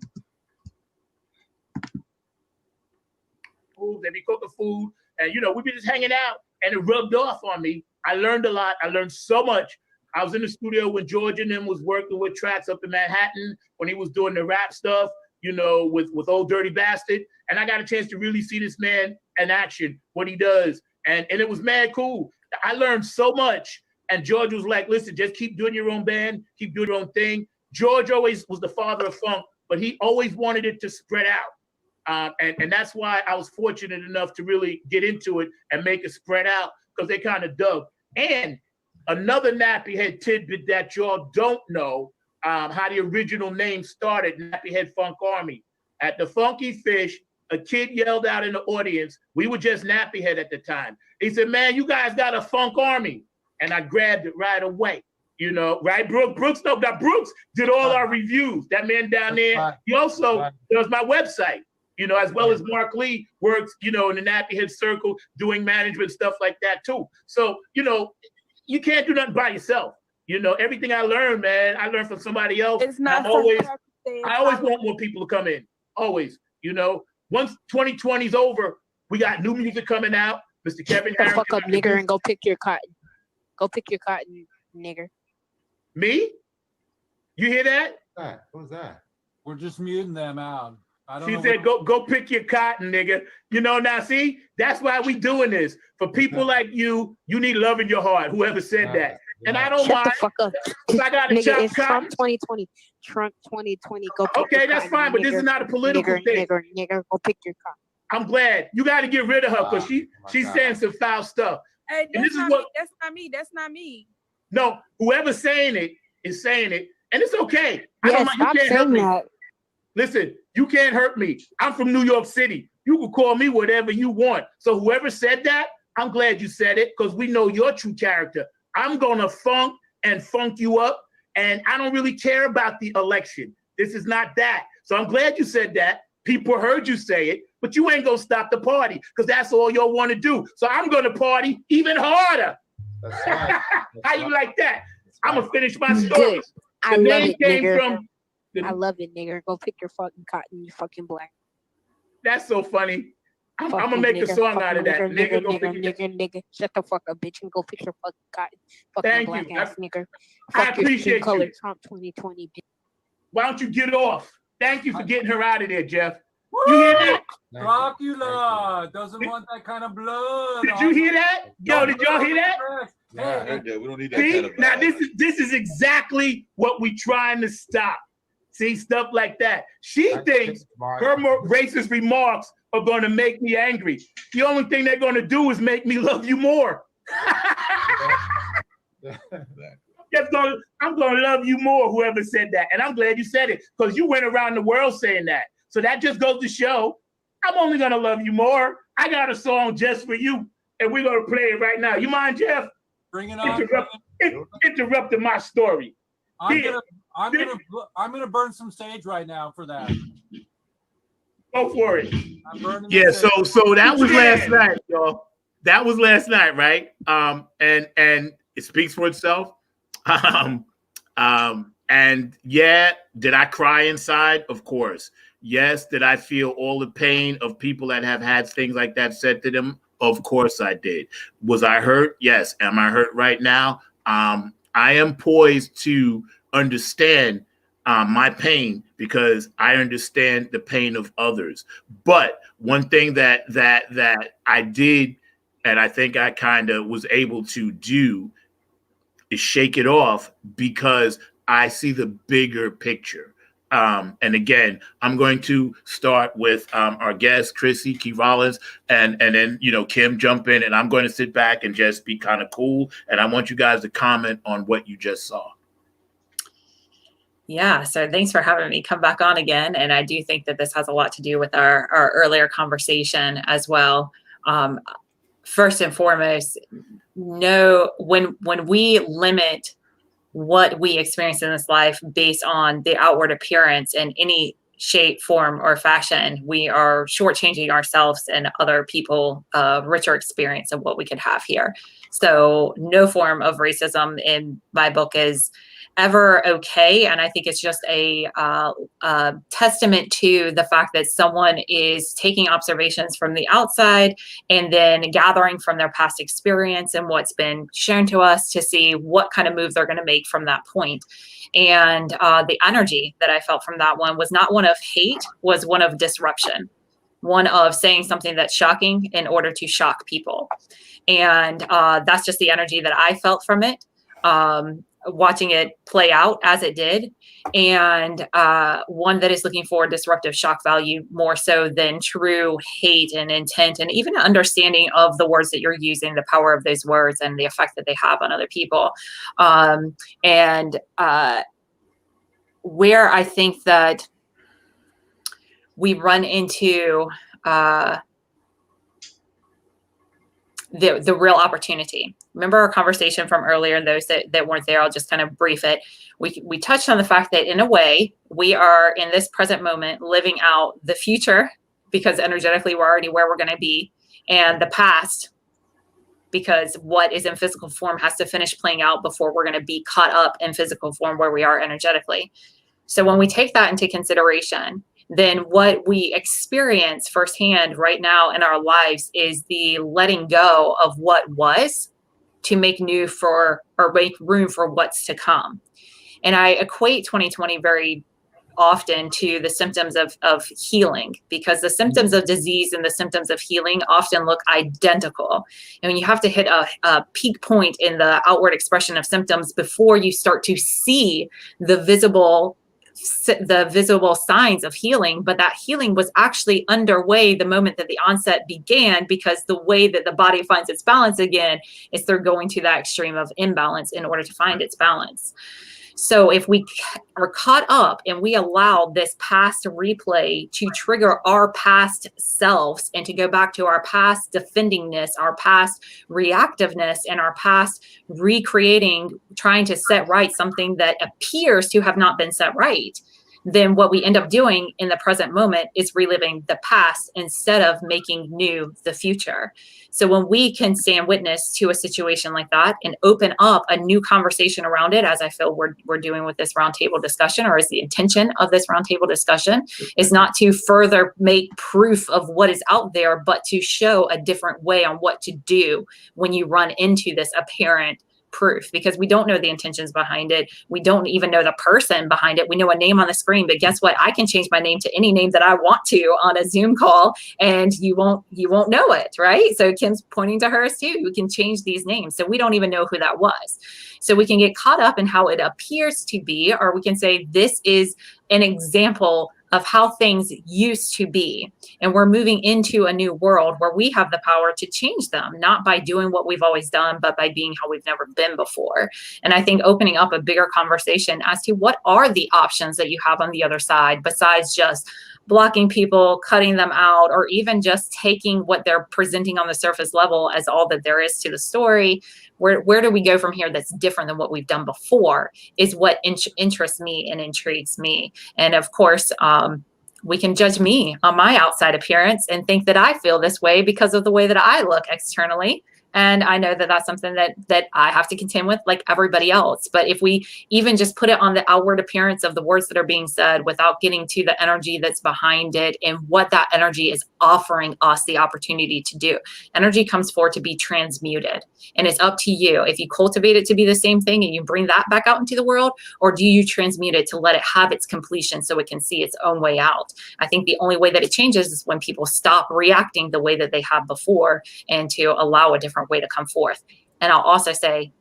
Food, they be cooking food, and we be just hanging out, and it rubbed off on me. I learned a lot. I learned so much. I was in the studio when George and them was working with tracks up in Manhattan when he was doing the rap stuff, with Old Dirty Bastard. And I got a chance to really see this man in action, what he does. And it was mad cool. I learned so much. And George was like, listen, just keep doing your own band, keep doing your own thing. George always was the father of funk, but he always wanted it to spread out. And that's why I was fortunate enough to really get into it and make it spread out, because they kind of dug. And another nappy head tidbit that y'all don't know, how the original name started, Nappy Head Funk Army. At the Funky Fish, a kid yelled out in the audience. We were just Nappy Head at the time. He said, man, you guys got a funk army. And I grabbed it right away. Right? Brooks did all our reviews. That man down there, he also does my website, as well as Mark Lee works, in the Nappy Head circle, doing management, stuff like that too. So, you can't do nothing by yourself. Everything I learned, man, I learned from somebody else. It's not I always want more people to come in. Always. Once 2020 is over, we got new music coming out. Mr. Kevin Harris. Fuck up, nigger, and go pick your cotton. Go pick your cotton, nigger. Me? You hear that? What was that? We're just muting them out. She said, go pick your cotton, nigga. Now see, that's why we doing this. For people like you need love in your heart, whoever said that. And I don't mind. Shut the fuck up. I got to chop it's Trump 2020. Trump 2020. Go pick okay, that's fine, but this is not a political thing. Nigger, go pick your cotton. I'm glad. You got to get rid of her, because she's saying some foul stuff. Hey, that's not me. No, whoever's saying it is saying it, and it's okay. Yes, you can't hurt me. That. Listen, you can't hurt me. I'm from New York City. You can call me whatever you want. So whoever said that, I'm glad you said it, because we know your true character. I'm gonna funk you up, and I don't really care about the election. This is not that. So I'm glad you said that. People heard you say it, but you ain't gonna stop the party, because that's all y'all want to do. So I'm gonna party even harder. That's right. How you like that? I'm gonna finish my story. Good. I love it, nigger. I love it, nigger. Go pick your fucking cotton, you fucking black. That's so funny. I'm gonna make a song out of that. Nigger. Shut the fuck up, bitch, and go pick your fucking cotton. Fucking black ass nigger. I appreciate you. Trump 2020, bitch. Why don't you get off? Thank you for getting her out of there, Jeff. You hear that? Dracula doesn't want that kind of blood. Did you hear that? Yo, did y'all hear that? Yeah, I heard that. We don't need that See? kind of Now this is exactly what we trying to stop. See, stuff like that. She thinks her racist remarks are going to make me angry. The only thing they're going to do is make me love you more. I'm going to love you more, whoever said that. And I'm glad you said it, because you went around the world saying that. So that just goes to show I'm only going to love you more. I got a song just for you, and we're going to play it right now. You mind, Jeff? Bring it on. Interrupting my story. I'm gonna burn some stage right now for that. Go for it. Yeah, so that was last night, y'all. That was last night, right? And it speaks for itself. And yeah, did I cry inside? Of course. Yes, did I feel all the pain of people that have had things like that said to them? Of course I did. Was I hurt? Yes. Am I hurt right now? I am poised to understand my pain because I understand the pain of others. But one thing that I did, and I think I kind of was able to do, is shake it off because I see the bigger picture. And again, I'm going to start with our guest, Chrissy Key Rollins, and then, Kim, jump in, and I'm going to sit back and just be kind of cool. And I want you guys to comment on what you just saw. Yeah, so thanks for having me come back on again. And I do think that this has a lot to do with our earlier conversation as well. First and foremost, when we limit what we experience in this life based on the outward appearance in any shape, form, or fashion, we are shortchanging ourselves and other people a richer experience of what we could have here. So no form of racism in my book is ever okay. And I think it's just a testament to the fact that someone is taking observations from the outside and then gathering from their past experience and what's been shown to us to see what kind of move they're going to make from that point. And the energy that I felt from that one was not one of hate, was one of disruption, one of saying something that's shocking in order to shock people. And that's just the energy that I felt from it. Watching it play out as it did, and one that is looking for disruptive shock value more so than true hate and intent, and even an understanding of the words that you're using, the power of those words and the effect that they have on other people. And where I think that we run into the real opportunity. Remember our conversation from earlier, and those that weren't there, I'll just kind of brief it. We touched on the fact that in a way, we are in this present moment living out the future because energetically we're already where we're going to be, and the past because what is in physical form has to finish playing out before we're going to be caught up in physical form where we are energetically. So when we take that into consideration, then what we experience firsthand right now in our lives is the letting go of what was to make new for, or make room for what's to come. And I equate 2020 very often to the symptoms of healing, because the symptoms of disease and the symptoms of healing often look identical. And when you have to hit a peak point in the outward expression of symptoms before you start to see the visible signs of healing, but that healing was actually underway the moment that the onset began, because the way that the body finds its balance again is through going to that extreme of imbalance in order to find its balance. So if we are caught up and we allow this past replay to trigger our past selves and to go back to our past defendingness, our past reactiveness, and our past recreating, trying to set right something that appears to have not been set right, then what we end up doing in the present moment is reliving the past instead of making new the future. So when we can stand witness to a situation like that and open up a new conversation around it, as I feel we're doing with this roundtable discussion, or is the intention of this roundtable discussion, is not to further make proof of what is out there, but to show a different way on what to do when you run into this apparent proof, because we don't know the intentions behind it. We don't even know the person behind it. We know a name on the screen, but guess what? I can change my name to any name that I want to on a Zoom call, and you won't know it, right? So Kim's pointing to hers too. You can change these names. So we don't even know who that was. So we can get caught up in how it appears to be, or we can say this is an example of how things used to be. And we're moving into a new world where we have the power to change them, not by doing what we've always done, but by being how we've never been before. And I think opening up a bigger conversation as to what are the options that you have on the other side, besides just blocking people, cutting them out, or even just taking what they're presenting on the surface level as all that there is to the story. Where do we go from here that's different than what we've done before is what interests me and intrigues me. And of course, we can judge me on my outside appearance and think that I feel this way because of the way that I look externally. And I know that that's something that I have to contend with like everybody else. But if we even just put it on the outward appearance of the words that are being said without getting to the energy that's behind it and what that energy is offering us the opportunity to do. Energy comes forward to be transmuted. And it's up to you if you cultivate it to be the same thing and you bring that back out into the world, or do you transmute it to let it have its completion so it can see its own way out? I think the only way that it changes is when people stop reacting the way that they have before and to allow a different way to come forth. And I'll also say,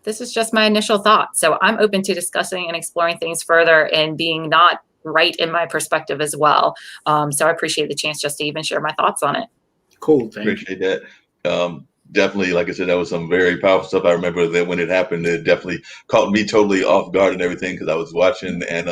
this is just my initial thought. So I'm open to discussing and exploring things further and being not right in my perspective as well. So I appreciate the chance just to even share my thoughts on it. Cool. Appreciate that. Definitely, like I said, that was some very powerful stuff. I remember that when it happened, it definitely caught me totally off guard and everything, because I was watching and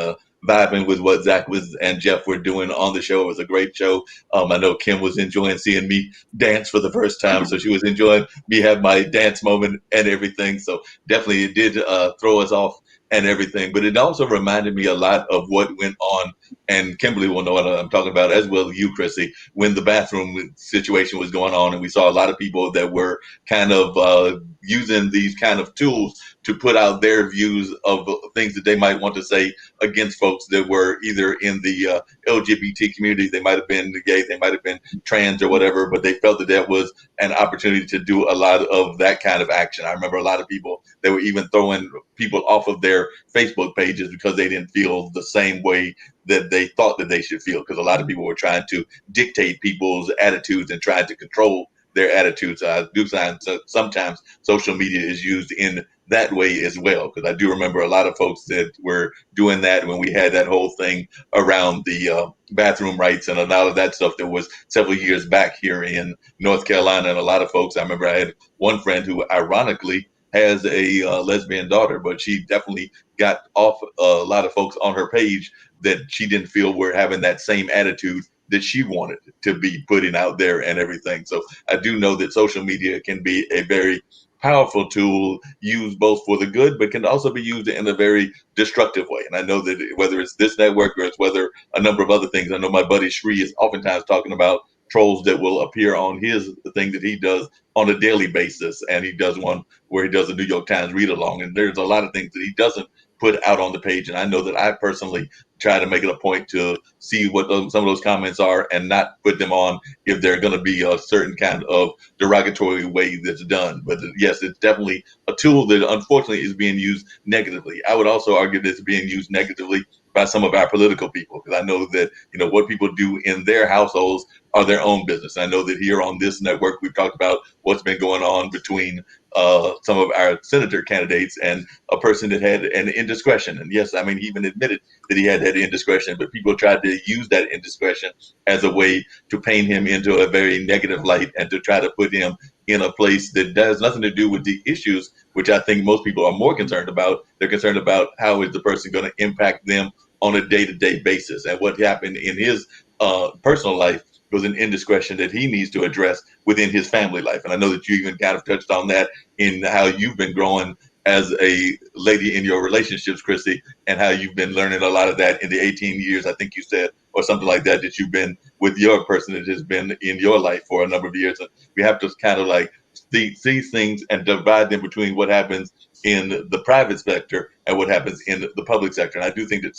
vibing with what Zack and Jeff were doing on the show. It was a great show. I know Kim was enjoying seeing me dance for the first time, so she was enjoying me have my dance moment and everything. So definitely it did throw us off and everything, but it also reminded me a lot of what went on, and Kimberly will know what I'm talking about, as well as you, Chrissy, when the bathroom situation was going on, and we saw a lot of people that were kind of using these kind of tools to put out their views of things that they might want to say against folks that were either in the LGBT community. They might have been gay, they might have been trans or whatever, but they felt that that was an opportunity to do a lot of that kind of action. I remember a lot of people, they were even throwing people off of their Facebook pages because they didn't feel the same way that they thought that they should feel, because a lot of people were trying to dictate people's attitudes and trying to control their attitudes. I do find sometimes social media is used in that way as well, because I do remember a lot of folks that were doing that when we had that whole thing around the bathroom rights and a lot of that stuff that was several years back here in North Carolina. And a lot of folks, I remember I had one friend who ironically has a lesbian daughter, but she definitely got off a lot of folks on her page that she didn't feel were having that same attitude that she wanted to be putting out there and everything. So I do know that social media can be a very powerful tool, used both for the good, but can also be used in a very destructive way. And I know that whether it's this network or it's whether a number of other things, I know my buddy Shree is oftentimes talking about trolls that will appear on his thing that he does on a daily basis. And he does one where he does a New York Times read along. And there's a lot of things that he doesn't put out on the page. And I know that I personally try to make it a point to see what some of those comments are and not put them on if they're going to be a certain kind of derogatory way that's done. But yes, it's definitely a tool that unfortunately is being used negatively. I would also argue that it's being used negatively by some of our political people, because I know that, you know, what people do in their households are their own business. I know that here on this network, we've talked about what's been going on between some of our senator candidates and a person that had an indiscretion. And yes, I mean, he even admitted that he had that indiscretion, but people tried to use that indiscretion as a way to paint him into a very negative light and to try to put him in a place that has nothing to do with the issues, which I think most people are more concerned about. They're concerned about how is the person going to impact them on a day-to-day basis. And what happened in his personal life was an indiscretion that he needs to address within his family life. And I know that you even kind of touched on that in how you've been growing as a lady in your relationships, Chrissy, and how you've been learning a lot of that in the 18 years, I think you said, or something like that, that you've been with your person that has been in your life for a number of years. And we have to kind of like see things and divide them between what happens in the private sector and what happens in the public sector. And I do think that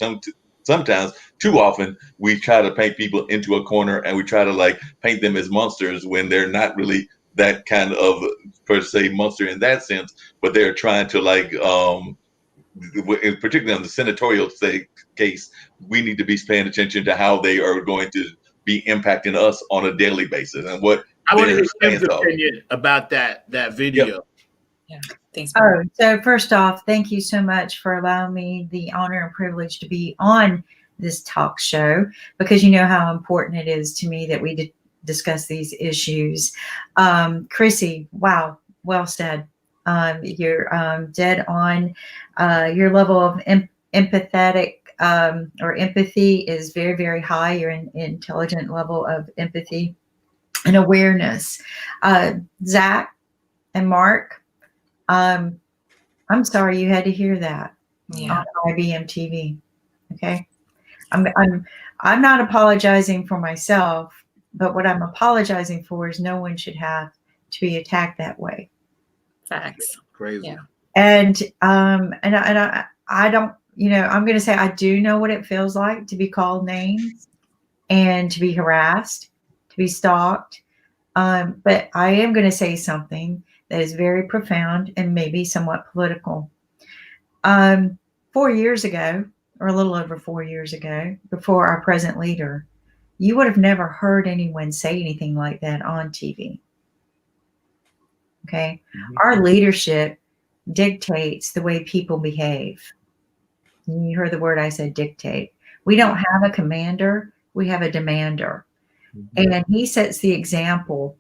sometimes, too often, we try to paint people into a corner and we try to like paint them as monsters when they're not really that kind of per se monster in that sense, but they're trying to like, particularly on the senatorial case, we need to be paying attention to how they are going to be impacting us on a daily basis and what I want to hear Kim's opinion about that video. Yep. Yeah, thanks. Oh, so first off, thank you so much for allowing me the honor and privilege to be on this talk show, because you know how important it is to me that we discuss these issues. Chrissy, wow, well said. You're dead on. Your level of empathetic or empathy is very, very high. You're an intelligent level of empathy and awareness. Zack and Mark, I'm sorry you had to hear that on IBM TV. Okay, I'm not apologizing for myself, but what I'm apologizing for is no one should have to be attacked that way. Facts. Crazy. Yeah. And I don't, I'm going to say I do know what it feels like to be called names and to be harassed, to be stalked. But I am going to say something that is very profound and maybe somewhat political. 4 years ago, or a little over 4 years ago, before our present leader, you would have never heard anyone say anything like that on TV. Okay. Mhm. Our leadership dictates the way people behave. You heard the word I said, dictate. We don't have a commander, we have a demander. And he sets the example.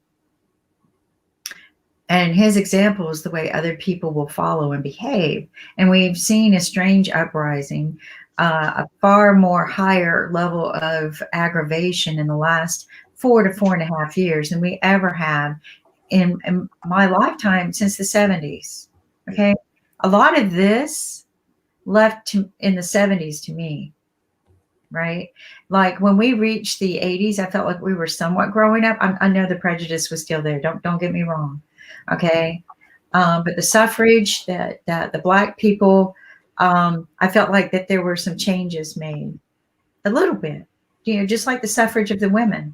And his example is the way other people will follow and behave. And we've seen a strange uprising, a far more higher level of aggravation in the last 4 to 4.5 years than we ever have in my lifetime since the 70s. Okay. A lot of this left in the 70s to me. Right. Like when we reached the 80s, I felt like we were somewhat growing up. I know the prejudice was still there. Don't get me wrong. Okay. But the suffrage, that the Black people, I felt like that there were some changes made a little bit, just like the suffrage of the women.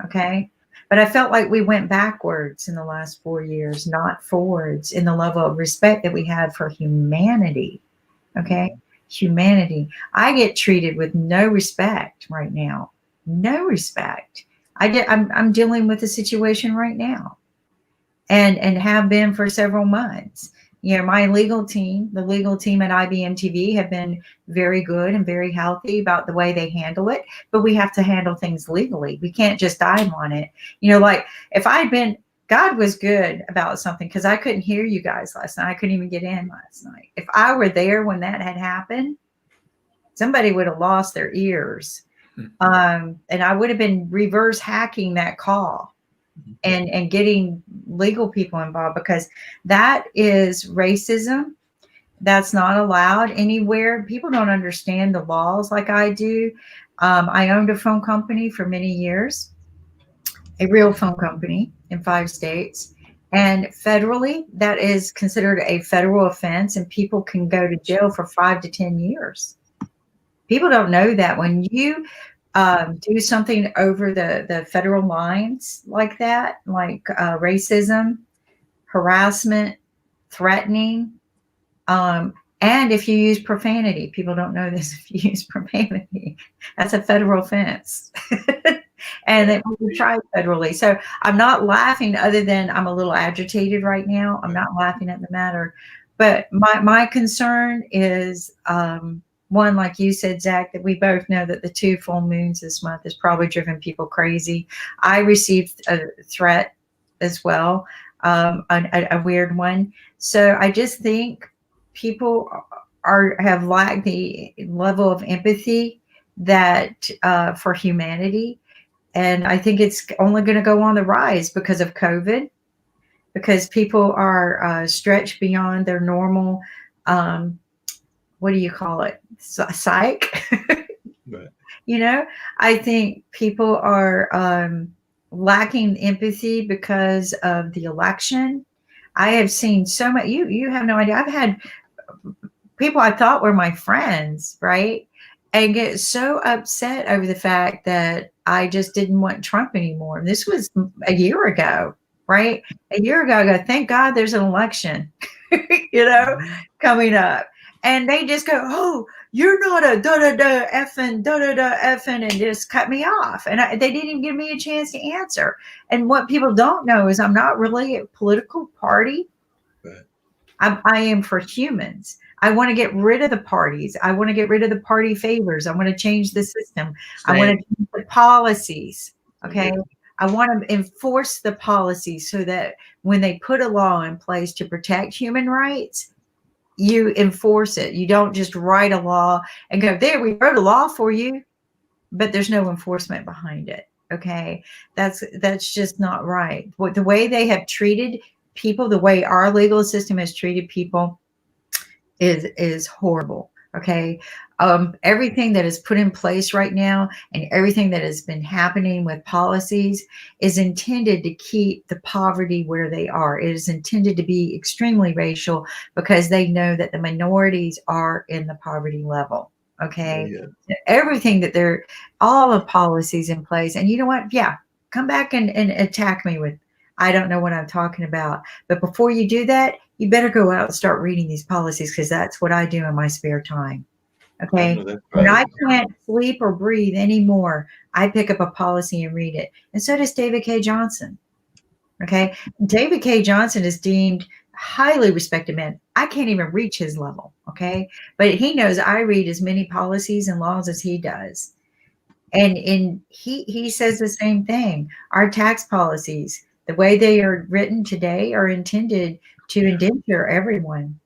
Okay. But I felt like we went backwards in the last 4 years, not forwards in the level of respect that we had for humanity. Okay. Humanity. I get treated with no respect right now. No respect. I'm dealing with a situation right now, and have been for several months. My legal team, the legal team at IBM TV, have been very good and very healthy about the way they handle it. But we have to handle things legally. We can't just dive on it. Like if I'd been, God was good about something, because I couldn't hear you guys last night. I couldn't even get in last night. If I were there when that had happened, somebody would have lost their ears. And I would have been reverse hacking that call and getting legal people involved, because that is racism. That's not allowed anywhere. People don't understand the laws like I do. I owned a phone company for many years, a real phone company in 5 states. And federally, that is considered a federal offense, and people can go to jail for 5 to 10 years. People don't know that when you do something over the federal lines like that, like racism, harassment, threatening, and if you use profanity. People don't know this. If you use profanity, that's a federal offense. And it will be tried federally. So I'm not laughing, other than I'm a little agitated right now. I'm not laughing at the matter. But my concern is, one, like you said, Zach, that we both know that the 2 full moons this month has probably driven people crazy. I received a threat as well, a weird one. So I just think people have lacked the level of empathy that for humanity. And I think it's only going to go on the rise because of COVID, because people are stretched beyond their normal, what do you call it? Psych. Right. I think people are lacking empathy because of the election. I have seen so much. You have no idea. I've had people I thought were my friends, right? And get so upset over the fact that I just didn't want Trump anymore. This was a year ago, right? A year ago, I go, thank God there's an election, coming up. And they just go, oh, you're not a da-da-da effing, and just cut me off. And they didn't even give me a chance to answer. And what people don't know is I'm not really a political party. Right. I am for humans. I want to get rid of the parties. I want to get rid of the party favors. I want to change the system. I want to change the policies. Okay. I want to enforce the policies so that when they put a law in place to protect human rights, you enforce it. You don't just write a law and go, there, we wrote a law for you, but there's no enforcement behind it. Okay. That's just not right. The way they have treated people, the way our legal system has treated people is horrible. Okay. everything that is put in place right now and everything that has been happening with policies is intended to keep the poverty where they are. It is intended to be extremely racial because they know that the minorities are in the poverty level. Okay. Everything that all the policies in place. And you know what? Yeah. Come back and attack me with, I don't know what I'm talking about. But before you do that, you better go out and start reading these policies, because that's what I do in my spare time. Okay. When I can't sleep or breathe anymore, I pick up a policy and read it. And so does David K. Johnson. Okay. David K. Johnson is deemed highly respected man. I can't even reach his level. Okay. But he knows I read as many policies and laws as he does. And he says the same thing. Our tax policies, the way they are written today, are intended to indenture everyone.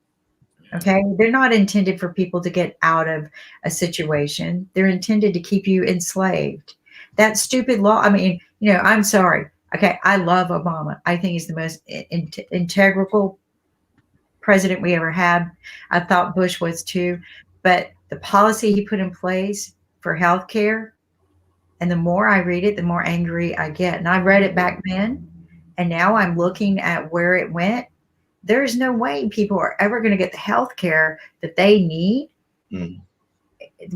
Okay. They're not intended for people to get out of a situation. They're intended to keep you enslaved. That stupid law. I mean, I'm sorry. Okay. I love Obama. I think he's the most integral president we ever had. I thought Bush was too. But the policy he put in place for healthcare, and the more I read it, the more angry I get. And I read it back then, and now I'm looking at where it went. There's no way people are ever going to get the health care that they need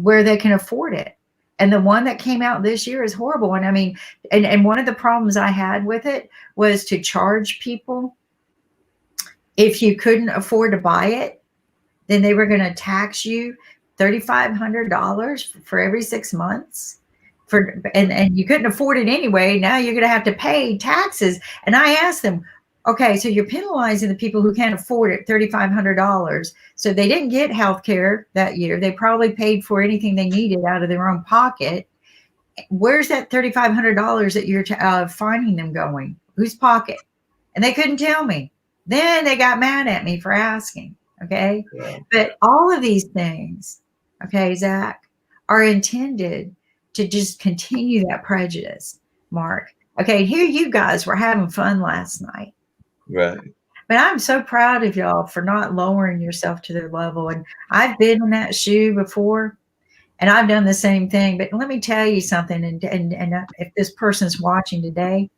where they can afford it. And the one that came out this year is horrible. And I mean, and one of the problems I had with it was to charge people. If you couldn't afford to buy it, then they were going to tax you $3,500 for every 6 months. And you couldn't afford it anyway. Now you're going to have to pay taxes. And I asked them, okay, so you're penalizing the people who can't afford it, $3,500. So they didn't get health care that year. They probably paid for anything they needed out of their own pocket. Where's that $3,500 that you're finding them going? Whose pocket? And they couldn't tell me. Then they got mad at me for asking. Okay. Yeah. But all of these things, okay, Zach, are intended to just continue that prejudice, Mark. Okay, here you guys were having fun last night. Right. But I'm so proud of y'all for not lowering yourself to their level. And I've been in that shoe before, and I've done the same thing. But let me tell you something, and if this person's watching today,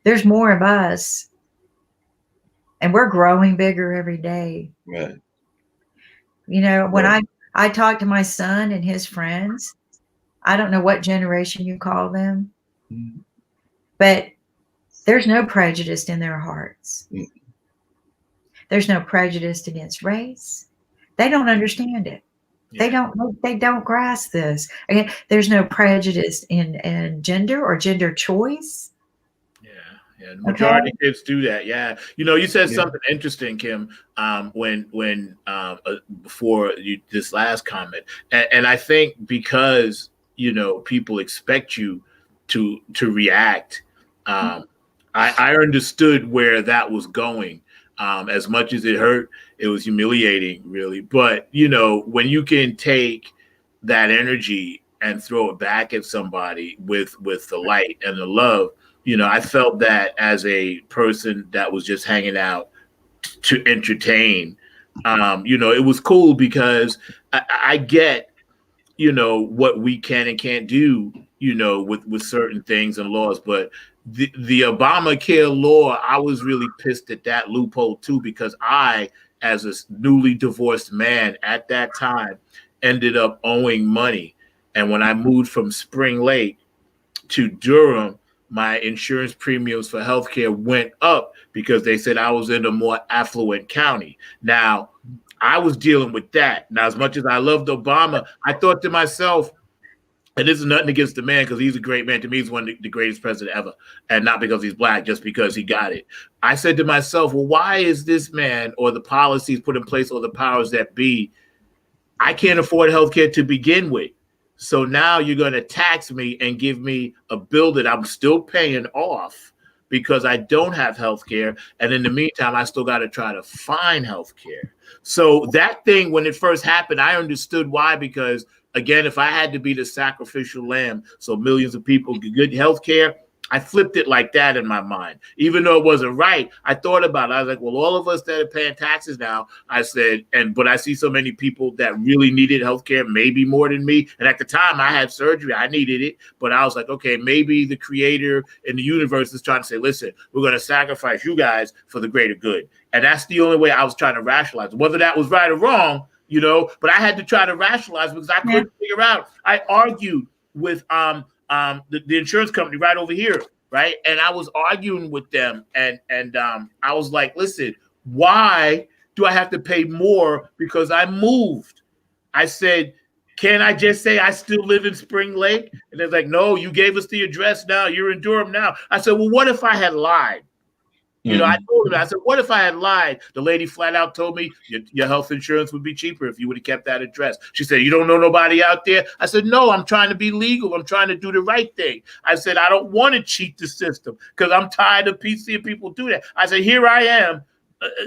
there's more of us, and we're growing bigger every day. Right. When I talk to my son and his friends, I don't know what generation you call them, but there's no prejudice in their hearts. There's no prejudice against race. They don't understand it. Yeah. They don't grasp this. Okay. There's no prejudice in gender or gender choice. Yeah, the majority of kids do that. Yeah, you said something interesting, Kim. Before this last comment, and I think because people expect you to react. I understood where that was going. As much as it hurt, it was humiliating, really. But when you can take that energy and throw it back at somebody with the light and the love. I felt that as a person that was just hanging out to entertain. It was cool because I get, what we can and can't do, with certain things and laws. But the Obamacare law, I was really pissed at that loophole too, because I, as a newly divorced man at that time, ended up owing money. And when I moved from Spring Lake to Durham, my insurance premiums for healthcare went up because they said I was in a more affluent county. Now, I was dealing with that. Now, as much as I loved Obama, I thought to myself, and this is nothing against the man because he's a great man. To me, he's one of the greatest president ever. And not because he's black, just because he got it. I said to myself, well, why is this man or the policies put in place or the powers that be? I can't afford healthcare to begin with. So now you're going to tax me and give me a bill that I'm still paying off because I don't have health care. And in the meantime, I still got to try to find health care. So that thing, when it first happened, I understood why, because, again, if I had to be the sacrificial lamb so millions of people get good health care, I flipped it like that in my mind. Even though it wasn't right, I thought about it. I was like, well, all of us that are paying taxes now, I said, but I see so many people that really needed healthcare, maybe more than me. And at the time I had surgery, I needed it. But I was like, okay, maybe the creator in the universe is trying to say, listen, we're going to sacrifice you guys for the greater good. And that's the only way I was trying to rationalize it. Whether that was right or wrong, but I had to try to rationalize because I couldn't figure out. I argued with the insurance company right over here, right? And I was arguing with them, and I was like, listen, why do I have to pay more because I moved? I said, can I just say I still live in Spring Lake? And they're like, no, you gave us the address now. You're in Durham now. I said, well, what if I had lied? I told her, I said, what if I had lied? The lady flat out told me your health insurance would be cheaper if you would have kept that address. She said, you don't know nobody out there? I said, no, I'm trying to be legal. I'm trying to do the right thing. I said, I don't want to cheat the system because I'm tired of seeing people do that. I said, here I am,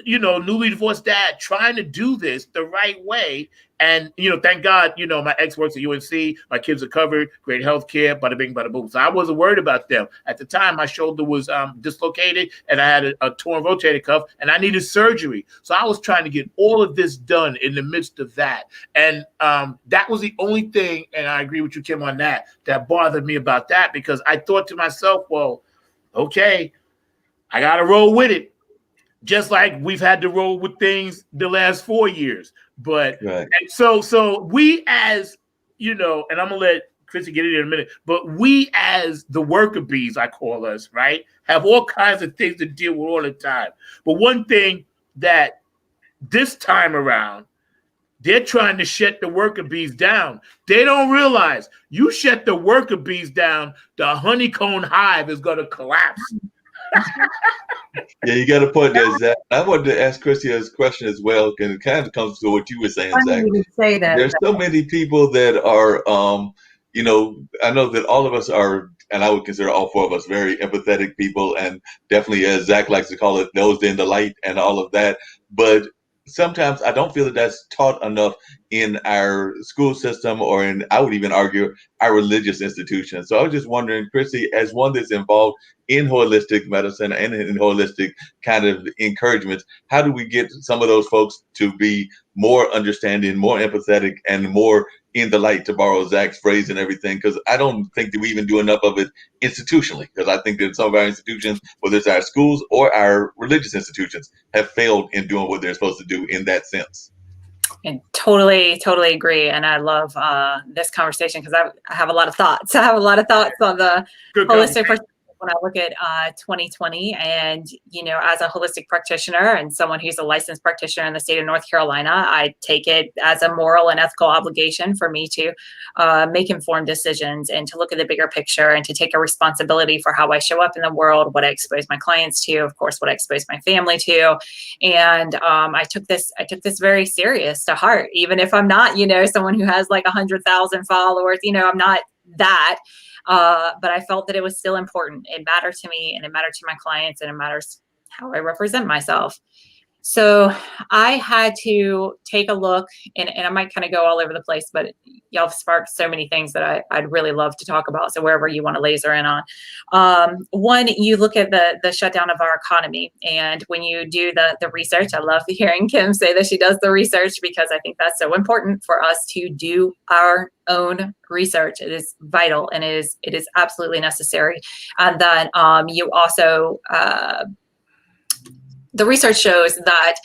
newly divorced dad trying to do this the right way. And, thank God, my ex works at UNC. My kids are covered, great health care, bada bing, bada boom. So I wasn't worried about them. At the time, my shoulder was dislocated and I had a torn rotator cuff and I needed surgery. So I was trying to get all of this done in the midst of that. And that was the only thing, and I agree with you, Kim, on that bothered me about that, because I thought to myself, well, okay, I got to roll with it. Just like we've had to roll with things the last 4 years. But right. So we as, and I'm going to let Chrissy get in a minute, but we as the worker bees, I call us, right, have all kinds of things to deal with all the time. But one thing that this time around, they're trying to shut the worker bees down. They don't realize you shut the worker bees down, the honeycomb hive is going to collapse. Yeah, you got a point there, Zach. I wanted to ask Chrissy a question as well, and it kind of comes to what you were saying, Zach. Say that. There's so many people that are, I know that all of us are, and I would consider all four of us very empathetic people, and definitely, as Zach likes to call it, those in the light and all of that. But sometimes I don't feel that that's taught enough in our school system, or in, I would even argue, our religious institutions. So I was just wondering, Chrissy, as one that's involved in holistic medicine and in holistic kind of encouragement, how do we get some of those folks to be more understanding, more empathetic, and more in the light, to borrow Zach's phrase and everything? Because I don't think that we even do enough of it institutionally, because I think that some of our institutions, whether it's our schools or our religious institutions, have failed in doing what they're supposed to do in that sense. And totally agree. And I love this conversation because I have a lot of thoughts. I have a lot of thoughts on the holistic perspective when I look at 2020. And, as a holistic practitioner and someone who's a licensed practitioner in the state of North Carolina, I take it as a moral and ethical obligation for me to make informed decisions and to look at the bigger picture and to take a responsibility for how I show up in the world, what I expose my clients to, of course, what I expose my family to. And I took this very serious to heart, even if I'm not, someone who has like 100,000 followers, I'm not that. But I felt that it was still important. It mattered to me, and it mattered to my clients, and it matters how I represent myself. So I had to take a look, and I might kind of go all over the place, but y'all have sparked so many things that I'd really love to talk about. So wherever you want to laser in on. One, you look at the shutdown of our economy. And when you do the research, I love hearing Kim say that she does the research, because I think that's so important for us to do our own research. It is vital, and it is absolutely necessary. And then you also, the research shows that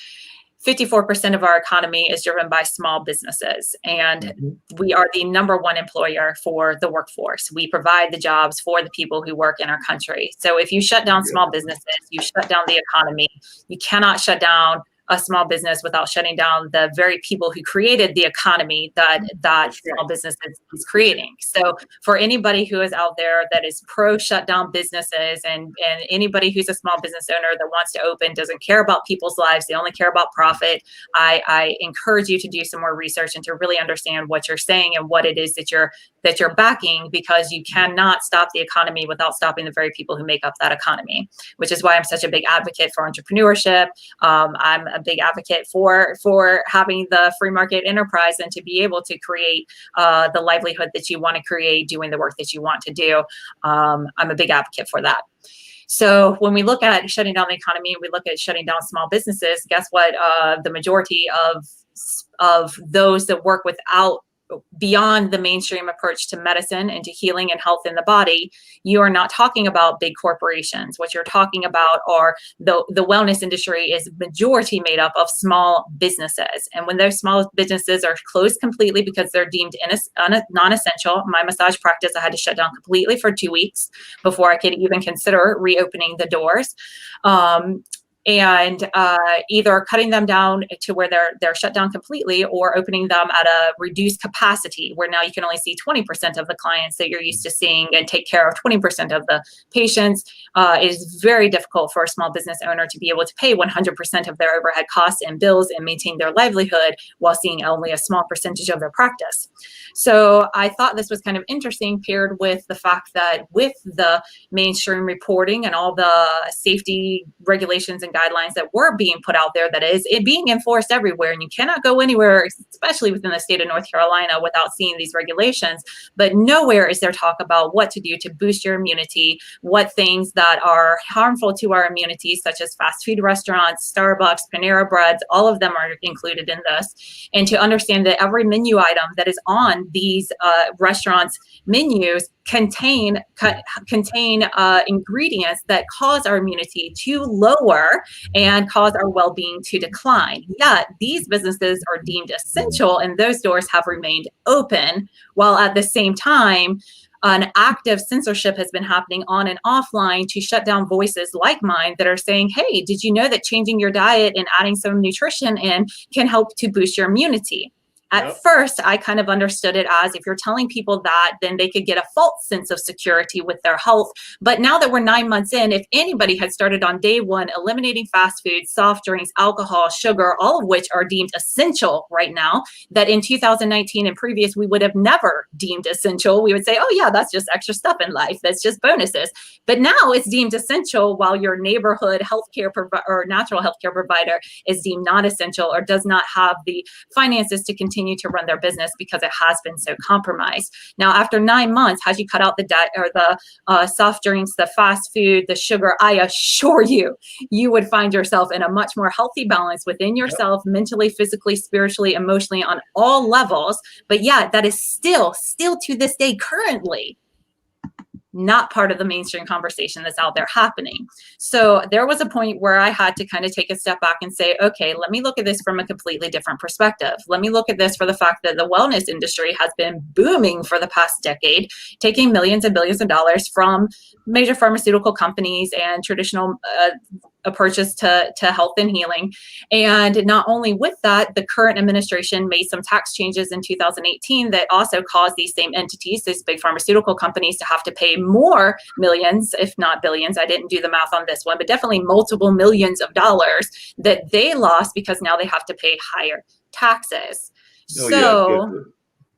54% of our economy is driven by small businesses, and we are the number one employer for the workforce. We provide the jobs for the people who work in our country. So if you shut down small businesses, you shut down the economy. You cannot shut down a small business without shutting down the very people who created the economy that small business is creating. So for anybody who is out there that is pro shutdown businesses, and anybody who's a small business owner that wants to open, doesn't care about people's lives, they only care about profit, I encourage you to do some more research and to really understand what you're saying and what it is that you're backing, because you cannot stop the economy without stopping the very people who make up that economy, which is why I'm such a big advocate for entrepreneurship. I'm a big advocate for having the free market enterprise and to be able to create the livelihood that you want to create, doing the work that you want to do. I'm a big advocate for that. So when we look at shutting down the economy, we look at shutting down small businesses, guess what? The majority of those that work beyond the mainstream approach to medicine and to healing and health in the body, you are not talking about big corporations. What you're talking about are the wellness industry is majority made up of small businesses. And when those small businesses are closed completely because they're deemed non-essential, my massage practice, I had to shut down completely for 2 weeks before I could even consider reopening the doors. And either cutting them down to where they're shut down completely, or opening them at a reduced capacity where now you can only see 20% of the clients that you're used to seeing and take care of 20% of the patients. It is very difficult for a small business owner to be able to pay 100% of their overhead costs and bills and maintain their livelihood while seeing only a small percentage of their practice. So I thought this was kind of interesting, paired with the fact that with the mainstream reporting and all the safety regulations and guidelines that were being put out there, that is it being enforced everywhere, and you cannot go anywhere, especially within the state of North Carolina, without seeing these regulations. But nowhere is there talk about what to do to boost your immunity, what things that are harmful to our immunity, such as fast food restaurants, Starbucks, Panera Breads, all of them are included in this. And to understand that every menu item that is on these restaurants' menus contain ingredients that cause our immunity to lower and cause our well-being to decline. Yet these businesses are deemed essential, and those doors have remained open, while at the same time an active censorship has been happening on and offline to shut down voices like mine that are saying, hey, did you know that changing your diet and adding some nutrition in can help to boost your immunity? At first, I kind of understood it as if you're telling people that, then they could get a false sense of security with their health. But now that we're 9 months in, if anybody had started on day one eliminating fast food, soft drinks, alcohol, sugar, all of which are deemed essential right now, that in 2019 and previous, we would have never deemed essential. We would say, oh yeah, that's just extra stuff in life. That's just bonuses. But now it's deemed essential, while your neighborhood healthcare or natural healthcare provider is deemed non-essential or does not have the finances to continue to run their business because it has been so compromised. Now, after 9 months, had you cut out the diet or the soft drinks, the fast food, the sugar, I assure you, you would find yourself in a much more healthy balance within yourself, mentally, physically, spiritually, emotionally, on all levels. But yeah, that is still to this day, currently, not part of the mainstream conversation that's out there happening. So there was a point where I had to kind of take a step back and say, okay, let me look at this from a completely different perspective. Let me look at this for the fact that the wellness industry has been booming for the past decade, taking millions and billions of dollars from major pharmaceutical companies and traditional approaches to health and healing. And not only with that, the current administration made some tax changes in 2018 that also caused these same entities, these big pharmaceutical companies, to have to pay more millions, if not billions. I didn't do the math on this one, but definitely multiple millions of dollars that they lost because now they have to pay higher taxes.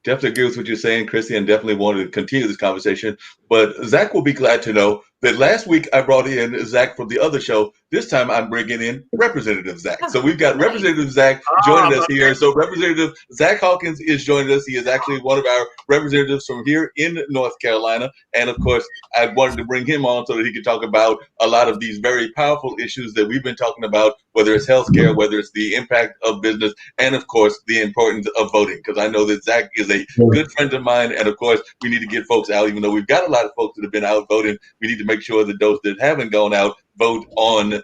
Definitely agree with what you're saying, Christy, and definitely wanted to continue this conversation. But Zach will be glad to know that last week I brought in Zack from the other show. This time I'm bringing in Representative Zack. So we've got Representative Zack joining us here. So Representative Zack Hawkins is joining us. He is actually one of our representatives from here in North Carolina. And of course, I wanted to bring him on so that he could talk about a lot of these very powerful issues that we've been talking about, whether it's healthcare, whether it's the impact of business, and of course, the importance of voting. Because I know that Zack is a good friend of mine. And of course, we need to get folks out, even though we've got a lot of folks that have been out voting. We need to make sure that those that haven't gone out vote on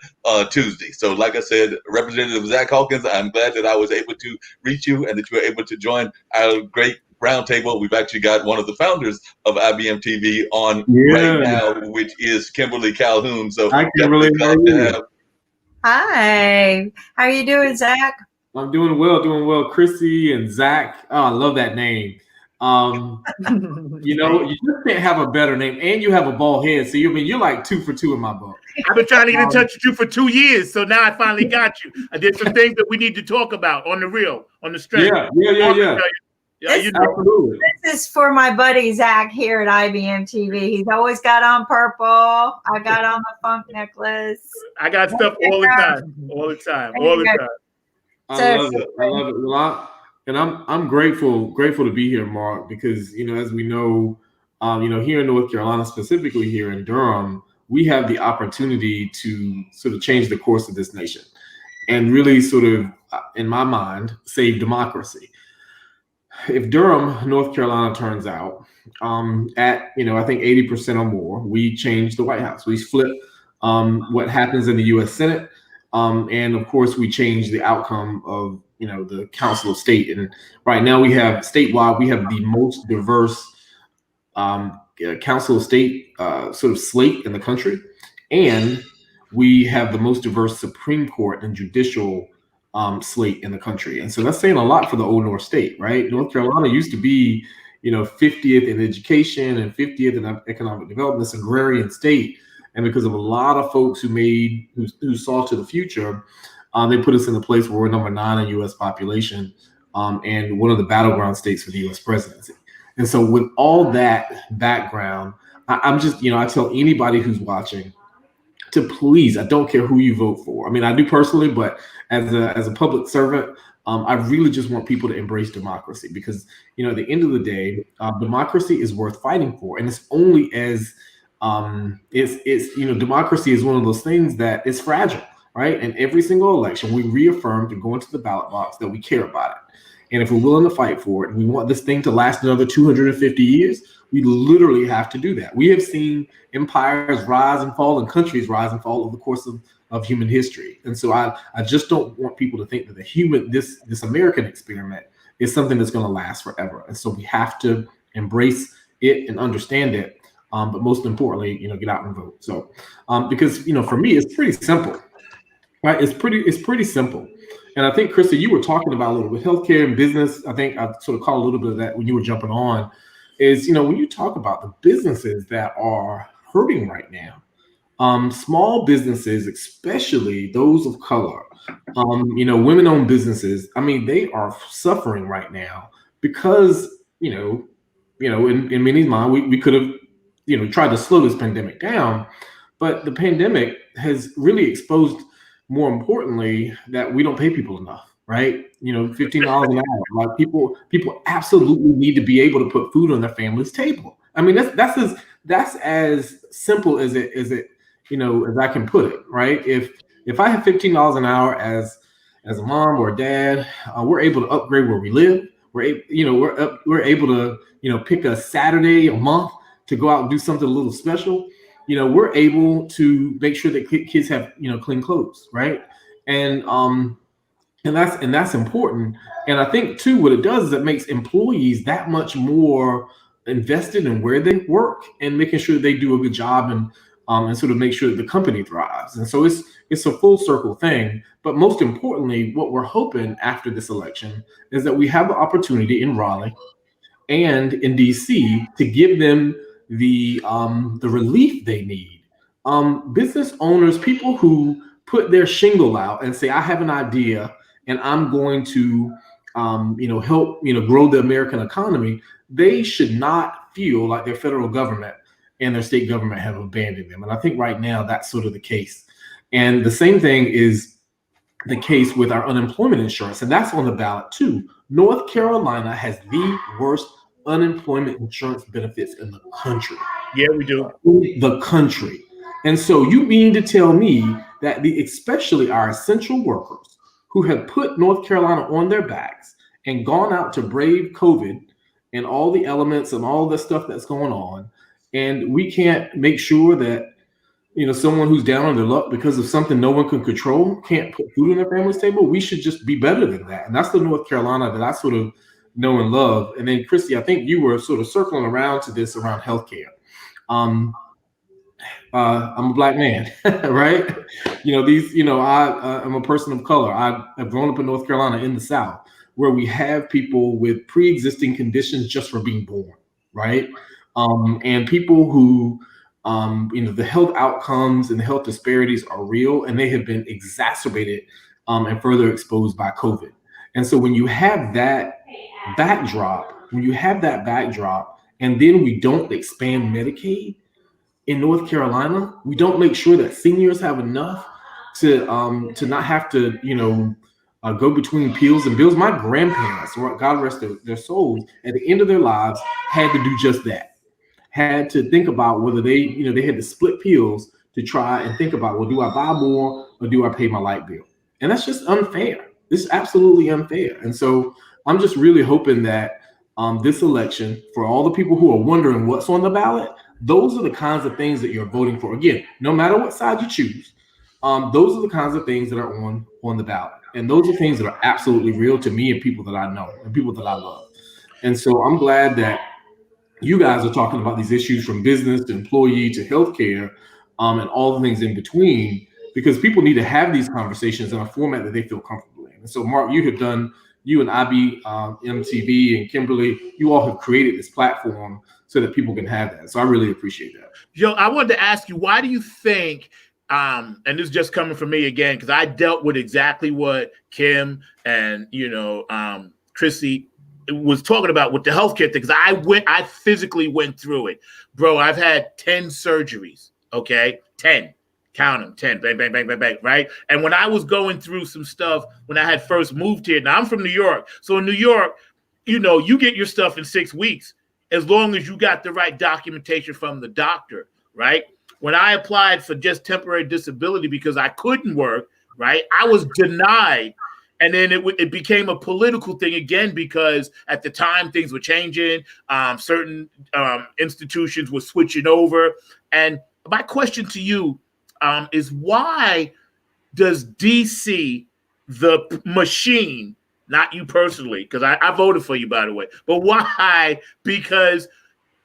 Tuesday. So like I said, Representative Zack Hawkins, I'm glad that I was able to reach you and that you were able to join our great roundtable. We've actually got one of the founders of IBM TV on right now, which is Kimberly Calhoun. So hi, Kimberly. Hi, how are you doing, Zack? I'm doing well, Chrissy and Zack. Oh, I love that name. You know, you just can't have a better name, and you have a bald head. So you're like 2 for 2 in my book. I've been trying to get in touch with you for 2 years, so now I finally got you. There's some things that we need to talk about on the real, on the strength. Yeah. Absolutely. This is for my buddy Zack here at IBM TV. He's always got on purple. I got on the funk necklace. I got stuff all the time. I love it. I love it. Well, I'm grateful to be here, Mark, because as we know, here in North Carolina, specifically here in Durham, we have the opportunity to sort of change the course of this nation and really sort of, in my mind, save democracy. If Durham, North Carolina turns out at, I think 80% or more, we change the White House. We flip what happens in the U.S. Senate. And of course, we change the outcome of, the Council of State. And right now we have statewide, we have the most diverse Council of State sort of slate in the country. And we have the most diverse Supreme Court and judicial slate in the country. And so that's saying a lot for the old North State, right? North Carolina used to be, 50th in education and 50th in economic development, this agrarian state. And because of a lot of folks who saw to the future, they put us in a place where we're number 9 in U.S. population and one of the battleground states for the U.S. presidency. And so with all that background, I'm just, I tell anybody who's watching to please, I don't care who you vote for. I mean, I do personally, but as a public servant, I really just want people to embrace democracy because, at the end of the day, democracy is worth fighting for. And it's only as democracy is one of those things that is fragile, right? And every single election, we reaffirm to go into the ballot box that we care about it. And if we're willing to fight for it, and we want this thing to last another 250 years, we literally have to do that. We have seen empires rise and fall and countries rise and fall over the course of human history. And so I just don't want people to think that this American experiment is something that's going to last forever. And so we have to embrace it and understand it. But most importantly, get out and vote. So, because, for me, it's pretty simple, right? It's pretty simple. And I think, Krista, you were talking about a little bit healthcare and business. I think I sort of caught a little bit of that when you were jumping on is, when you talk about the businesses that are hurting right now, small businesses, especially those of color, women-owned businesses, I mean, they are suffering right now because, in many minds, we could have, tried to slow this pandemic down, but the pandemic has really exposed, more importantly, that we don't pay people enough, right? $15 an hour. Like people absolutely need to be able to put food on their family's table. I mean, that's as simple as it as I can put it, right? If I have $15 an hour as a mom or a dad, we're able to upgrade where we live. We're able to pick a Saturday a month to go out and do something a little special. We're able to make sure that kids have clean clothes, right? And that's important. And I think too, what it does is it makes employees that much more invested in where they work and making sure they do a good job and sort of make sure that the company thrives. And so it's a full circle thing. But most importantly, what we're hoping after this election is that we have the opportunity in Raleigh and in DC to give them the relief they need. Business owners, people who put their shingle out and say, I have an idea and I'm going to help grow the American economy, they should not feel like their federal government and their state government have abandoned them. And I think right now that's sort of the case. And the same thing is the case with our unemployment insurance, and that's on the ballot too. North Carolina has the worst unemployment insurance benefits in the country. Yeah, we do. In the country. And so you mean to tell me that especially our essential workers who have put North Carolina on their backs and gone out to brave COVID and all the elements and all the stuff that's going on, and we can't make sure that someone who's down on their luck because of something no one can control can't put food on their family's table? We should just be better than that. And that's the North Carolina that I sort of know and love. And then, Christy, I think you were sort of circling around to this around healthcare. I'm a Black man, right? I'm a person of color. I've grown up in North Carolina in the South, where we have people with pre-existing conditions just for being born, right? And people who, the health outcomes and the health disparities are real, and they have been exacerbated and further exposed by COVID. And so when you have that backdrop, and then we don't expand Medicaid in North Carolina, we don't make sure that seniors have enough to not have to, go between pills and bills. My grandparents, God rest their souls, at the end of their lives had to do just that. Had to think about whether they had to split pills to try and think about, well, do I buy more or do I pay my light bill? And that's just unfair. This is absolutely unfair. And so I'm just really hoping that this election, for all the people who are wondering what's on the ballot, those are the kinds of things that you're voting for. Again, no matter what side you choose, those are the kinds of things that are on the ballot. And those are things that are absolutely real to me and people that I know and people that I love. And so I'm glad that you guys are talking about these issues from business to employee to healthcare, and all the things in between, because people need to have these conversations in a format that they feel comfortable in. And so, Mark, you and IB, MTV, and Kimberly, you all have created this platform so that people can have that. So I really appreciate that. Joe, I wanted to ask you, why do you think, and this is just coming from me again, because I dealt with exactly what Kim and, Chrissy was talking about with the healthcare thing, because I physically went through it. Bro, I've had 10 surgeries, okay? 10. Count them, 10, bang, bang, bang, bang, bang, right? And when I was going through some stuff when I had first moved here, now I'm from New York. So in New York, you get your stuff in 6 weeks, as long as you got the right documentation from the doctor, right? When I applied for just temporary disability because I couldn't work, right, I was denied. And then it became a political thing again, because at the time things were changing. Certain institutions were switching over. And my question to you is, why does DC, the machine, not you personally, because I voted for you, by the way, but why? Because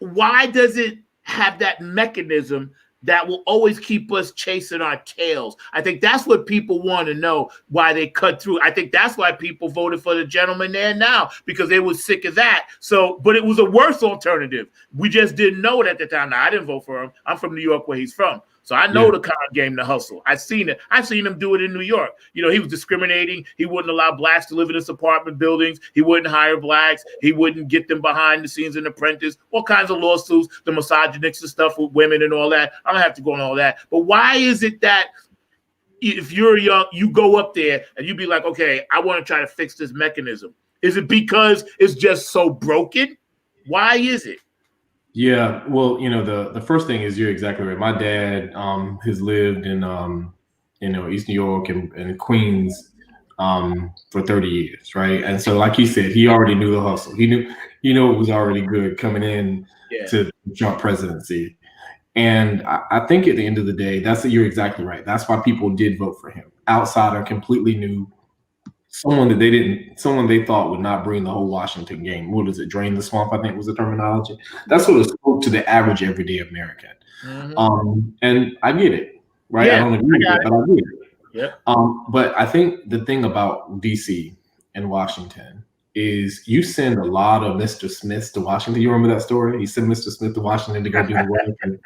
why does it have that mechanism that will always keep us chasing our tails? I think that's what people want to know, why they cut through. I think that's why people voted for the gentleman there now, because they were sick of that. So, but it was a worse alternative. We just didn't know it at the time. Now, I didn't vote for him. I'm from New York, where he's from. So I know the con game, the hustle. I've seen it. I've seen him do it in New York. He was discriminating. He wouldn't allow blacks to live in his apartment buildings. He wouldn't hire blacks. He wouldn't get them behind the scenes in Apprentice. All kinds of lawsuits, the misogynistic stuff with women and all that. I don't have to go on all that. But why is it that if you're young, you go up there and you be like, okay, I want to try to fix this mechanism? Is it because it's just so broken? Why is it? Yeah, well, the first thing is, you're exactly right. My dad has lived in East New York and Queens for 30 years, right? And so, like he said, he already knew the hustle. He knew it was already good coming in to the Trump presidency. And I think at the end of the day, you're exactly right. That's why people did vote for him. Outsider, completely new, someone they thought would not bring the whole Washington game. What is it? Drain the swamp, I think was the terminology. That's what it spoke to the average everyday American. Mm-hmm. And I get it, right? Yeah, I don't agree with it, but I get it. Yeah. But I think the thing about DC and Washington is, you send a lot of Mr. Smiths to Washington. You remember that story? You send Mr. Smith to Washington to go do the work.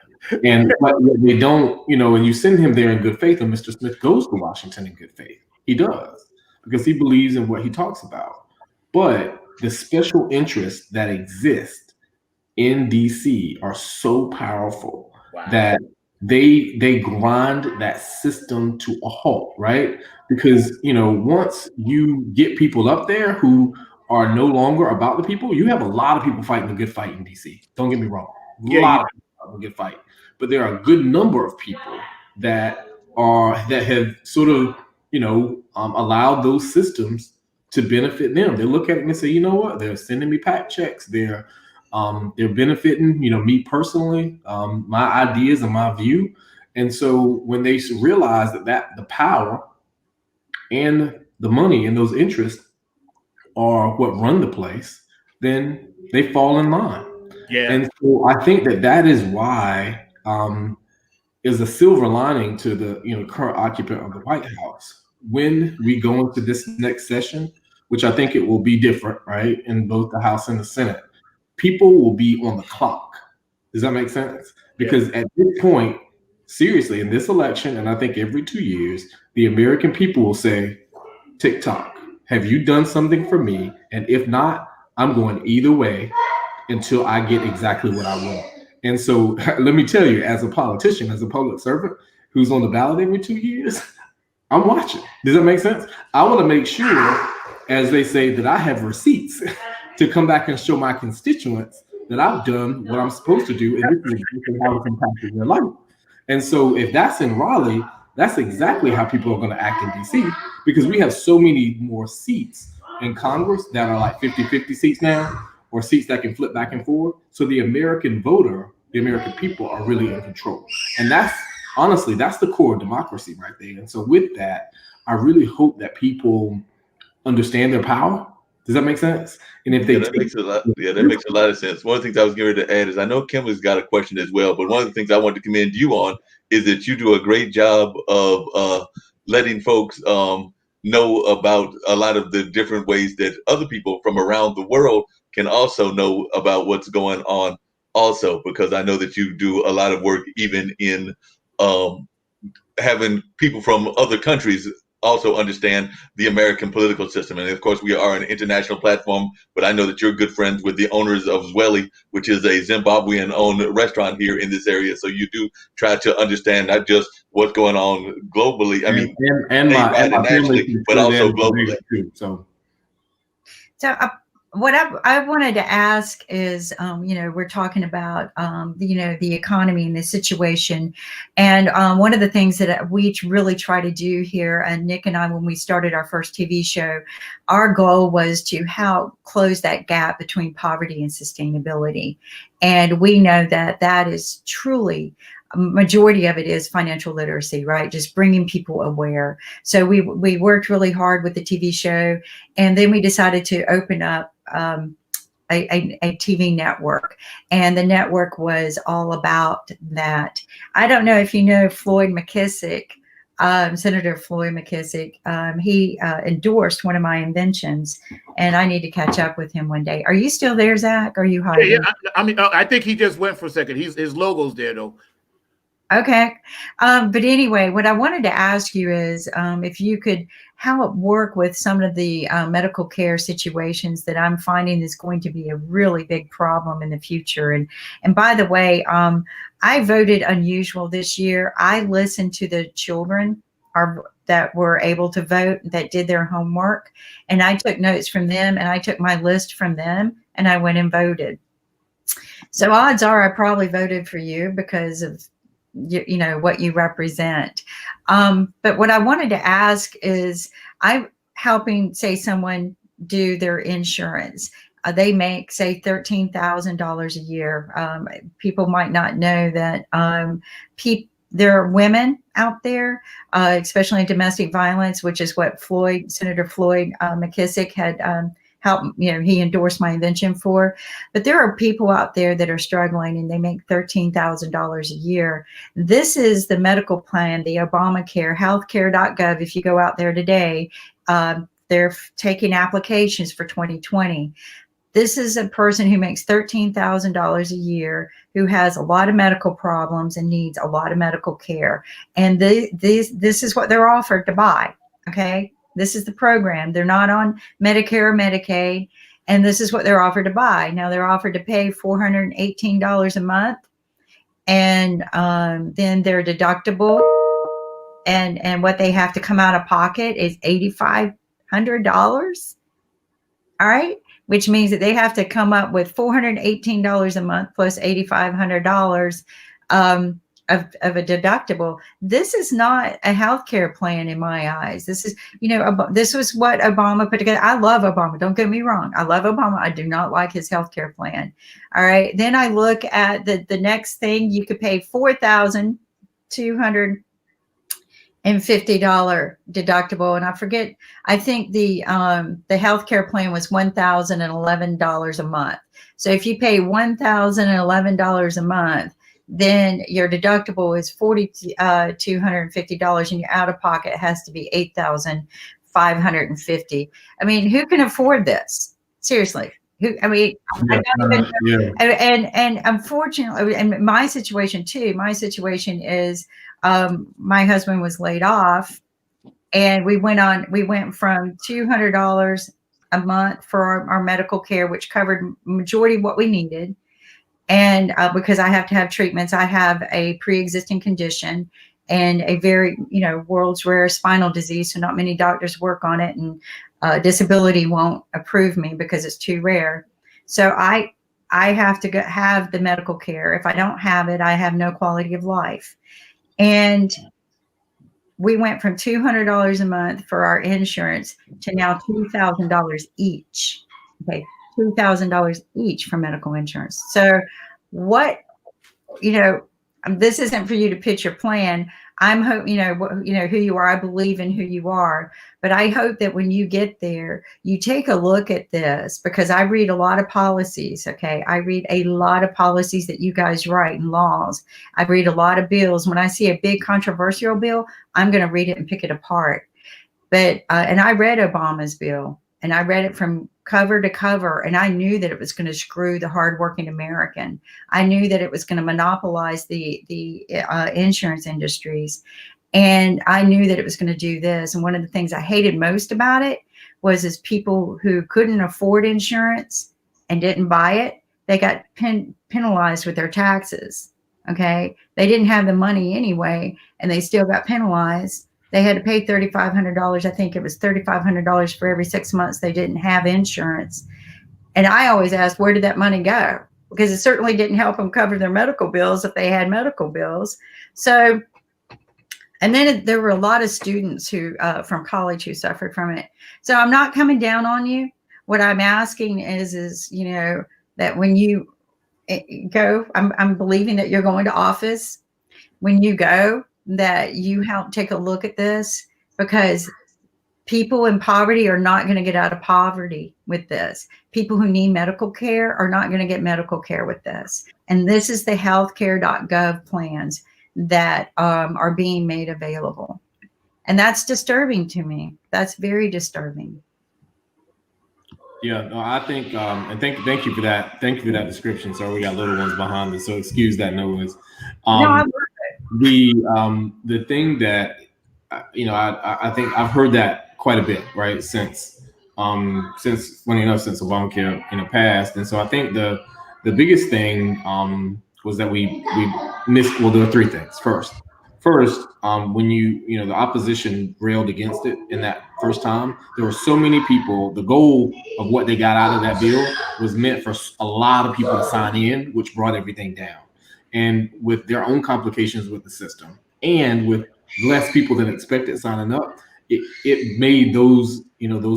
And but they don't, and you send him there in good faith, and Mr. Smith goes to Washington in good faith. He does, because he believes in what he talks about. But the special interests that exist in DC are so powerful that they grind that system to a halt, right? Because, once you get people up there who are no longer about the people, you have a lot of people fighting a good fight in DC. Don't get me wrong. A lot of people fighting a good fight. But there are a good number of people that have sort of, allowed those systems to benefit them. They look at it and say, you know what? They're sending me PAC checks. They're benefiting, me personally, my ideas and my view. And so when they realize that the power and the money and those interests are what run the place, then they fall in line. Yeah. And so I think that is why is a silver lining to the current occupant of the White House. When we go into this next session, which I think it will be different, right, in both the House and the Senate, people will be on the clock. Does that make sense? Because at this point, seriously, in this election, and I think every 2 years, the American people will say, TikTok, have you done something for me? And if not, I'm going either way until I get exactly what I want. And so let me tell you, as a politician, as a public servant who's on the ballot every 2 years, I'm watching. Does that make sense? I want to make sure, as they say, that I have receipts to come back and show my constituents that I've done what I'm supposed to do, and this is how it's impacted their life. And so if that's in Raleigh, that's exactly how people are going to act in DC, because we have so many more seats in Congress that are like 50-50 seats now, or seats that can flip back and forth. So the American voter, the American people are really in control. And that's honestly, that's the core of democracy right there. And so with that, I really hope that people understand their power. Does that make sense? And if they that makes a lot of sense. One of the things I was getting ready to add is I know Kim has got a question as well, but one of the things I wanted to commend you on is that you do a great job of letting folks know about a lot of the different ways that other people from around the world can also know about what's going on also, because I know that you do a lot of work even in having people from other countries also understand the American political system. And of course, we are an international platform, but I know that you're good friends with the owners of Zweli, which is a Zimbabwean-owned restaurant here in this area. So you do try to understand not just what's going on globally, I mean, nationally, but also globally. Too, so what I wanted to ask is, we're talking about, the economy and the situation. And one of the things that we really try to do here, and Nick and I, when we started our first TV show, our goal was to help close that gap between poverty and sustainability. And we know that that is truly, majority of it is financial literacy, right? Just bringing people aware. So we worked really hard with the TV show, and then we decided to open up a TV network, and the network was all about that. I don't know if you know Floyd McKissick, Senator Floyd McKissick. He endorsed one of my inventions, and I need to catch up with him one day. Are you still there, Zach? Are you hiding? Yeah, I mean, I think he just went for a second. His logo's there though. Okay. But anyway, what I wanted to ask you is if you could help work with some of the medical care situations that I'm finding is going to be a really big problem in the future. And by the way, I voted unusual this year. I listened to the children that were able to vote, that did their homework, and I took notes from them, and I took my list from them, and I went and voted. So odds are I probably voted for you because of what you represent. But what I wanted to ask is, I'm helping, say, someone do their insurance. They make, say, $13,000 a year. People might not know that there are women out there, especially in domestic violence, which is what Senator Floyd McKissick had help, he endorsed my invention for. But there are people out there that are struggling, and they make $13,000 a year. This is the medical plan, the Obamacare, healthcare.gov. If you go out there today, they're taking applications for 2020. This is a person who makes $13,000 a year, who has a lot of medical problems and needs a lot of medical care. And this is what they're offered to buy. Okay. This is the program. They're not on Medicare or Medicaid, and this is what they're offered to buy. Now they're offered to pay $418 a month, and then their deductible and what they have to come out of pocket is $8,500. All right, which means that they have to come up with $418 a month plus $8,500 of a deductible. This is not a healthcare plan in my eyes. This is, this was what Obama put together. I love Obama. Don't get me wrong. I love Obama. I do not like his healthcare plan. All right. Then I look at the next thing. You could pay $4,250 deductible. And I forget, I think the healthcare plan was $1,011 a month. So if you pay $1,011 a month, then your deductible is $4,250, and your out-of-pocket has to be $8,550. I mean, who can afford this? Seriously, who? I mean, and unfortunately, and my situation too. My situation is, my husband was laid off, and we went from $200 a month for our medical care, which covered majority of what we needed. And because I have to have treatments, I have a pre-existing condition, and a very, world's rarest spinal disease. So not many doctors work on it, and disability won't approve me because it's too rare. So I have to have the medical care. If I don't have it, I have no quality of life. And we went from $200 a month for our insurance to now $2,000 each. Okay, $2,000 each for medical insurance. So what, this isn't for you to pitch your plan. I'm hope who you are. I believe in who you are, but I hope that when you get there, you take a look at this, because I read a lot of policies. Okay, I read a lot of policies that you guys write and laws. I read a lot of bills. When I see a big controversial bill, I'm going to read it and pick it apart. But and I read Obama's bill, and I read it from cover to cover, and I knew that it was going to screw the hardworking American. I knew that it was going to monopolize the insurance industries, and I knew that it was going to do this. And one of the things I hated most about it was people who couldn't afford insurance and didn't buy it, they got penalized with their taxes. Okay, they didn't have the money anyway, and they still got penalized. They had to pay $3,500. I think it was $3,500 for every 6 months they didn't have insurance. And I always asked, where did that money go? Because it certainly didn't help them cover their medical bills if they had medical bills. So, and then there were a lot of students who from college who suffered from it. So I'm not coming down on you. What I'm asking is that when you go, I'm believing that you're going to office. When you go, that you help take a look at this, because people in poverty are not going to get out of poverty with this. People who need medical care are not going to get medical care with this. And this is the healthcare.gov plans that are being made available. And that's disturbing to me. That's very disturbing. Yeah, no, I think, and thank you for that. Thank you for that description. Sorry, we got little ones behind us, so excuse that noise. No, I love it. The thing that I think I've heard that quite a bit, right? Since Obamacare passed, and so I think the biggest thing was that we missed. Well, there are three things. First, when the opposition railed against it in that first time, there were so many people. The goal of what they got out of that bill was meant for a lot of people to sign in, which brought everything down. And with their own complications with the system, and with less people than expected signing up, it made those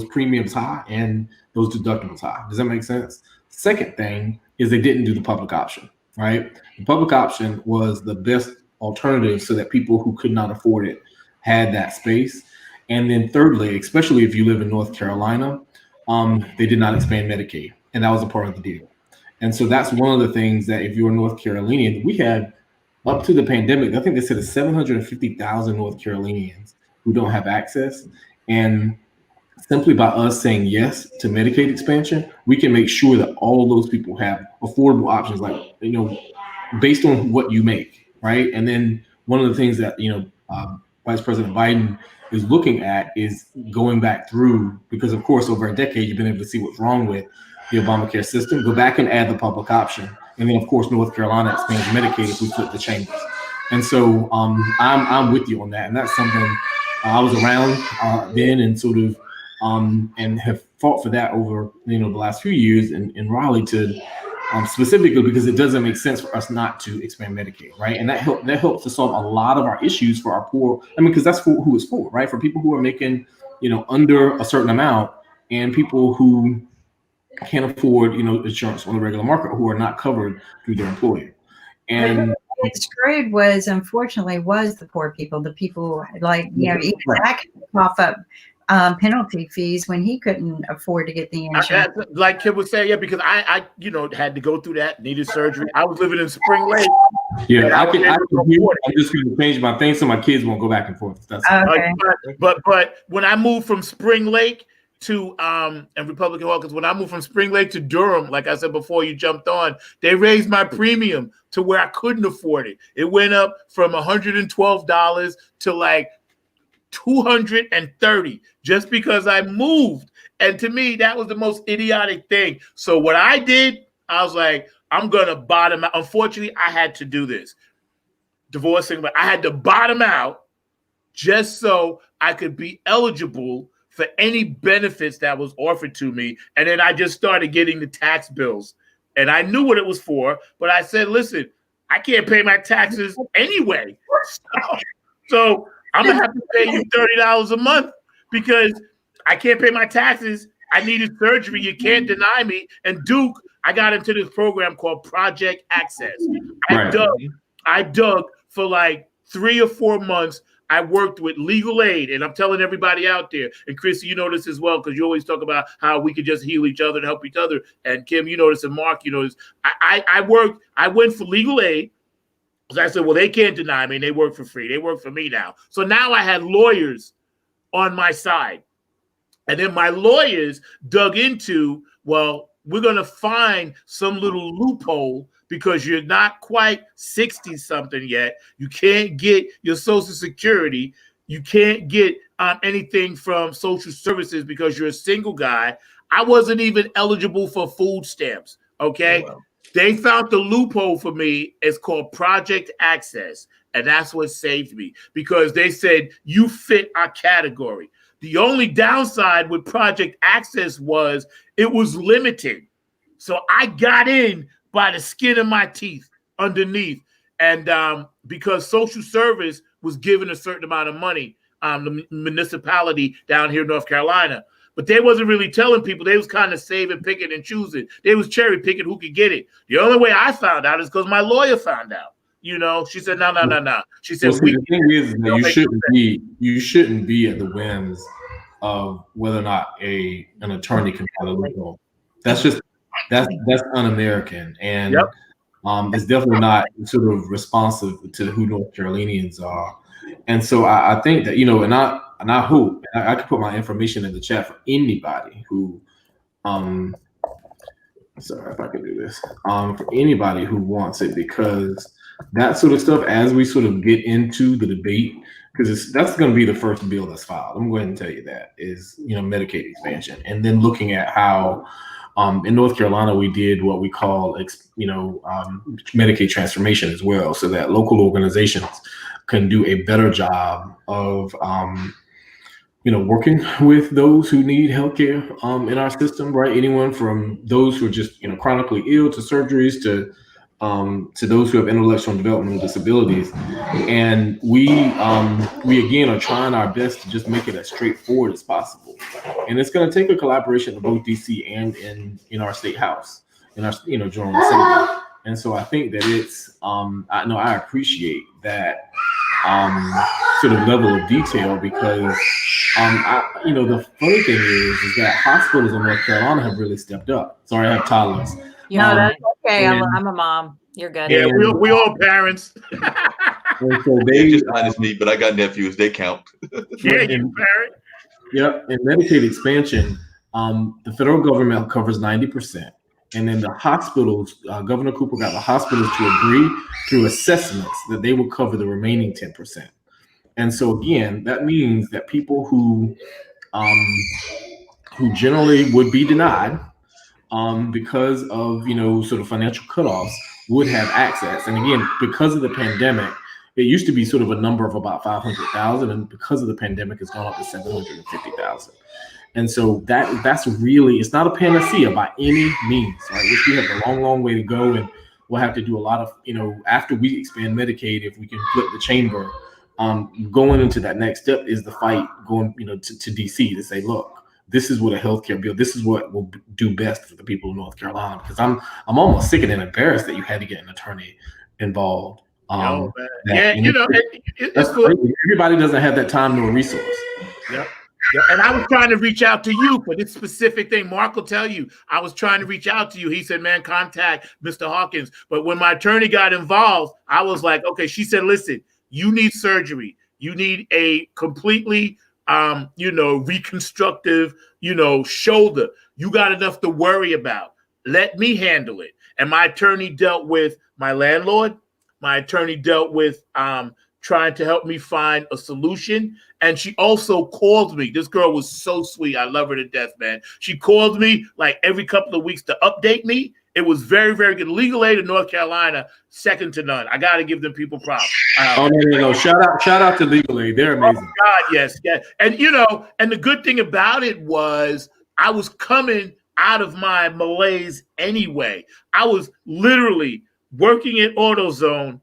premiums high and those deductibles high. Does that make sense? Second thing is they didn't do the public option, right? The public option was the best alternative so that people who could not afford it had that space. And then thirdly, especially if you live in North Carolina, they did not expand Medicaid, and that was a part of the deal. And so that's one of the things that if you're North Carolinian, we had up to the pandemic, I think they said it's 750,000 North Carolinians who don't have access. And simply by us saying yes to Medicaid expansion, we can make sure that all of those people have affordable options, like, based on what you make, right? And then one of the things that, Vice President Biden is looking at is going back through, because of course, over a decade, you've been able to see what's wrong with the Obamacare system, go back and add the public option. And then of course, North Carolina expands Medicaid if we flip the chambers. And so I'm with you on that. And that's something I was around then and sort of and have fought for that over the last few years in Raleigh to specifically because it doesn't make sense for us not to expand Medicaid, right? And that helps to solve a lot of our issues for our poor. I mean, because that's who it's for, right? For people who are making under a certain amount, and people who can't afford insurance on the regular market, who are not covered through their employer. And screwed unfortunately was the poor people, the people like even Zack cough up penalty fees when he couldn't afford to get the insurance. Like Kid would say, yeah, because I had to go through that, needed surgery. I was living in Spring Lake. Yeah, I'm just going to change my thing so my kids won't go back and forth. That's okay. But when I moved from Spring Lake to and Republican Hall, because when I moved from Spring Lake to Durham, like I said before you jumped on, they raised my premium to where I couldn't afford it. It went up from $112 to like $230 just because I moved. And to me, that was the most idiotic thing. So what I did, I was like, I'm gonna bottom out. Unfortunately, I had to do this. divorcing, but I had to bottom out just so I could be eligible for any benefits that was offered to me. And then I just started getting the tax bills. And I knew what it was for, but I said, listen, I can't pay my taxes anyway. So I'm going to have to pay you $30 a month because I can't pay my taxes. I needed surgery. You can't deny me. And Duke, I got into this program called Project Access. I dug for like 3 or 4 months. I worked with legal aid, and I'm telling everybody out there, and Chrissy, you know this as well, because you always talk about how we could just heal each other and help each other. And Kim, you know this, and Mark, you know this. I went for legal aid. So I said, well, they can't deny me, and they work for free. They work for me now. So now I had lawyers on my side. And then my lawyers dug into, well, we're going to find some little loophole because you're not quite 60-something yet. You can't get your Social Security. You can't get anything from social services because you're a single guy. I wasn't even eligible for food stamps, okay? Oh, wow. They found the loophole for me. It's called Project Access, and that's what saved me because they said, you fit our category. The only downside with Project Access was it was limited. So I got in by the skin of my teeth underneath. And because social service was given a certain amount of money, the municipality down here in North Carolina, but they wasn't really telling people. They was kind of saving, picking, and choosing. They was cherry picking who could get it. The only way I found out is because my lawyer found out. You know, she said, no. She said, well, see, the thing is that you shouldn't be at the whims of whether or not an attorney can find a loophole. That's un-American, and it's definitely not sort of responsive to who North Carolinians are. And so I think that, you know, and I hope I could put my information in the chat for anybody who, sorry if I could do this, for anybody who wants it, because that sort of stuff, as we sort of get into the debate, because that's going to be the first bill that's filed. I'm going to go ahead and tell you that is, you know, Medicaid expansion, and then looking at how in North Carolina we did what we call, Medicaid transformation as well, so that local organizations can do a better job of, working with those who need healthcare in our system, right? Anyone from those who are just, chronically ill to surgeries to those who have intellectual and developmental disabilities. And we again are trying our best to just make it as straightforward as possible. And it's going to take a collaboration of both DC and in our state house, in our, General Assembly. And so I think that it's, I appreciate that sort of level of detail, because the funny thing is that hospitals in North Carolina have really stepped up. Sorry, I have toddlers. That's okay. I'm a mom. You're good. Yeah, we all parents. And so they just not as me, but I got nephews. They count. Yeah, you parent. Yep. In Medicaid expansion, the federal government covers 90%. And then the hospitals, Governor Cooper got the hospitals to agree through assessments that they will cover the remaining 10%. And so again, that means that people who generally would be denied because of, sort of financial cutoffs would have access. And again, because of the pandemic, it used to be sort of a number of about 500,000, and because of the pandemic, it's gone up to 750,000. And so that's really, it's not a panacea by any means, right? Which we have a long, long way to go, and we'll have to do a lot of, after we expand Medicaid, if we can flip the chamber, going into that next step is the fight going, to DC to say, look, this is what a healthcare bill, this is what will do best for the people of North Carolina. Because I'm almost sick and embarrassed that you had to get an attorney involved. Everybody doesn't have that time nor resource. Yep. Yeah, and I was trying to reach out to you for this specific thing. Mark will tell you, I was trying to reach out to you. He said, man, contact Mr. Hawkins. But when my attorney got involved, I was like, okay, she said, listen, you need surgery. You need a completely, reconstructive, shoulder. You got enough to worry about. Let me handle it. And my attorney dealt with my landlord. My attorney dealt with trying to help me find a solution. And she also called me. This girl was so sweet. I love her to death, man. She called me like every couple of weeks to update me. It was very, very good. Legal aid in North Carolina, second to none. I got to give them people props. Oh, there you go. Shout out to legal aid. They're amazing. Oh God, yes, yeah. And you know, and the good thing about it was I was coming out of my malaise anyway. I was literally working at AutoZone,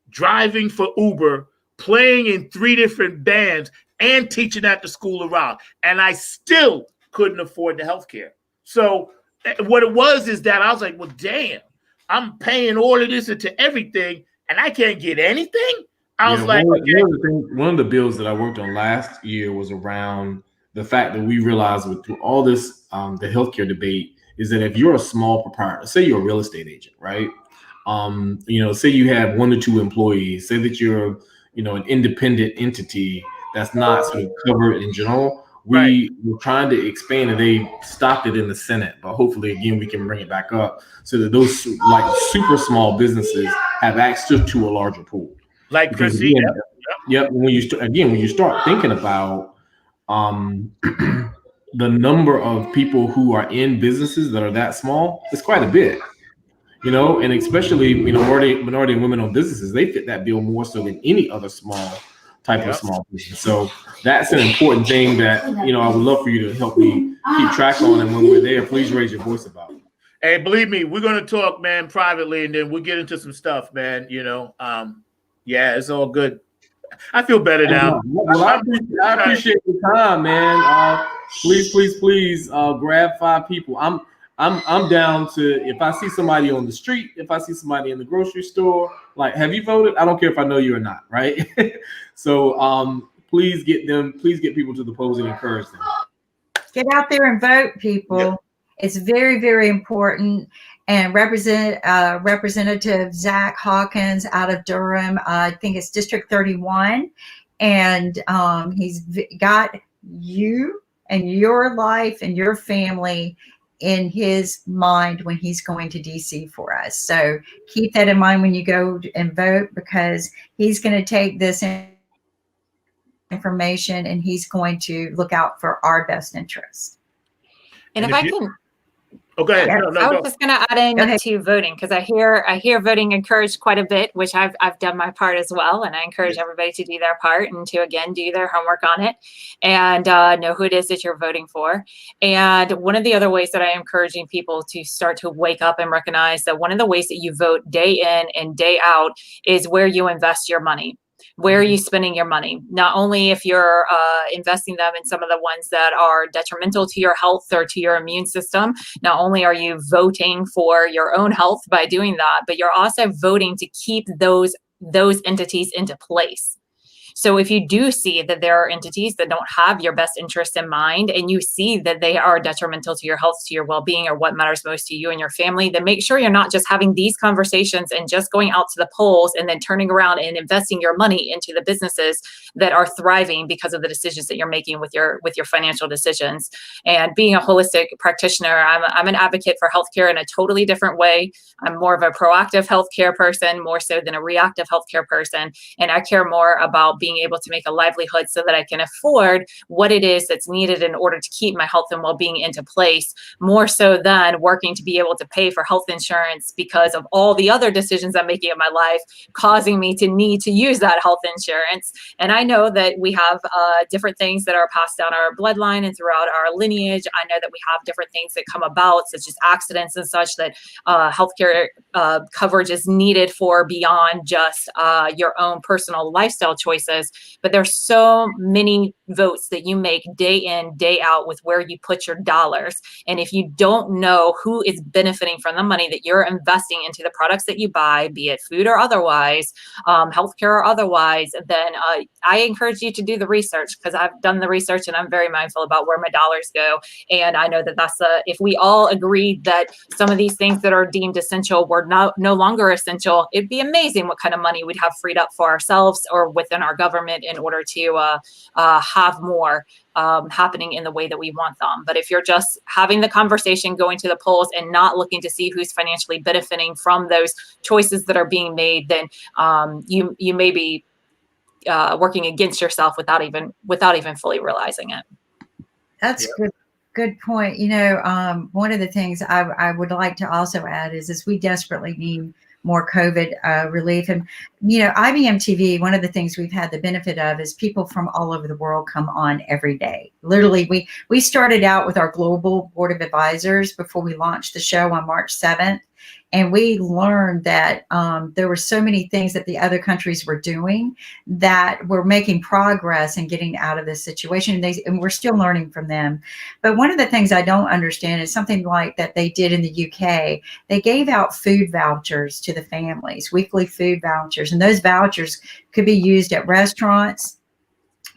driving for Uber, playing in 3 different bands, and teaching at the School of Rock. And I still couldn't afford the healthcare. So what it was is that I was like, well, damn, I'm paying all of this into everything, and I can't get anything. I was like, one of the bills that I worked on last year was around the fact that we realized with all this, the healthcare debate, is that if you're a small proprietor, say you're a real estate agent, right? Say you have 1 to 2 employees, say that you're, an independent entity that's not sort of covered in general. We were trying to expand, and they stopped it in the Senate, but hopefully again we can bring it back up so that those like super small businesses have access to a larger pool. Like because when you start thinking about the number of people who are in businesses that are that small, it's quite a bit. And especially minority and women-owned businesses, they fit that bill more so than any other small type of small business. So that's an important thing that I would love for you to help me keep track on. And when we're there, please raise your voice about it. Hey, believe me, we're gonna talk, man, privately, and then we'll get into some stuff, man. Yeah, it's all good. I feel better now. Well, I appreciate the time, man. Please, grab 5 people. I'm down to, if I see somebody on the street, if I see somebody in the grocery store, like, have you voted? I don't care if I know you or not, right? So please get people to the polls and encourage them. Get out there and vote, people. Yep. It's very, very important. And Representative Zack Hawkins out of Durham, I think it's District 31, and he's got you and your life and your family in his mind when he's going to DC for us. So keep that in mind when you go and vote, because he's going to take this information and he's going to look out for our best interest. And if I can, go ahead. I was just going to add in to voting, because I hear voting encouraged quite a bit, which I've done my part as well, and I encourage everybody to do their part and to again do their homework on it and know who it is that you're voting for. And one of the other ways that I am encouraging people to start to wake up and recognize that one of the ways that you vote day in and day out is where you invest your money. Where are you spending your money? Not only if you're investing them in some of the ones that are detrimental to your health or to your immune system, not only are you voting for your own health by doing that, but you're also voting to keep those entities into place. So if you do see that there are entities that don't have your best interest in mind, and you see that they are detrimental to your health, to your well-being, or what matters most to you and your family, then make sure you're not just having these conversations and just going out to the polls and then turning around and investing your money into the businesses that are thriving because of the decisions that you're making with your financial decisions. And being a holistic practitioner, I'm an advocate for healthcare in a totally different way. I'm more of a proactive healthcare person, more so than a reactive healthcare person. And I care more about being able to make a livelihood so that I can afford what it is that's needed in order to keep my health and well-being into place, more so than working to be able to pay for health insurance because of all the other decisions I'm making in my life, causing me to need to use that health insurance. And I know that we have different things that are passed down our bloodline and throughout our lineage. I know that we have different things that come about, such as accidents and such, that healthcare coverage is needed for beyond just your own personal lifestyle choices. But there's so many votes that you make day in, day out with where you put your dollars. And if you don't know who is benefiting from the money that you're investing into the products that you buy, be it food or otherwise, healthcare or otherwise, then I encourage you to do the research, because I've done the research and I'm very mindful about where my dollars go. And I know that if we all agreed that some of these things that are deemed essential were no longer essential, it'd be amazing what kind of money we'd have freed up for ourselves or within our government in order to have more happening in the way that we want them. But if you're just having the conversation, going to the polls, and not looking to see who's financially benefiting from those choices that are being made, then you may be working against yourself without even fully realizing it. That's good. Good point. You know, one of the things I would like to also add is we desperately need more COVID relief. And, you know, IBM TV, one of the things we've had the benefit of is people from all over the world come on every day. Literally, we started out with our global board of advisors before we launched the show on March 7th. And we learned that there were so many things that the other countries were doing that were making progress and getting out of this situation. And we're still learning from them. But one of the things I don't understand is something like that they did in the UK. They gave out food vouchers to the families, weekly food vouchers. And those vouchers could be used at restaurants,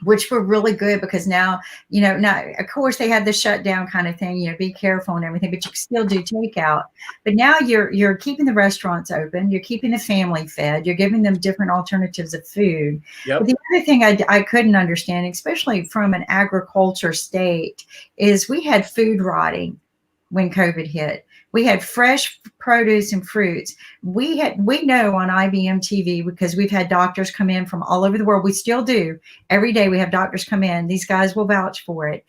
which were really good because now, you know, now, of course, they had the shutdown kind of thing, you know, be careful and everything, but you can still do takeout. But now you're keeping the restaurants open, you're keeping the family fed, you're giving them different alternatives of food. Yep. But the other thing I couldn't understand, especially from an agriculture state, is we had food rotting when COVID hit. We had fresh produce and fruits. We know on IBM TV, because we've had doctors come in from all over the world. We still do. Every day we have doctors come in. These guys will vouch for it.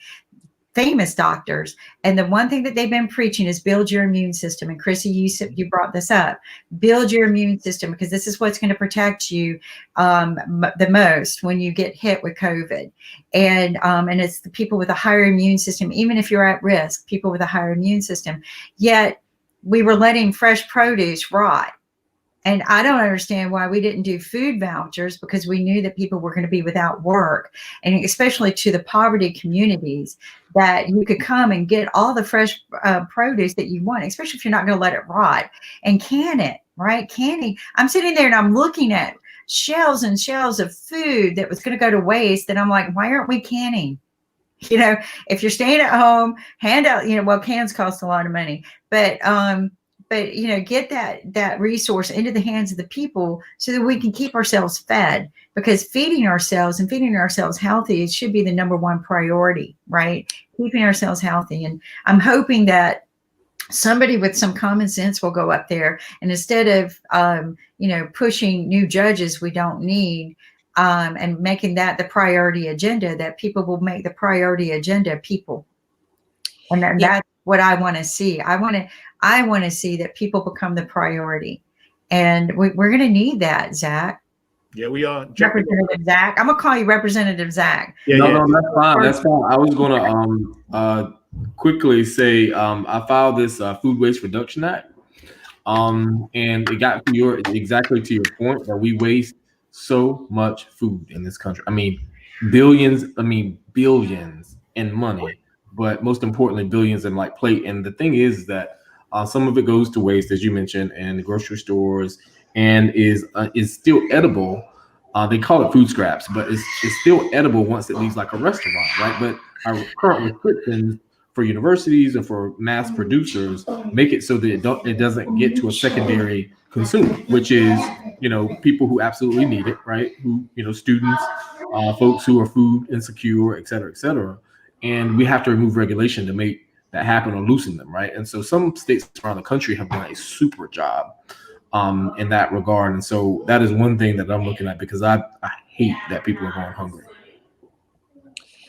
Famous doctors. And the one thing that they've been preaching is build your immune system. And Chrissy, you brought this up. Build your immune system, because this is what's going to protect you the most when you get hit with COVID. And it's the people with a higher immune system, even if you're at risk, people with a higher immune system. Yet we were letting fresh produce rot. And I don't understand why we didn't do food vouchers, because we knew that people were going to be without work, and especially to the poverty communities, that you could come and get all the fresh produce that you want, especially if you're not going to let it rot, and can it, right? Canning. I'm sitting there and I'm looking at shelves and shelves of food that was going to go to waste. And I'm like, why aren't we canning? You know, if you're staying at home, hand out, you know, well, cans cost a lot of money, but you know, get that resource into the hands of the people so that we can keep ourselves fed, because feeding ourselves and feeding ourselves healthy, it should be the number one priority, right? Keeping ourselves healthy. And I'm hoping that somebody with some common sense will go up there, and instead of, you know, pushing new judges we don't need, and making that the priority agenda, that people will make the priority agenda people. And then that's what I want to see. I want to see that people become the priority, and we're going to need that, Zach. Yeah, we are. Representative Zach. I'm going to call you Representative Zach. Yeah, no, that's fine. That's fine. I was going to quickly say I filed this Food Waste Reduction Act, and it got to exactly to your point that we waste so much food in this country. I mean, billions in money, but most importantly, billions in like plate. And the thing is that some of it goes to waste, as you mentioned, in the grocery stores, and is still edible. They call it food scraps, but it's still edible once it leaves like a restaurant, right? But our current restrictions for universities and for mass producers make it so that it doesn't get to a secondary consumer, which is, you know, people who absolutely need it, right? Who, you know, students, folks who are food insecure, et cetera, et cetera. And we have to remove regulation to make that happen or loosen them, right? And so some states around the country have done a super job in that regard. And so that is one thing that I'm looking at, because I hate that people are going hungry.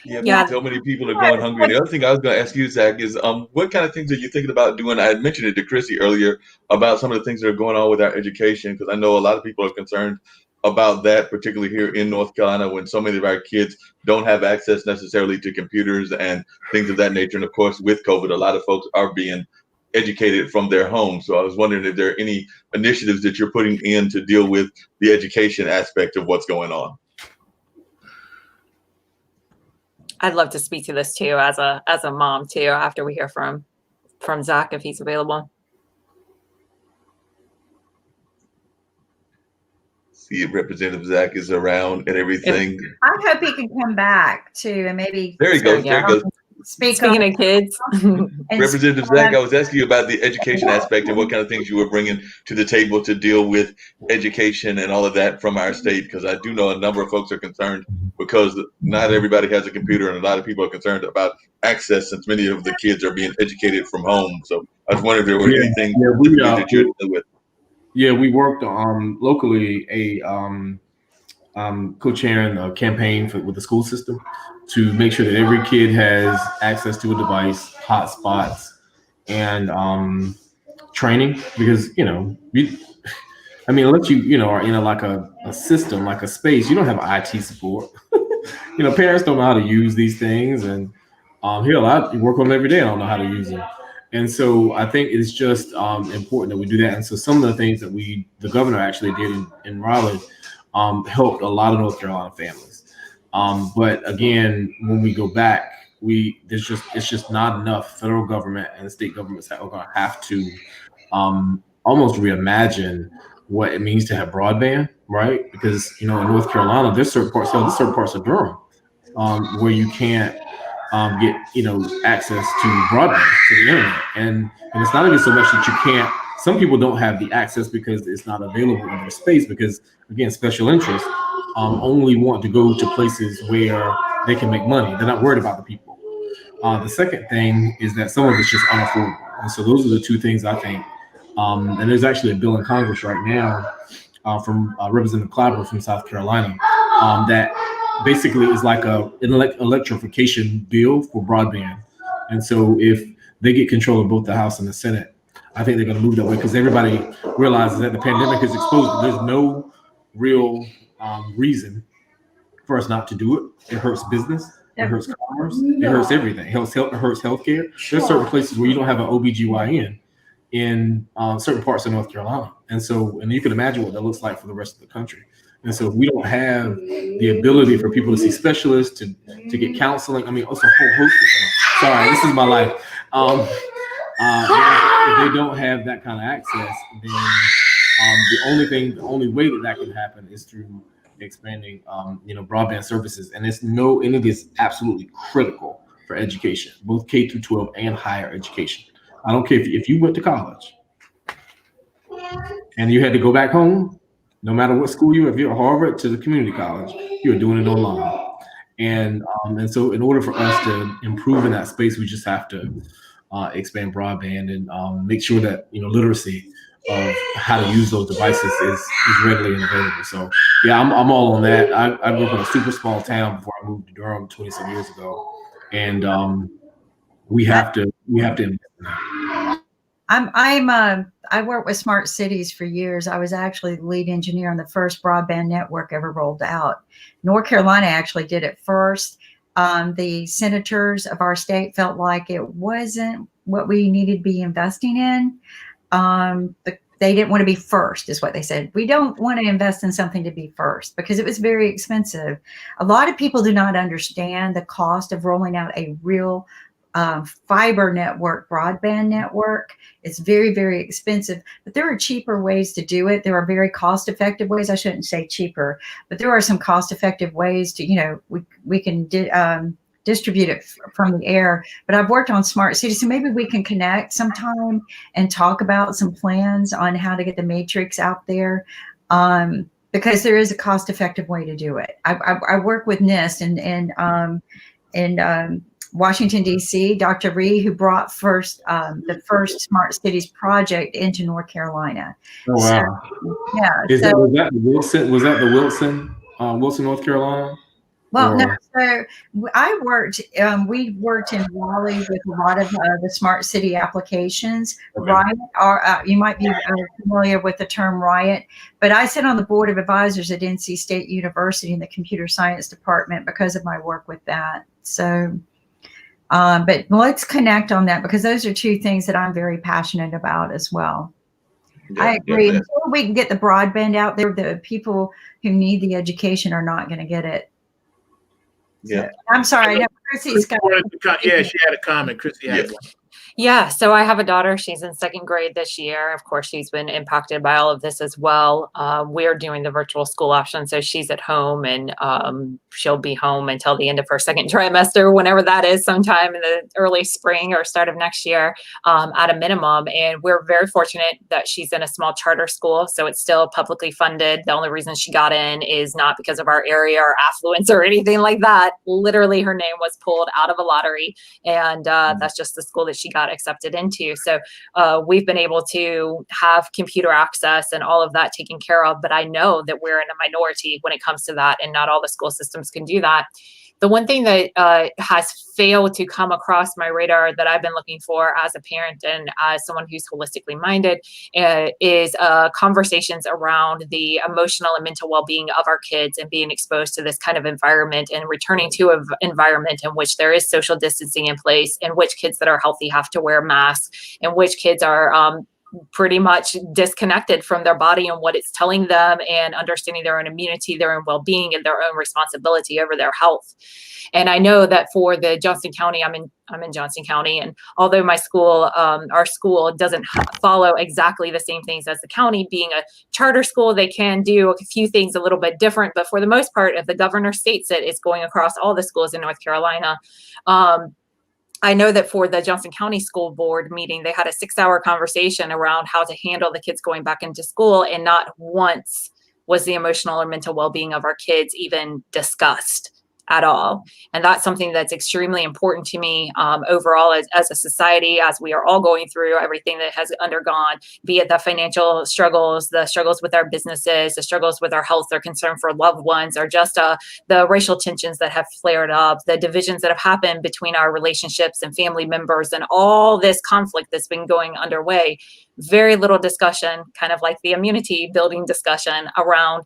Yeah, so many people are going hungry. And the other thing I was going to ask you, Zach, is what kind of things are you thinking about doing? I had mentioned it to Chrissy earlier about some of the things that are going on with our education, because I know a lot of people are concerned about that, particularly here in North Carolina, when so many of our kids don't have access necessarily to computers and things of that nature. And of course, with COVID, a lot of folks are being educated from their homes. So I was wondering if there are any initiatives that you're putting in to deal with the education aspect of what's going on. I'd love to speak to this too, as a mom too, after we hear from Zack, if he's available. See if Representative Zack is around and everything. I hope he can come back too, and maybe there he goes. There he goes. Speaking of kids, Representative Zack, I was asking you about the education aspect and what kind of things you were bringing to the table to deal with education and all of that from our state, because I do know a number of folks are concerned because not everybody has a computer, and a lot of people are concerned about access since many of the kids are being educated from home. So I was wondering if there were anything that you're dealing with. Yeah, we worked locally co-chairing a campaign with the school system to make sure that every kid has access to a device, hotspots, and training. Because unless you are in a system, like a space, you don't have IT support. Parents don't know how to use these things, and hell, I work on them every day. I don't know how to use them. And so I think it's just important that we do that. And so some of the things that the governor actually did in Raleigh helped a lot of North Carolina families. But again, when we go back, it's just not enough. Federal government and state governments are going to have to almost reimagine what it means to have broadband, right? Because in North Carolina, there's certain parts of Durham where you can't get access to broadband, to the internet, and it's not even so much that you can't. Some people don't have the access because it's not available in their space, because again, special interests only want to go to places where they can make money. They're not worried about the people. The second thing is that some of it's just unaffordable, and so those are the two things I think. And there's actually a bill in Congress right now from Representative Clapper from South Carolina that basically is like an electrification bill for broadband. And so if they get control of both the House and the Senate, I think they're going to move that way, because everybody realizes that the pandemic has exposed it. There's no real reason for us not to do it. It hurts business. It hurts commerce. It hurts everything. It hurts healthcare. There's certain places where you don't have an OBGYN in certain parts of North Carolina. And you can imagine what that looks like for the rest of the country. And so if we don't have the ability for people to see specialists, to get counseling, it's a whole host of things. Sorry, this is my life. If they don't have that kind of access, then the only way that can happen is through expanding, broadband services. And it is absolutely critical for education, both K through 12 and higher education. I don't care if you went to college and you had to go back home, no matter what school if you're at Harvard to the community college, you're doing it online. And so in order for us to improve in that space, we just have to expand broadband and make sure that literacy of how to use those devices is readily and available. So yeah, I'm all on that. I grew up in a super small town before I moved to Durham 27 years ago, and we have to invest in that. I worked with smart cities for years. I was actually the lead engineer on the first broadband network ever rolled out. North Carolina actually did it first. The senators of our state felt like it wasn't what we needed to be investing in. They didn't want to be first, is what they said. We don't want to invest in something to be first because it was very expensive. A lot of people do not understand the cost of rolling out a real fiber network, broadband network. It's very, very expensive, but there are cheaper ways to do it. There are very cost-effective ways. I shouldn't say cheaper, but there are some cost-effective ways to, we can distribute it from the air. But I've worked on smart cities, so maybe we can connect sometime and talk about some plans on how to get the matrix out there. Because there is a cost-effective way to do it. I work with NIST and Washington, D.C., Dr. Ree, who brought the first Smart Cities project into North Carolina. Oh, wow. So, yeah. Was that the Wilson, North Carolina? Well, no. So we worked in Raleigh with a lot of the smart city applications. Okay. Riot, you might be familiar with the term Riot, but I sit on the board of advisors at NC State University in the computer science department because of my work with that. So, but let's connect on that because those are two things that I'm very passionate about as well. Yeah, I agree. Until we can get the broadband out there, the people who need the education are not going to get it. Yeah. So, I'm sorry. I know Chrissy's got. Yeah, she had a comment. Chrissy had one. Yeah, so I have a daughter. She's in second grade this year. Of course, she's been impacted by all of this as well. We're doing the virtual school option, so she's at home, and she'll be home until the end of her second trimester, whenever that is, sometime in the early spring or start of next year, at a minimum. And we're very fortunate that she's in a small charter school, so it's still publicly funded. The only reason she got in is not because of our area or affluence or anything like that. Literally, her name was pulled out of a lottery, and that's just the school that she got got accepted into. So we've been able to have computer access and all of that taken care of. But I know that we're in a minority when it comes to that, and not all the school systems can do that. The one thing that has failed to come across my radar that I've been looking for as a parent and as someone who's holistically minded is conversations around the emotional and mental well-being of our kids, and being exposed to this kind of environment, and returning to an environment in which there is social distancing in place, in which kids that are healthy have to wear masks, in which kids are pretty much disconnected from their body and what it's telling them, and understanding their own immunity, their own well-being, and their own responsibility over their health. And I know that for the Johnston County, I'm in Johnston County, and although my school, our school doesn't follow exactly the same things as the county, being a charter school, they can do a few things a little bit different. But for the most part, if the governor states it, it's going across all the schools in North Carolina. I know that for the Johnston County School Board meeting, they had a 6-hour conversation around how to handle the kids going back into school, and not once was the emotional or mental well-being of our kids even discussed at all. And that's something that's extremely important to me overall as a society, as we are all going through everything that has undergone, be it the financial struggles, the struggles with our businesses, the struggles with our health, or concern for loved ones, or just the racial tensions that have flared up, the divisions that have happened between our relationships and family members, and all this conflict that's been going underway. Very little discussion, kind of like the immunity building discussion around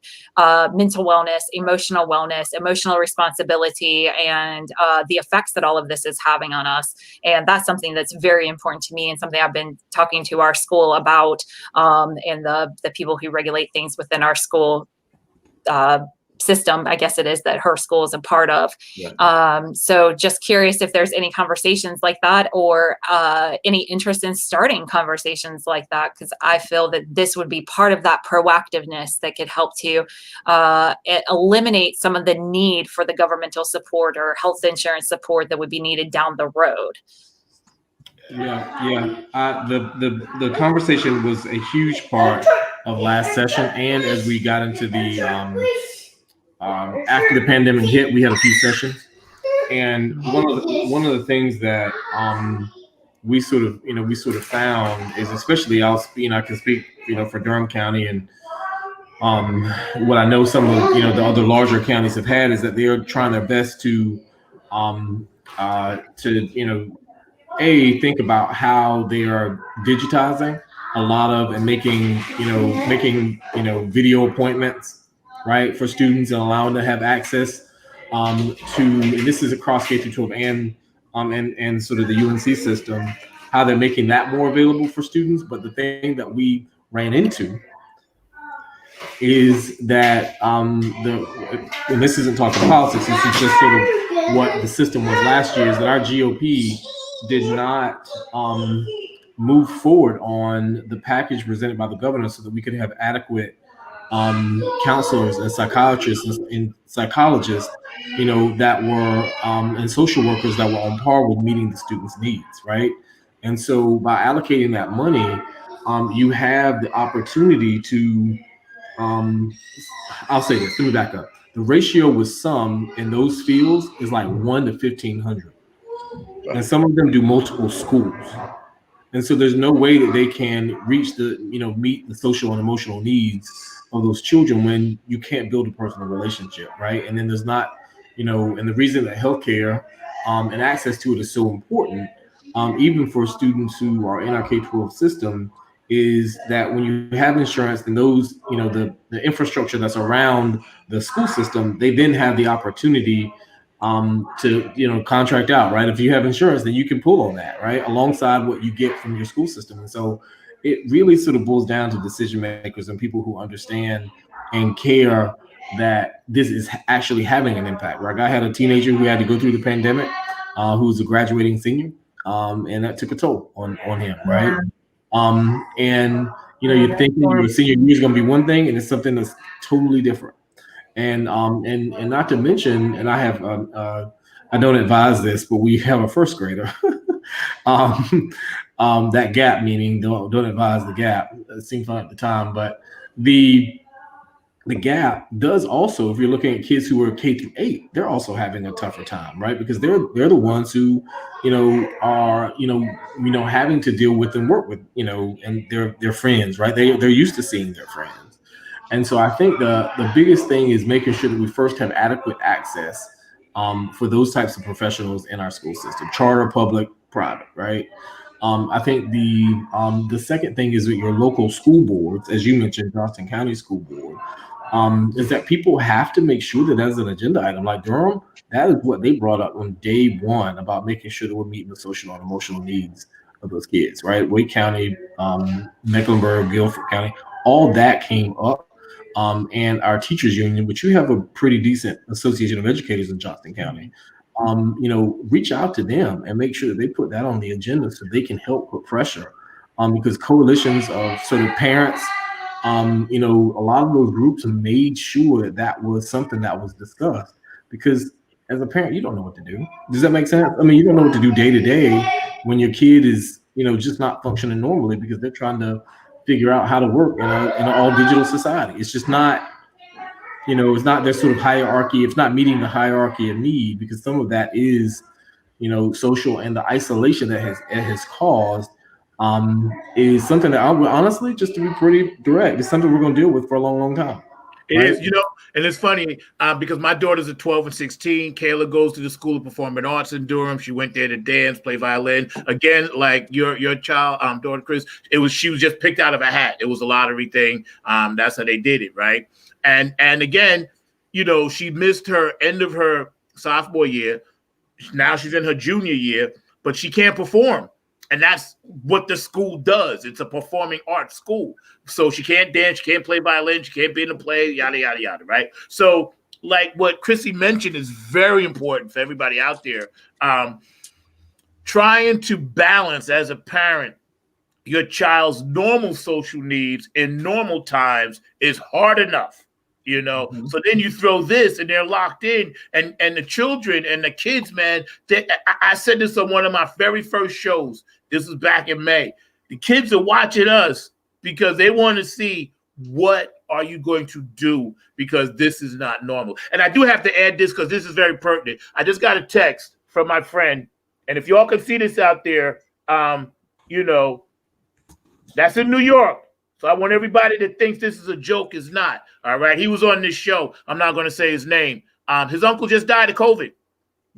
mental wellness, emotional responsibility, and the effects that all of this is having on us. And that's something that's very important to me, and something I've been talking to our school about, and the people who regulate things within our school system, I guess it is, that her school is a part of. Yeah. So just curious if there's any conversations like that, or any interest in starting conversations like that, because I feel that this would be part of that proactiveness that could help to eliminate some of the need for the governmental support or health insurance support that would be needed down the road. Yeah. The conversation was a huge part of last session, and as we got into the after the pandemic hit, we had a few sessions, and one of the things that we sort of found is, especially I can speak for Durham County, and what I know some of the other larger counties have had, is that they are trying their best to think about how they are digitizing a lot of, and making video appointments, right, for students, and allowing them to have access to, and this is across K through 12 and sort of the UNC system, how they're making that more available for students. But the thing that we ran into is that and this isn't talking politics, this is just sort of what the system was last year, is that our GOP did not move forward on the package presented by the governor, so that we could have adequate counselors and psychiatrists and psychologists, that were and social workers that were on par with meeting the students' needs, right? And so by allocating that money, you have the opportunity to I'll say this, let me back up. The ratio with some in those fields is like 1 to 1,500. And some of them do multiple schools. And so there's no way that they can reach meet the social and emotional needs of those children when you can't build a personal relationship, right? And then there's not, and the reason that healthcare and access to it is so important, even for students who are in our K-12 system, is that when you have insurance, and those, the infrastructure that's around the school system, they then have the opportunity to contract out, right? If you have insurance, then you can pull on that, right, alongside what you get from your school system. And so it really sort of boils down to decision makers and people who understand and care that this is actually having an impact. Like, I had a teenager who had to go through the pandemic, who was a graduating senior, and that took a toll on him, right? And you're thinking your senior year is going to be one thing, and it's something that's totally different. And not to mention, and I have I don't advise this, but we have a first grader. That gap, meaning don't advise the gap. It seemed fun at the time, but the gap does also, if you're looking at kids who are K through 8, they're also having a tougher time, right? Because they're the ones who, are having to deal with and work with, and their friends, right? They're used to seeing their friends. And so I think the biggest thing is making sure that we first have adequate access for those types of professionals in our school system, charter, public, private, right? I think the second thing is with your local school boards, as you mentioned, Johnson County School Board, is that people have to make sure that as an agenda item, like Durham, that is what they brought up on day one about making sure that we're meeting the social and emotional needs of those kids, right? Wake County, Mecklenburg, Guilford County, all that came up. And our teachers union, which you have a pretty decent association of educators in Johnson County, reach out to them and make sure that they put that on the agenda so they can help put pressure. Because coalitions of sort of parents, a lot of those groups made sure that was something that was discussed. Because as a parent, you don't know what to do. Does that make sense? I mean, you don't know what to do day to day when your kid is, just not functioning normally because they're trying to figure out how to work in an all digital society. It's just not, it's not their sort of hierarchy. It's not meeting the hierarchy of need, because some of that is, social, and the isolation that it has caused is something that I would honestly, just to be pretty direct, it's something we're going to deal with for a long, long time. It right? is, and it's funny because my daughters are 12 and 16. Kayla goes to the School of Performing Arts in Durham. She went there to dance, play violin. Again, like your child, daughter Chris, she was just picked out of a hat. It was a lottery thing. That's how they did it, right? And again, she missed her end of her sophomore year. Now she's in her junior year, but she can't perform. And that's what the school does. It's a performing arts school. So she can't dance, she can't play violin, she can't be in a play, yada, yada, yada, right? So like what Chrissy mentioned is very important for everybody out there. Trying to balance as a parent your child's normal social needs in normal times is hard enough. So then you throw this and they're locked in, and the children and the kids, man, I said this on one of my very first shows. This was back in May. The kids are watching us because they want to see what are you going to do, because this is not normal. And I do have to add this because this is very pertinent. I just got a text from my friend, and if y'all can see this out there, that's in New York. So I want everybody that thinks this is a joke is not. All right. He was on this show. I'm not going to say his name. His uncle just died of COVID.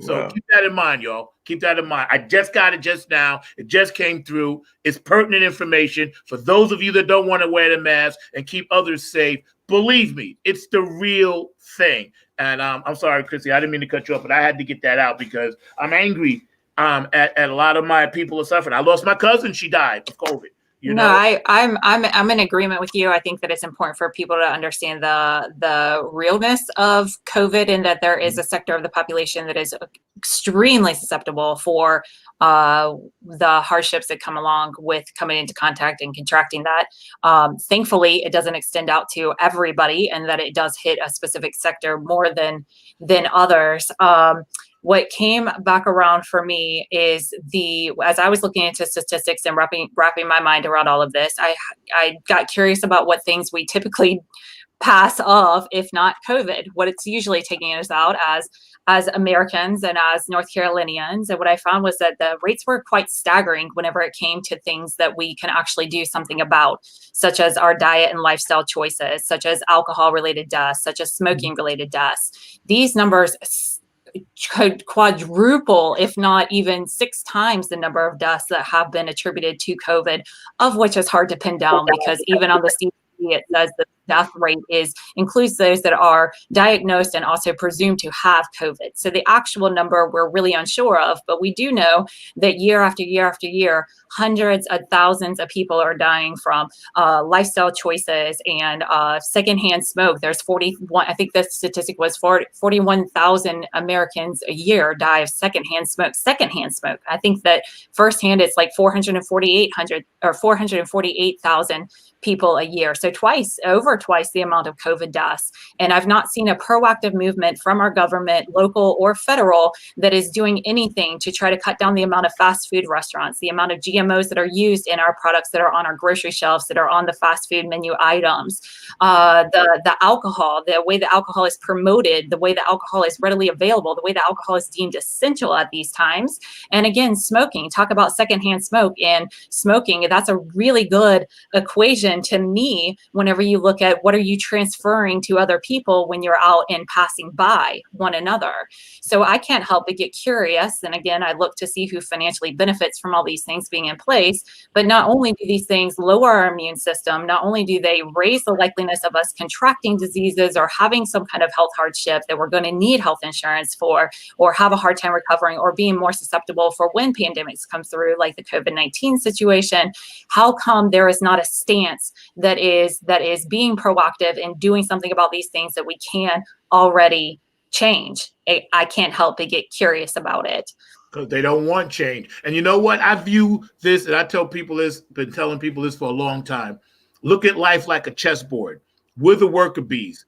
So wow. Keep that in mind, y'all. Keep that in mind. I just got it just now. It just came through. It's pertinent information for those of you that don't want to wear the mask and keep others safe. Believe me, it's the real thing. And I'm sorry, Chrissy, I didn't mean to cut you off, but I had to get that out because I'm angry at a lot of my people are suffering. I lost my cousin. She died of COVID. I'm in agreement with you. I think that it's important for people to understand the realness of COVID, and that there is a sector of the population that is extremely susceptible for the hardships that come along with coming into contact and contracting that. Thankfully, it doesn't extend out to everybody, and that it does hit a specific sector more than others. What came back around for me is as I was looking into statistics and wrapping my mind around all of this, I got curious about what things we typically pass off, if not COVID, what it's usually taking us out as Americans and as North Carolinians. And what I found was that the rates were quite staggering whenever it came to things that we can actually do something about, such as our diet and lifestyle choices, such as alcohol-related deaths, such as smoking-related deaths. These numbers could quadruple, if not even 6 times the number of deaths that have been attributed to COVID, of which is hard to pin down because even on the CDC, it says the death rate includes those that are diagnosed and also presumed to have COVID. So the actual number we're really unsure of, but we do know that year after year after year, hundreds of thousands of people are dying from lifestyle choices and secondhand smoke. There's 41, I think the statistic was 41,000 Americans a year die of secondhand smoke. I think that firsthand it's like 448,000 people a year. So over over twice the amount of COVID deaths. And I've not seen a proactive movement from our government, local or federal, that is doing anything to try to cut down the amount of fast food restaurants, the amount of GMOs that are used in our products that are on our grocery shelves, that are on the fast food menu items, the alcohol, the way the alcohol is promoted, the way the alcohol is readily available, the way the alcohol is deemed essential at these times. And again, smoking, talk about secondhand smoke and smoking. That's a really good equation to me whenever you look at what are you transferring to other people when you're out and passing by one another. So I can't help but get curious. And again, I look to see who financially benefits from all these things being in place. But not only do these things lower our immune system, not only do they raise the likeliness of us contracting diseases or having some kind of health hardship that we're going to need health insurance for, or have a hard time recovering, or being more susceptible for when pandemics come through, like the COVID-19 situation. How come there is not a stance that is being proactive and doing something about these things that we can already change? I can't help but get curious about it. Because they don't want change. And you know what? I view this, and I tell people this, been telling people this for a long time. Look at life like a chessboard. We're the worker bees.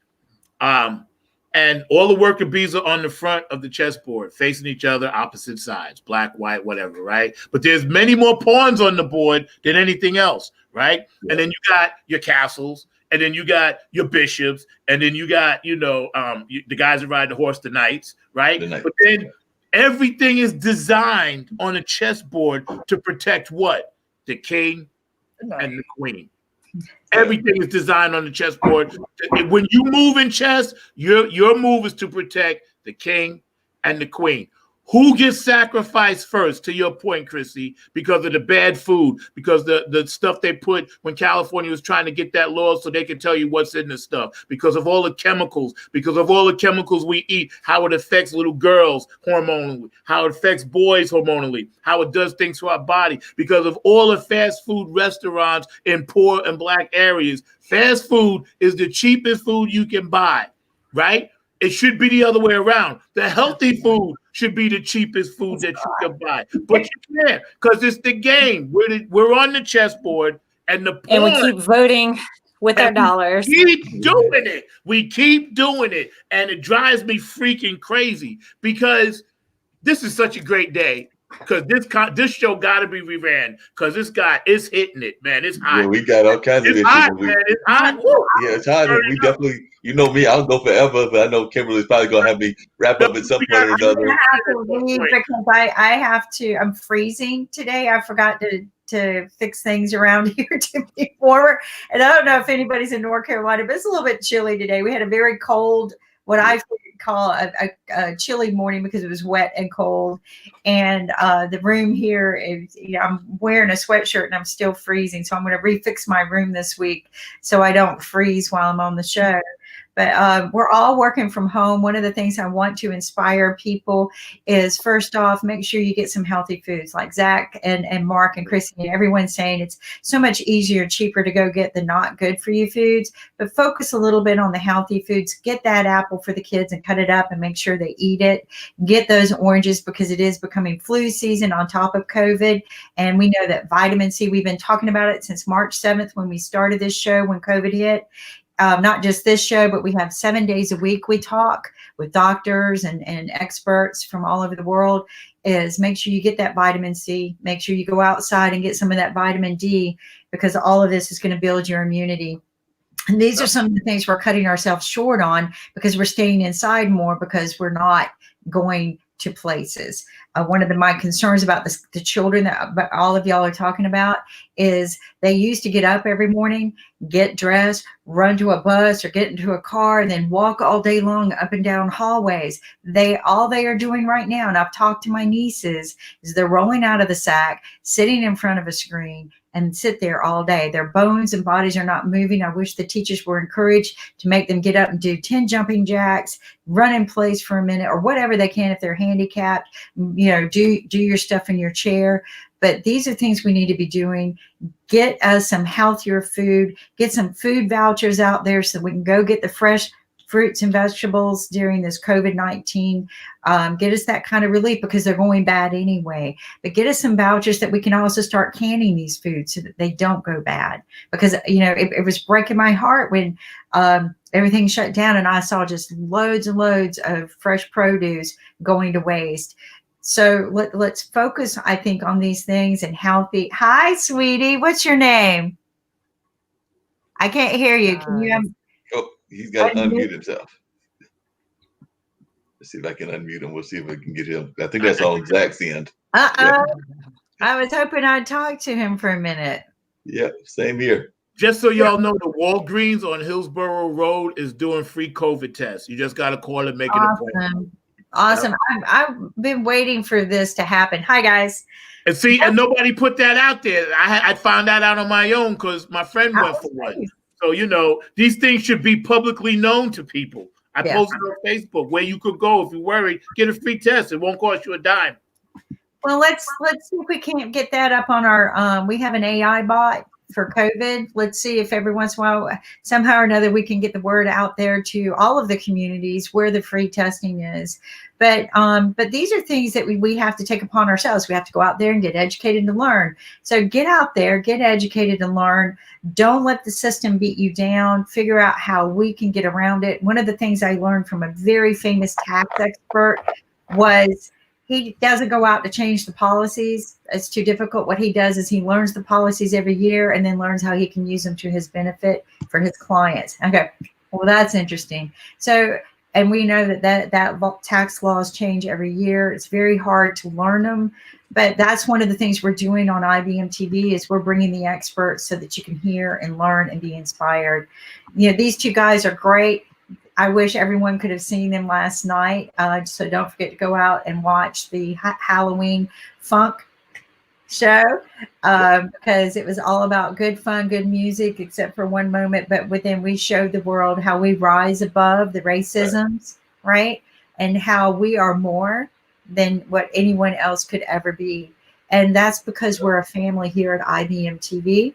And all the worker bees are on the front of the chessboard, facing each other, opposite sides, black, white, whatever, right? But there's many more pawns on the board than anything else, right? Yeah. And then you got your castles, and then you got your bishops, and then you got, the guys that ride the horse, the knights, right? But then everything is designed on a chessboard to protect what? The king and the queen. Everything is designed on the chessboard. When you move in chess, your move is to protect the king and the queen. Who gets sacrificed first, to your point, Chrissy, because of the bad food, because the stuff they put when California was trying to get that law so they can tell you what's in the stuff, because of all the chemicals, we eat, how it affects little girls hormonally, how it affects boys hormonally, how it does things to our body, because of all the fast food restaurants in poor and black areas. Fast food is the cheapest food you can buy, right? It should be the other way around. The healthy food should be the cheapest food that you can buy. But you can't, because it's the game. We're on the chessboard, and we keep voting with our dollars. We keep doing it. And it drives me freaking crazy, because this is such a great day. Because this show got to be reran, because it's hitting it, man. It's hot. Yeah, we got all kinds of issues. It's hot. Woo. Yeah, it's hot. We definitely, you know me, I'll go forever, but I know Kimberly's probably going to have me wrap up at some point or another. I have to leave because I have to, I'm freezing today. I forgot to fix things around here to be warmer. And I don't know if anybody's in North Carolina, but it's a little bit chilly today. We had a very cold, what I call a chilly morning, because it was wet and cold. And the room here is, I'm wearing a sweatshirt and I'm still freezing. So I'm going to refix my room this week so I don't freeze while I'm on the show. But we're all working from home. One of the things I want to inspire people is, first off, make sure you get some healthy foods, like Zach and Mark and Chrissy and everyone's saying it's so much easier, cheaper to go get the not good for you foods. But focus a little bit on the healthy foods. Get that apple for the kids and cut it up and make sure they eat it. Get those oranges, because it is becoming flu season on top of COVID. And we know that vitamin C, we've been talking about it since March 7th when we started this show, when COVID hit. Not just this show, but we have 7 days a week we talk with doctors and experts from all over the world. Is make sure you get that vitamin C. Make sure you go outside and get some of that vitamin D, because all of this is going to build your immunity. And these are some of the things we're cutting ourselves short on, because we're staying inside more, because we're not going to places. One of my concerns about the children that all of y'all are talking about is they used to get up every morning, get dressed, run to a bus or get into a car, and then walk all day long up and down hallways. All they are doing right now, and I've talked to my nieces, is they're rolling out of the sack, sitting in front of a screen, and sit there all day. Their bones and bodies are not moving. I wish the teachers were encouraged to make them get up and do 10 jumping jacks, run in place for a minute, or whatever they can if they're handicapped. Do your stuff in your chair. But these are things we need to be doing. Get us some healthier food. Get some food vouchers out there so we can go get the fresh fruits and vegetables during this COVID-19. Get us that kind of relief because they're going bad anyway. But get us some vouchers that we can also start canning these foods so that they don't go bad. Because, it was breaking my heart when everything shut down and I saw just loads and loads of fresh produce going to waste. So let's focus, I think, on these things and healthy. Hi, sweetie. What's your name? I can't hear you. Can you? Oh, he's got to unmute himself. Let's see if I can unmute him. We'll see if we can get him. I think that's on Zack's end. Yeah. I was hoping I'd talk to him for a minute. Yeah, same here. Just so y'all know, the Walgreens on Hillsborough Road is doing free COVID tests. You just got to call and make an appointment. Awesome. I've been waiting for this to happen. Hi, guys. And see, and nobody put that out there. I found that out on my own because my friend went for one. So, these things should be publicly known to people. I posted on Facebook where you could go if you're worried, get a free test. It won't cost you a dime. Well, let's see if we can't get that up on our, we have an AI bot for COVID. Let's see if every once in a while, somehow or another, we can get the word out there to all of the communities where the free testing is. But these are things that we have to take upon ourselves. We have to go out there and get educated and learn. So get out there, get educated and learn. Don't let the system beat you down. Figure out how we can get around it. One of the things I learned from a very famous tax expert was he doesn't go out to change the policies. It's too difficult. What he does is he learns the policies every year and then learns how he can use them to his benefit for his clients. Okay, well, that's interesting. So, and we know that tax laws change every year. It's very hard to learn them, but that's one of the things we're doing on IBM TV is we're bringing the experts so that you can hear and learn and be inspired. These two guys are great. I wish everyone could have seen them last night. So don't forget to go out and watch the Halloween Funk show because it was all about good fun, good music, except for one moment. But within we showed the world how we rise above the racisms, right? And how we are more than what anyone else could ever be. And that's because we're a family here at IBM TV.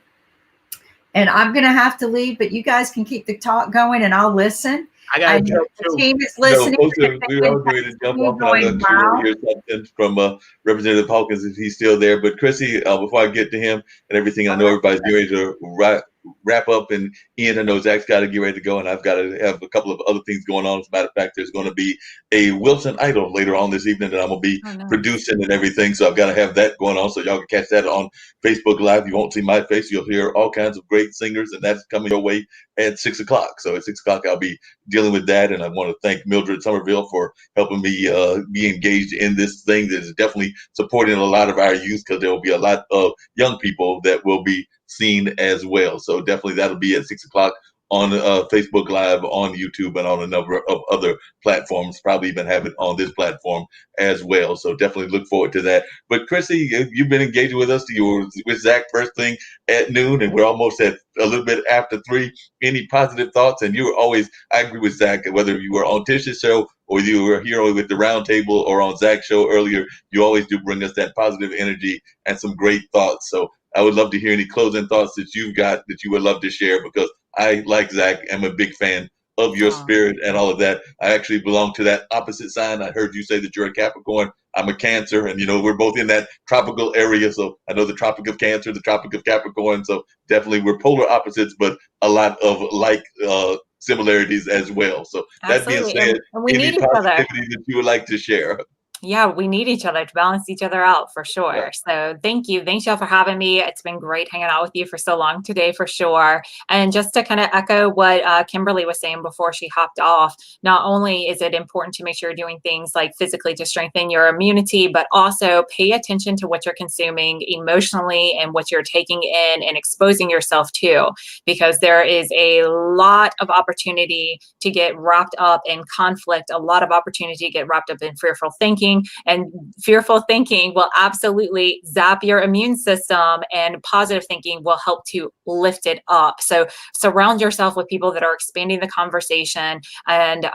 And I'm going to have to leave, but you guys can keep the talk going and I'll listen. I got to jump too. The team is listening. We're all going to jump off, and I'm going to hear something from Representative Hawkins if he's still there. But Chrissy, before I get to him and everything, I know everybody's getting ready to wrap up, and Ian, I know Zach's got to get ready to go, and I've got to have a couple of other things going on. As a matter of fact, there's going to be a Wilson Idol later on this evening that I'm going to be producing and everything, so I've got to have that going on, so y'all can catch that on Facebook Live. You won't see my face. You'll hear all kinds of great singers, and that's coming your way at 6 o'clock. So at 6 o'clock, I'll be dealing with that, and I want to thank Mildred Somerville for helping me be engaged in this thing that is definitely supporting a lot of our youth, because there will be a lot of young people that will be seen as well. So definitely that'll be at 6 o'clock on Facebook Live, on YouTube, and on a number of other platforms. Probably even have it on this platform as well. So definitely look forward to that. But Chrissy, you've been engaging with us. You were with Zach first thing at noon, and we're almost at a little bit after 3. Any positive thoughts? And you were always, I agree with Zach, whether you were on Tish's show or you were here with the roundtable or on Zach's show earlier, you always do bring us that positive energy and some great thoughts. So I would love to hear any closing thoughts that you've got that you would love to share, because I, like Zach, am a big fan of your spirit and all of that. I actually belong to that opposite sign. I heard you say that you're a Capricorn. I'm a Cancer, and we're both in that tropical area. So I know the Tropic of Cancer, the Tropic of Capricorn. So definitely we're polar opposites, but a lot of similarities as well. So that being said, any positivity that you would like to share? Yeah, we need each other to balance each other out for sure. Yeah. So thank you. Thanks y'all for having me. It's been great hanging out with you for so long today for sure. And just to kind of echo what Kimberly was saying before she hopped off, not only is it important to make sure you're doing things like physically to strengthen your immunity, but also pay attention to what you're consuming emotionally and what you're taking in and exposing yourself to, because there is a lot of opportunity to get wrapped up in conflict, a lot of opportunity to get wrapped up in fearful thinking, thinking and fearful thinking will absolutely zap your immune system, and positive thinking will help to lift it up. So surround yourself with people that are expanding the conversation, and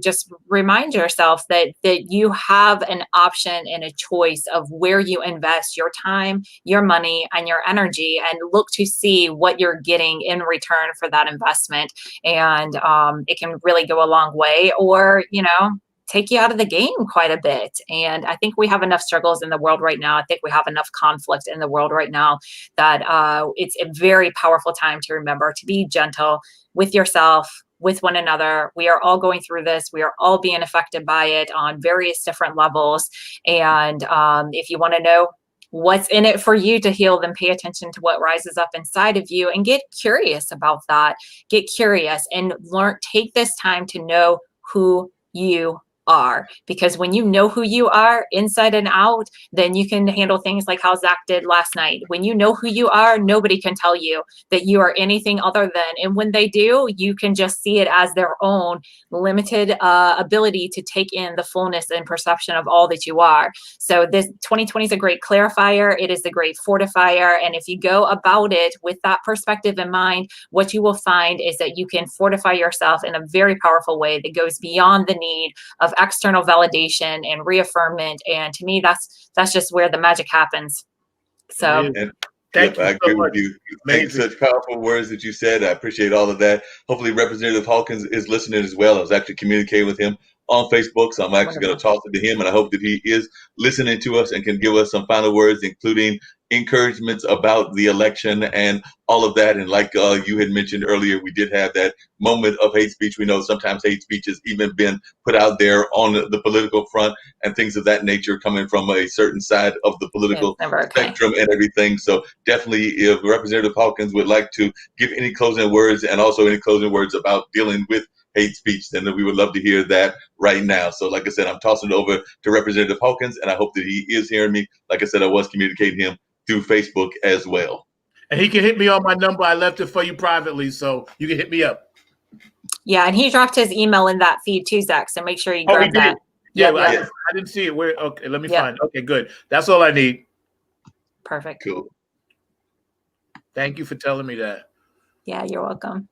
just remind yourself that you have an option and a choice of where you invest your time, your money, and your energy, and look to see what you're getting in return for that investment. And it can really go a long way, or take you out of the game quite a bit. And I think we have enough struggles in the world right now. I think we have enough conflict in the world right now that it's a very powerful time to remember to be gentle with yourself, with one another. We are all going through this. We are all being affected by it on various different levels. And if you want to know what's in it for you to heal, then pay attention to what rises up inside of you and get curious about that. Get curious and take this time to know who you are, because when you know who you are inside and out, then you can handle things like how Zack did last night. When you know who you are, nobody can tell you that you are anything other than, and when they do, you can just see it as their own limited ability to take in the fullness and perception of all that you are. So this 2020 is a great clarifier. It is a great fortifier. And if you go about it with that perspective in mind, what you will find is that you can fortify yourself in a very powerful way that goes beyond the need of external validation and reaffirmment. And to me, that's just where the magic happens. So I agree with you. Thank you. Such powerful words that you said. I appreciate all of that. Hopefully Representative Hawkins is listening as well. I was actually communicating with him on Facebook, so I'm actually going to toss it to him, and I hope that he is listening to us and can give us some final words, including encouragements about the election and all of that. And like you had mentioned earlier, we did have that moment of hate speech. We know sometimes hate speech has even been put out there on the political front and things of that nature coming from a certain side of the political spectrum and everything. So definitely, if Representative Hawkins would like to give any closing words and also any closing words about dealing with hate speech, then we would love to hear that right now. So like I said, I'm tossing it over to Representative Hawkins, and I hope that he is hearing me. Like I said, I was communicating him through Facebook as well. And he can hit me on my number. I left it for you privately, so you can hit me up. Yeah, and he dropped his email in that feed too, Zack, so make sure you grab that. Yeah, I didn't see it. Where? Okay, let me find it. Okay, good. That's all I need. Perfect. Cool. Thank you for telling me that. Yeah, you're welcome.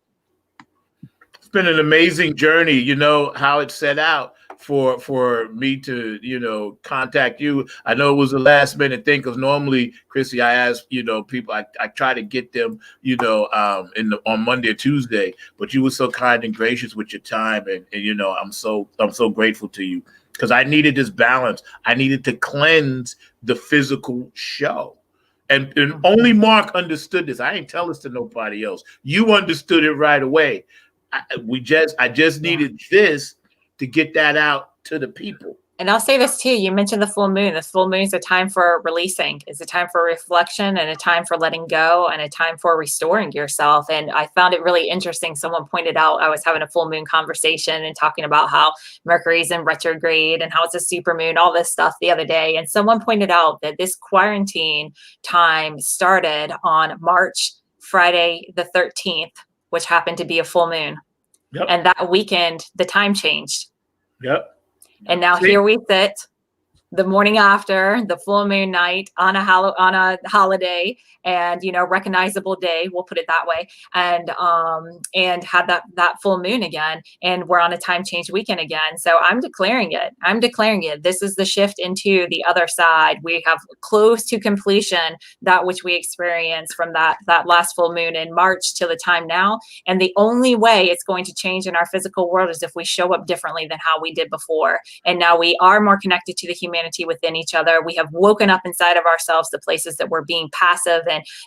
It's been an amazing journey. You know how it set out for me to contact you. I know it was a last minute thing, because normally, Chrissy, I ask people, I try to get them on Monday or Tuesday, but you were so kind and gracious with your time, and I'm so grateful to you, because I needed this balance. I needed to cleanse the physical show. And only Mark understood this. I ain't tell this to nobody else. You understood it right away. I just needed this to get that out to the people. And I'll say this too. You mentioned the full moon. The full moon is a time for releasing. It's a time for reflection, and a time for letting go, and a time for restoring yourself. And I found it really interesting. Someone pointed out, I was having a full moon conversation and talking about how Mercury's in retrograde and how it's a super moon, all this stuff the other day. And someone pointed out that this quarantine time started on Friday the 13th, which happened to be a full moon. Yep. And that weekend, the time changed. Yep. And now here we sit, the morning after the full moon night on a holiday, and recognizable day, we'll put it that way, and had that full moon again, and we're on a time change weekend again. So I'm declaring it. This is the shift into the other side. We have close to completion that which we experienced from that last full moon in March to the time now. And the only way it's going to change in our physical world is if we show up differently than how we did before. And now we are more connected to the humanity within each other. We have woken up inside of ourselves the places that we're being passive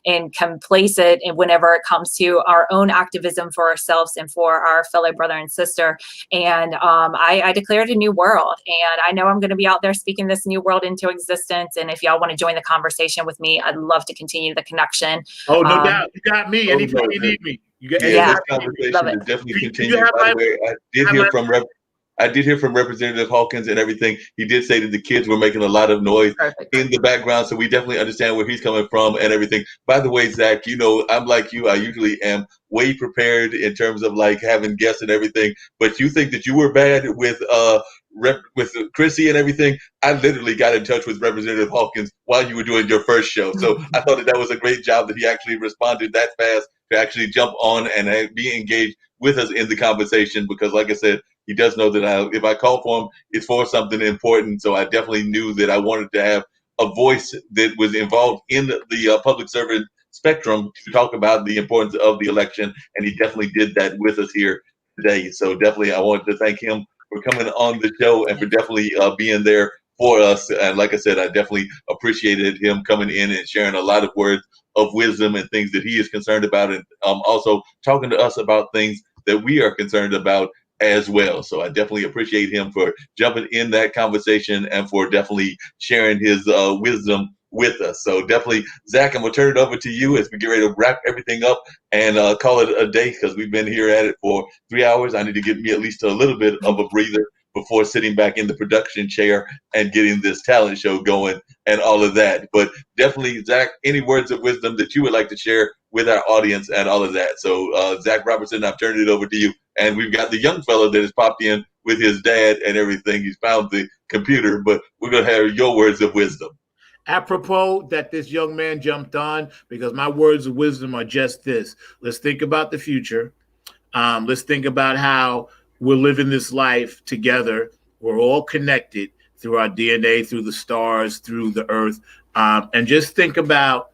and complacent, and whenever it comes to our own activism for ourselves and for our fellow brother and sister. And I declared a new world, and I know I'm going to be out there speaking this new world into existence. And if y'all want to join the conversation with me, I'd love to continue the connection. Oh, no doubt. You got me. Anytime you need me. This conversation is definitely continuing. By the way, I did hear from Representative Hawkins and everything. He did say that the kids were making a lot of noise in the background, so we definitely understand where he's coming from and everything. By the way, Zack, I'm like you. I usually am way prepared in terms of like having guests and everything, but you think that you were bad with with Chrissy and everything, I literally got in touch with Representative Hawkins while you were doing your first show. So I thought that was a great job that he actually responded that fast to actually jump on and be engaged with us in the conversation, because like I said, he does know that if I call for him, it's for something important. So I definitely knew that I wanted to have a voice that was involved in the public servant spectrum to talk about the importance of the election. And he definitely did that with us here today. So definitely I wanted to thank him for coming on the show and for definitely being there for us. And like I said, I definitely appreciated him coming in and sharing a lot of words of wisdom and things that he is concerned about, and also talking to us about things that we are concerned about as well. So I definitely appreciate him for jumping in that conversation and for definitely sharing his wisdom with us. So definitely, Zach, I'm gonna turn it over to you as we get ready to wrap everything up and call it a day, because we've been here at it for 3 hours. I need to give me at least a little bit of a breather before sitting back in the production chair and getting this talent show going and all of that. But definitely, Zach, any words of wisdom that you would like to share with our audience and all of that. So Zach Robertson, I've turned it over to you. And we've got the young fellow that has popped in with his dad and everything. He's found the computer, but we're going to have your words of wisdom. Apropos that this young man jumped on, because my words of wisdom are just this. Let's think about the future. Let's think about how we're living this life together. We're all connected through our DNA, through the stars, through the earth. And just think about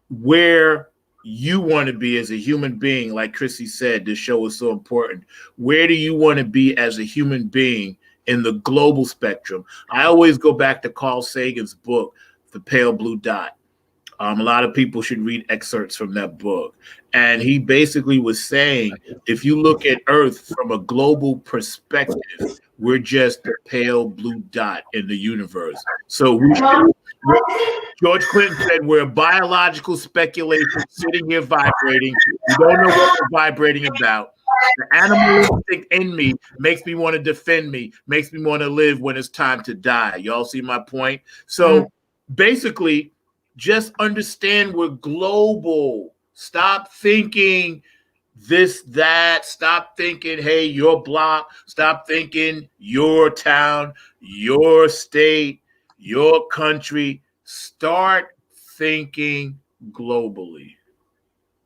where you want to be as a human being. Like Chrissy said, this show is so important. Where do you want to be as a human being in the global spectrum? I always go back to Carl Sagan's book, The Pale Blue Dot. A lot of people should read excerpts from that book. And he basically was saying, if you look at Earth from a global perspective, we're just a pale blue dot in the universe. So George Clinton said, we're a biological speculation sitting here vibrating. We don't know what we're vibrating about. The animalistic in me makes me want to defend me, makes me want to live when it's time to die. Y'all see my point? So basically, just understand we're global. Stop thinking this, that. Stop thinking, hey, your block. Stop thinking your town, your state, your country. Start thinking globally.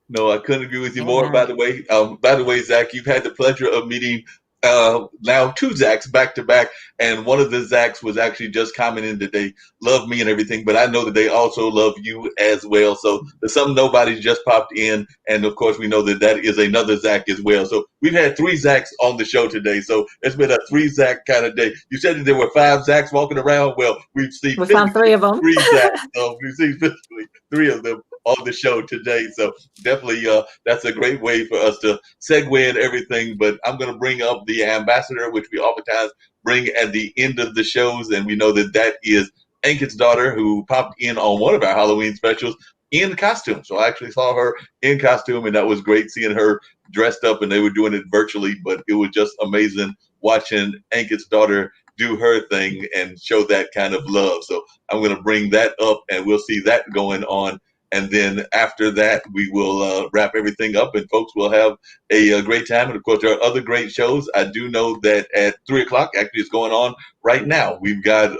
No, I couldn't agree with you more. By the way, Zach, you've had the pleasure of meeting now 2 Zacks back to back, and one of the Zacks was actually just commenting that they love me and everything, but I know that they also love you as well. So the Some Nobodies just popped in, and of course we know that that is another Zack as well. So we've had 3 Zacks on the show today. So it's been a 3 Zack kind of day. You said that there were 5 Zacks walking around. Well, we found 3 of them. 3 Zacks. So we've seen physically 3 of them on the show today. So definitely that's a great way for us to segue in everything. But I'm going to bring up the ambassador, which we oftentimes bring at the end of the shows. And we know that that is Ankit's daughter, who popped in on one of our Halloween specials in costume. So I actually saw her in costume, and that was great seeing her dressed up, and they were doing it virtually, but it was just amazing watching Ankit's daughter do her thing and show that kind of love. So I'm going to bring that up, and we'll see that going on. And then after that, we will wrap everything up, and folks will have a great time. And of course, there are other great shows. I do know that at 3 o'clock, actually, it's going on right now. We've got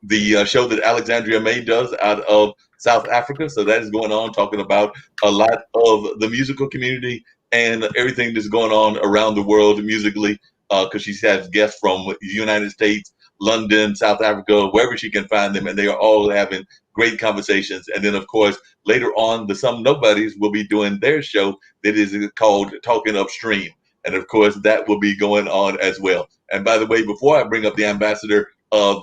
the show that Alexandria May does out of South Africa. So that is going on, talking about a lot of the musical community and everything that's going on around the world musically, because she has guests from the United States, London, South Africa, wherever she can find them, and they are all having great conversations. And then, of course, later on, the Some Nobodies will be doing their show that is called Talking Upstream. And, of course, that will be going on as well. And by the way, before I bring up the ambassador,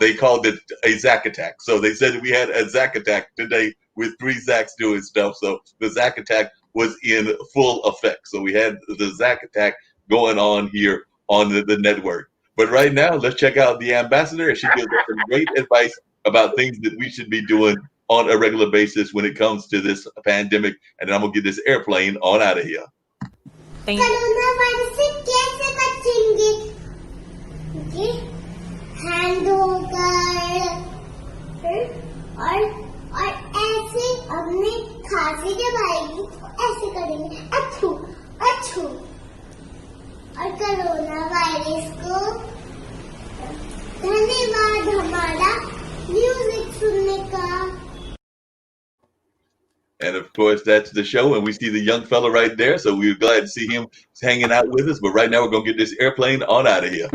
they called it a Zack attack. So they said we had a Zack attack today with 3 Zacks doing stuff. So the Zack attack was in full effect. So we had the Zack attack going on here on the network. But right now, let's check out the ambassador, and she gives us some great advice about things that we should be doing on a regular basis when it comes to this pandemic. And then I'm going to get this airplane on out of here. Thank you. और ऐसे अपने खांसी जब आएगी तो ऐसे करेंगे अच्छू अच्छू और कोरोना वायरस को And of course, that's the show. And we see the young fella right there. So we're glad to see him hanging out with us. But right now, we're going to get this airplane on out of here.